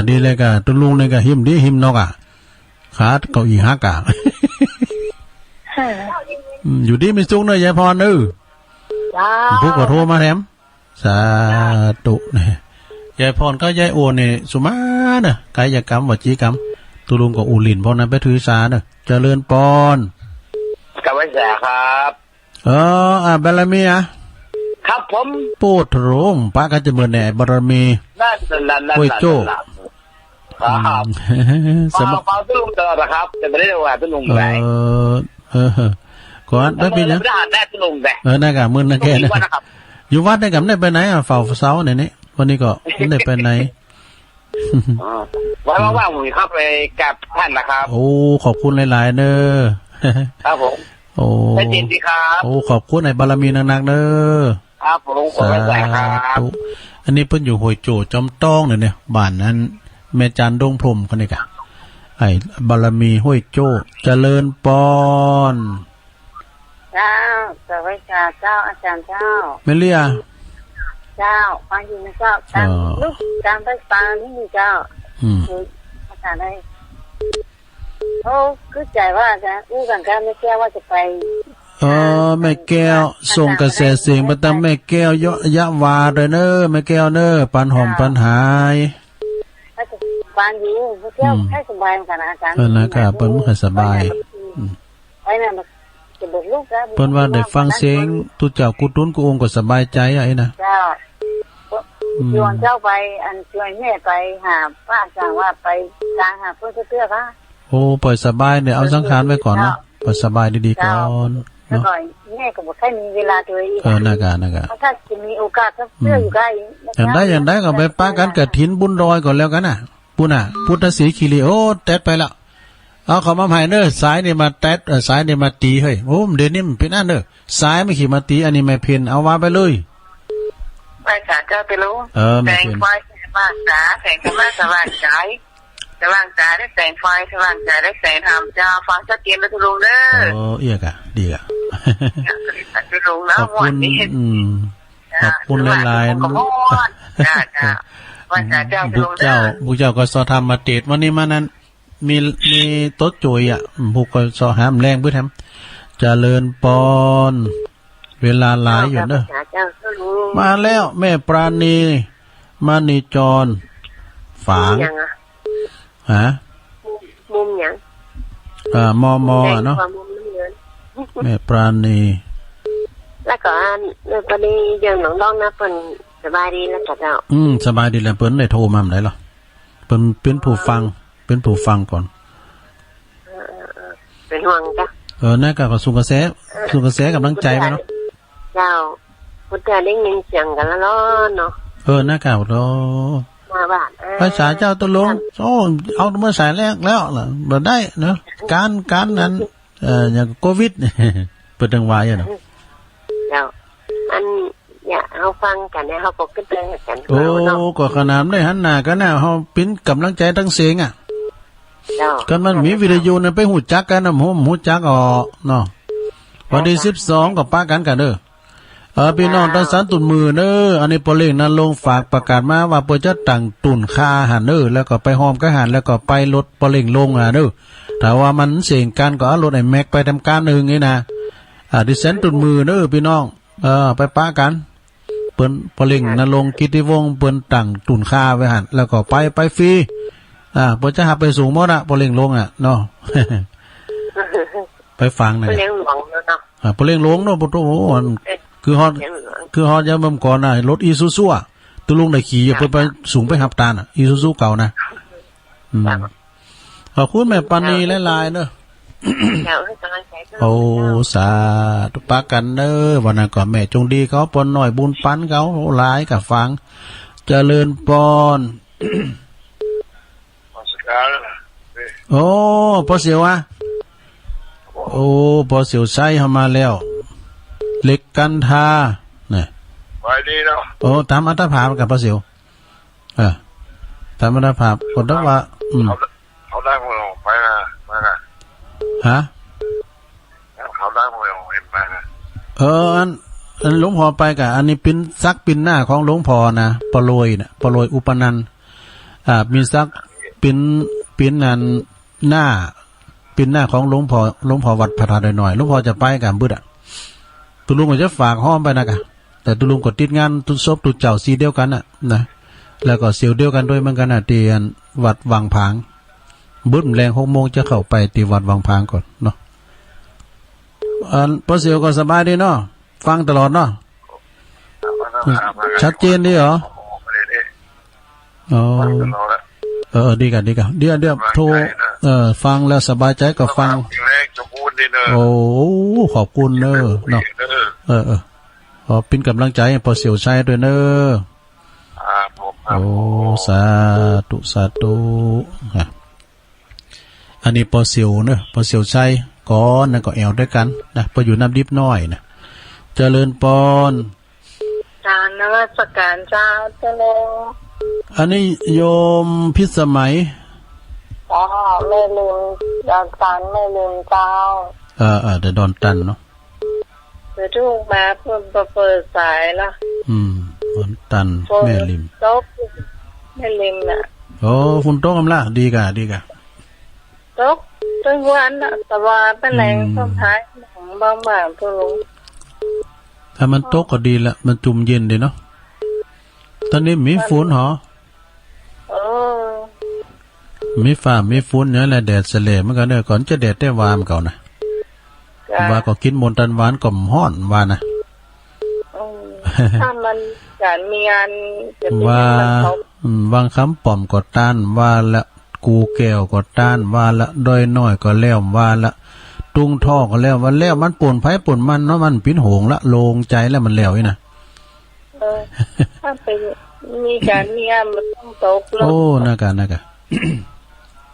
ะตุลุงเนี่ยกะหิมนกอ่ะขาเก้าอี้ฮักอ่ะอยู่ดีมีสุขเนอะยายพรผู้ขอโทรมาแถมสาธุเนี่ยยายพรก็ยายโอเนี่ยสุมาเนอะกายกรรมวจีกรรมตุลุงกับอูหลินพอนั้นไปถือสาเนอะเจริญปอนกับวิสาครับบารมีอ่ะครับผมปูดโรงปะกันจะเหมือนแหน่บารมีนั่นโอ้ยโจ้ครับสมองตุลุงตลอดนะครับแต่ไม่ได้ว่าตุลุงไหนก่อนได้ปีนี้ได้ตุลุงแต่ได้กับมือนั่นแค่นะอยู่วัดได้กับได้ไปไหนอ่ะเฝ้าเสาเนี่ยนี่วันนี้ก็ได้ไปไหนว่างๆผมเข้าไปกับท่านนะครับโอ้ขอบคุณหลายๆเนอะครับผมโอ้ได้ยินสิครับโอ้ขอบคุณในบารมีหนักๆเนอะครับผมขอบคุณครับอันนี้เพิ่นอยู่ห้วยโจจอมต้องเนี่ยบ้านนั้นแม่จันดงพรมคนนี้กะไอ้บารมีห้วยโจเจริญปอนเจ้าสวัสดีเจ้าอาจารย์เจ้าเมเลียเจ้าฟังอยู่นะเจ้าตามลูกตามไปฟังนี่เจ้าอาจารย์ได้เขาคือใจว่าจะอู้กันกันไม่แก้ว่าจะไปแม่แก้วส่งกระแสเสียงมาตามแม่แก้วยะวาเลยเนอะแม่แก้วเนอะปันหอมปันหายปันอยู่แม่แก้วให้สบายกันอาจารย์นะครับเปิ้นบ่ค่อยสบายไอ้นั่นจะบอกลูกครับเปิ้นว่าได้ฟังเสียงตุเจ้ากุตุนกุองก็สบายใจไอ้นะเจ้าชวนเจ้าไปอันชวนแม่ไปหาป้าสั่งว่าไปกลางหาเพื่อนเพื่อค่ะโอ้ปล่อยสบายเนี่ยเอาสังขารไว้ก่อนเนาะปล่อยสบายดีๆก่อนเนาะแม่ก็บอกให้มีเวลาตัวเองน่ากะถ้าจะมีโอกาสเพื่ออยู่ใกล้อย่างได้ก็ไปป้ากันกฐินบุญรอยก่อนแล้วกันน่ะปุ้นน่ะพุทธศรีคีรีโอ้แตะไปแล้วเอาเขามาให้เด้อสายนี่มาแตะสายนี่มาตีเฮ้ยโอ้เดี๋ยวนี้มันเป็นอันเด้อสายไม่ขี่มาตีอันนี้ไม่เพ่นเอาว่าไปเลยไปสาเจ้าไปรู้แต่งไฟบ้านสาแต่งกันมาสว่างใจสว่างใจได้แต่งไฟสว่างใจได้แต่งทำเจ้าฟังชัดเจนแล้วทุลุงเด้อเอียกะดีกะทุลุงแล้ววันนี้ขอบคุณหลายๆบุกเจ้าก็สอทำมาเตดวันนี้มานั้นมีโต๊ะจุยอ่ะบุกก็สอหามแรงเพื่อทำเจริญปอนเวลาหลายอยู่เนอะมาแล้วแม่ปราณีมานีจรฝางฮะมุมยังมอเนาะแม่ปราณีแล้วก็พอดียังน้องๆนะเพิ่นสบายดีแล้วก็เจ้าสบายดีแล้วเพิ่นได้โทรมาไหนหรอเพิ่นเป็นผู้ฟังก่อนเป็นห่วงจ้ะน่าก็ส่งกระแสกำลังใจไปเนาะเจ้าพุทธะได้ยินเสียงกันแล้วเนาะน่าก็รอมาบ้านภาษาเจ้าตะลงเอาเมื่อสายแรกแล้วล่ะบ่ได้เนาะการนั้นอย่างโควิดเปิดจังหวะอยู่เนาะเจ้าอันอย่าเอาฟังกันนะเฮาก็ขึ้นไปกันก็ขนาดได้หันหน้ากันน่ะเฮาเป็นกำลังใจทั้งเสียงอ่ะกันมันมีวิทยุน่ะไปหูจักกันน่ะหูจักเนาะวันที่12ก็ปะกันเด้อ พี่น้องตั้งสันตุนมือเน้ออันนี้ปอเล่งนั้นลงฝากประกาศมาว่าเปิ้นจะตั้งตุนค่าอาหารเน้อแล้วก็ไปหอมกะหันแล้วก็ไปรถปอเล่งลงเด้อถ้าว่ามันเสี่ยงกันก็เอารถไอ้แม็กไปทำการนึงนี่นะดิเซนตุนมือเน้อพี่น้องไปปะกันเปิ้นปอเล่งนั้นลงกิตติวงศ์เปิ้นตั้งตุนค่าไว้หั่นแล้วก็ไปฟรีเปิ้นจะหาไปสูงหมดปอเล่งลงเนาะ ไปฟังหน่อยเลี้ยงหลวงเนาะปอเล่งลงเนาะบ่โอ้คือฮอดยามบ่ก่อนน่ะรถอีซูซูตุลุงได้ขี่เพิ่นไปสูงไปหับตาลอีซูซูเก่านะขอบคุณแม่ปานีหลายๆเด้อโอ้สาธุปากันเด้อวันนั้นก็แม่จงดีเขาปนน้อยบุญปันเขาหลายก็ฟังเจริญพรโอ้พอเสียวโอ้พอเสียวใช้เข้ามาแล้วเล็กกันทาเนี่ยไว้ดีเนาะโอ้ตามอัตภาพกับพระเสียวตามอัตภาพคนต้องว่าเขาได้หมดไปนะฮะเขาได้หมดเห็นไหมนะอันหลวงพ่อไปกับอันนี้ปิ้นซักปิ้นหน้าของหลวงพ่อนะปลอยนะปลอยอุปนันท์มีซักปิ้นนันหน้าปิ้นหน้าของหลวงพ่อวัดพระธาตุหน่อยหลวงพ่อจะไปกับบึ้ดตุลุงก็จะฝากห้อมไปนะกะแต่ตุลุงก็ติดงานตุศพตุเจ้าสีเดียวกันนะแล้วก็เสียวเดียวกันด้วยเหมือนกันเตียนวัดวังผางบึ้มแรง6 โมงจะเข้าไปที่วัดวังผางก่อนเนาะพอเสียวก็สบายดีเนาะฟังตลอดเนาะชัดเจนดีเหรอดีกันเดี๋ยวโทรฟังแล้วสบายใจก็ฟังโอ้ขอบคุณเนอะเนาะขอเป็นกำลังใจให้พอเสียวชัยด้วยเนอะโอ้สาธุอันนี้พอเสียวเนอะพอเสียวชัยก่อนนั่นก็แอวด้วยกันนะพออยู่น้ำดิบน้อยนะเจริญปอนการนวัตการเจ้าเจริญอันนี้โยมพิสมัยไม่ลืมดอนตันไม่ลืมเจ้าแต่ดอนตันเนาะคือทุกมาเพิ่มเปิดสายละดอนตันแม่ริมโต๊ะแม่ริมน่ะโอ้คุณโต๊ะกำลังดีกะโต๊ะต้นวันน่ะแต่ว่าเป็นแรงต้นท้ายของบางๆพวกลุงถ้ามันโต๊ะก็ดีละมันจุ่มเย็นดีเนาะตอนนี้มีฝนเหรอมีฟ้ามีฝนเนี่ยแหละแดดเสลมันก็เนี่ยก่อนจะแดดได้วามเก่านะว่าก็กินมนตันหวานก่อมห้อนว่านะถ้ามันการมีงานว่าบางคำป่อมก็ต้านว่าละกูแก้วก็ต้านว่าละด้อยน้อยก็แล้วว่าละตุ้งท่อก็แล้วว่าแล้วมันป่นไผ่ป่นมันเนาะมันปิ้นโหงละโลงใจแล้วมันแล้วอีนะถ้าเป็นมีการมีงานมันต้องตกลงโอ้น่ากะ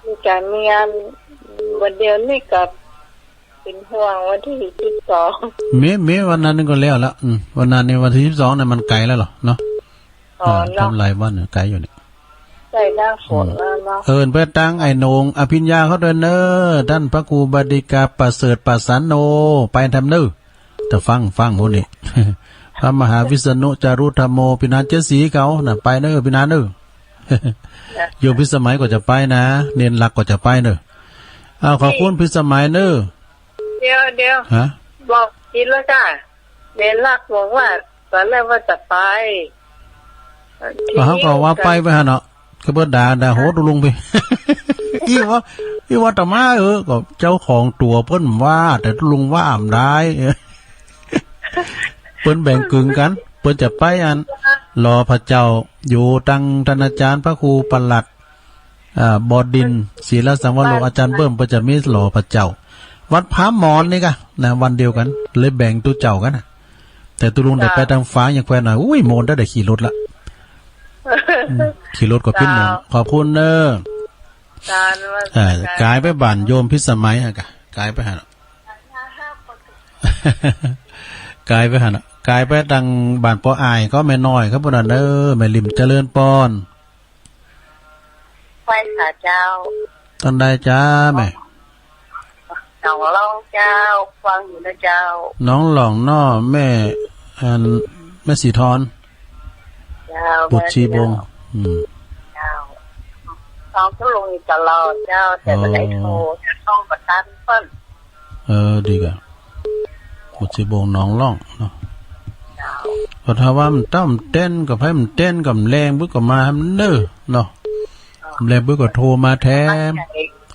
มีการมีงานวันเดียวนี่กับเป็นห่วงวันที่12เมวันนั้นก็แล้วละวันนั้นในวันที่12เนี่ยมันไกลแล้วหรอเนาะทำหลายวันไกลอยู่เนี่ยใกล้หน้าฝนแล้วเนาะไปตั้งไอ้โหนงอภิญญาเขาเดินเนอท่านพระครูบดิกาประเสริฐปัสสันโนไปทำเนอแต่ฟังพวกนี้พระมหาวิษณุจารุธรรมโมปินาเจสีเขาน่ะไปเนอปินาเนอโยมพิสมัยก็จะไปนะเนียนหลักก็จะไปเนอขอบคุณพิสมัยเนอเดี๋ยวฮะบอกคิดแล้วจ้ะเนียนหลักบอกว่าตอนแรกว่าจะไปเขาก็ว่าไปฮะเนาะก็เบิดด่าโหตุลุงไปพี่ว่าตะมาก็เจ้าของตัวเพิ่นว่าแต่ตุลุงว่าอ่ำได้เพิ่นแบ่งกึ่งกันเพิ่นจะไปรอพระเจ้าอยู่ตั้งท่านอาจารย์พระครูปลัดบดินศีลสังวโรอาจารย์เบิ่มเพิ่นจะมีรอพระเจ้าวัดพระมอนนี่กะนะวันเดียวกันเลยแบ่งตัวเจ้ากันนะแต่ตุลุงได้ไปทางฟ้าอย่างแควนหน่อยอุ้ยโมนได้ขี่รถละขี่รถก็พิ้นหนึ่งขอบคุณเนอกายไปบ้านโยมพิสมัยกะกายไปหากายไปหันกายไปดังบ้านปออายก็แม่น้อยครับพวกนั้นแม่ริมเจริญปอนไปสาเจ้าตอนใดจ้าแม่น้องหลองเจ้าฟังอยู่นะเจ้าน้องหลองน้อแม่ อันแม่สีทอนบุตรชีบงเจ้าต้องก็ลงตลอดเจ้าแต่ไม่ได้โทรจะต้องประกันเพิ่นดีกะบุตรชีบงน้องล่องเนาะก็ถ้าว่ามันต้อมเต้นกับให้มันเต้นกับแรงบึกก็มาให้มันเด้อเนาะแรงบึกก็โทรมาแทน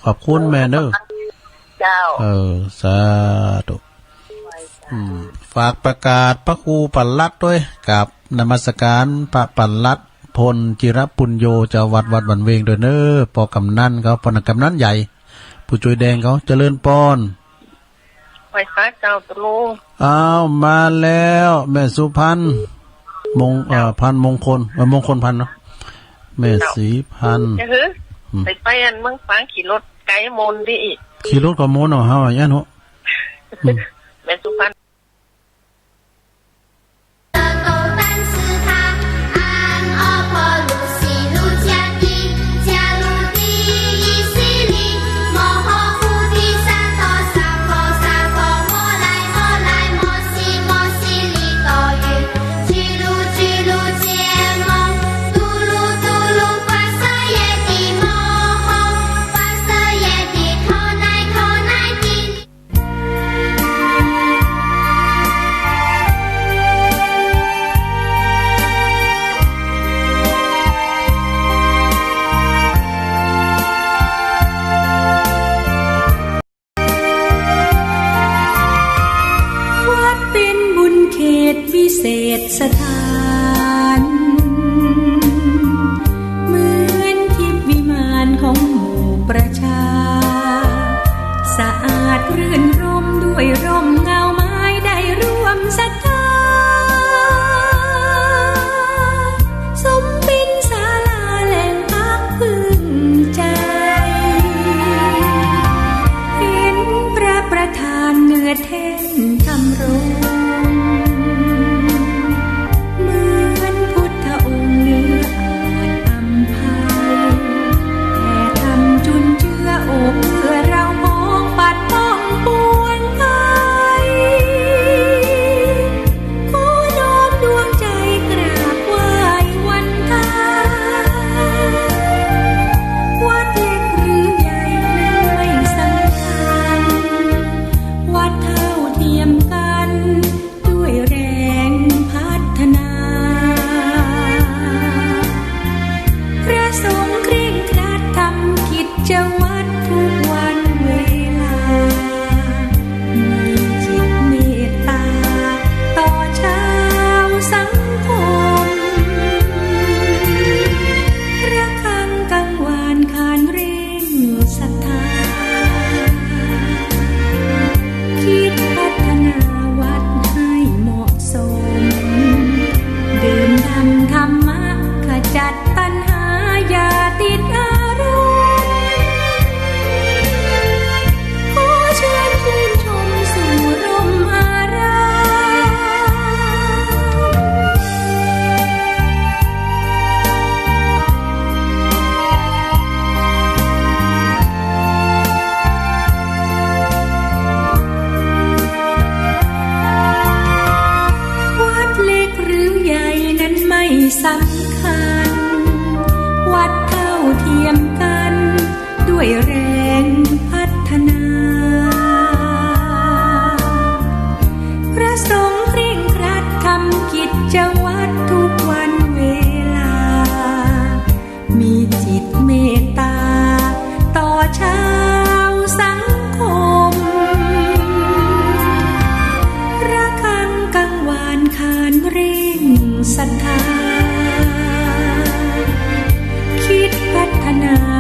ขอบคุณแม่เด้อเจ้าสาธุฝากประกาศพระครูปัลลัดด้วยกับนมัสการพระปัลลัดพลจิรปุญโยเจ้าวัดบันเวงด้วยเน้อปอกำนันเขาปนกำนันใหญ่ผู้ช่วยแดงเขาเจริญปอนไฟฟ้าเจ้าตะลุงอ้าวมาแล้วแม่สุพรรณพันมงคลมงคลพันเนาะแม่สีพันไปอันเมืองฟ้าขี่รถไกลมนดิขี่รถกับมนเอาเฮาย่านโหแม่สุพรรณเศษสถานเหมือนทิพย์วิมานของหมู่ประชาสะอาดรื่นรมด้วยร่มเงาไม้ได้ร่วมศรัทธาสมเป็นศาลาแหล่งพักพึ่งใจเห็นพระประธานเนื้อแท่นทำรงสำคัญวัดเท่าเทียมกันด้วยแรงพัฒนาพระสงฆ์เคร่งครัดทำกิจวัตรทุกวันเวลามีจิตเมตตาต่อชาวสังคมระฆังกังวานขานเร่งศรัทธาคิดพัฒนา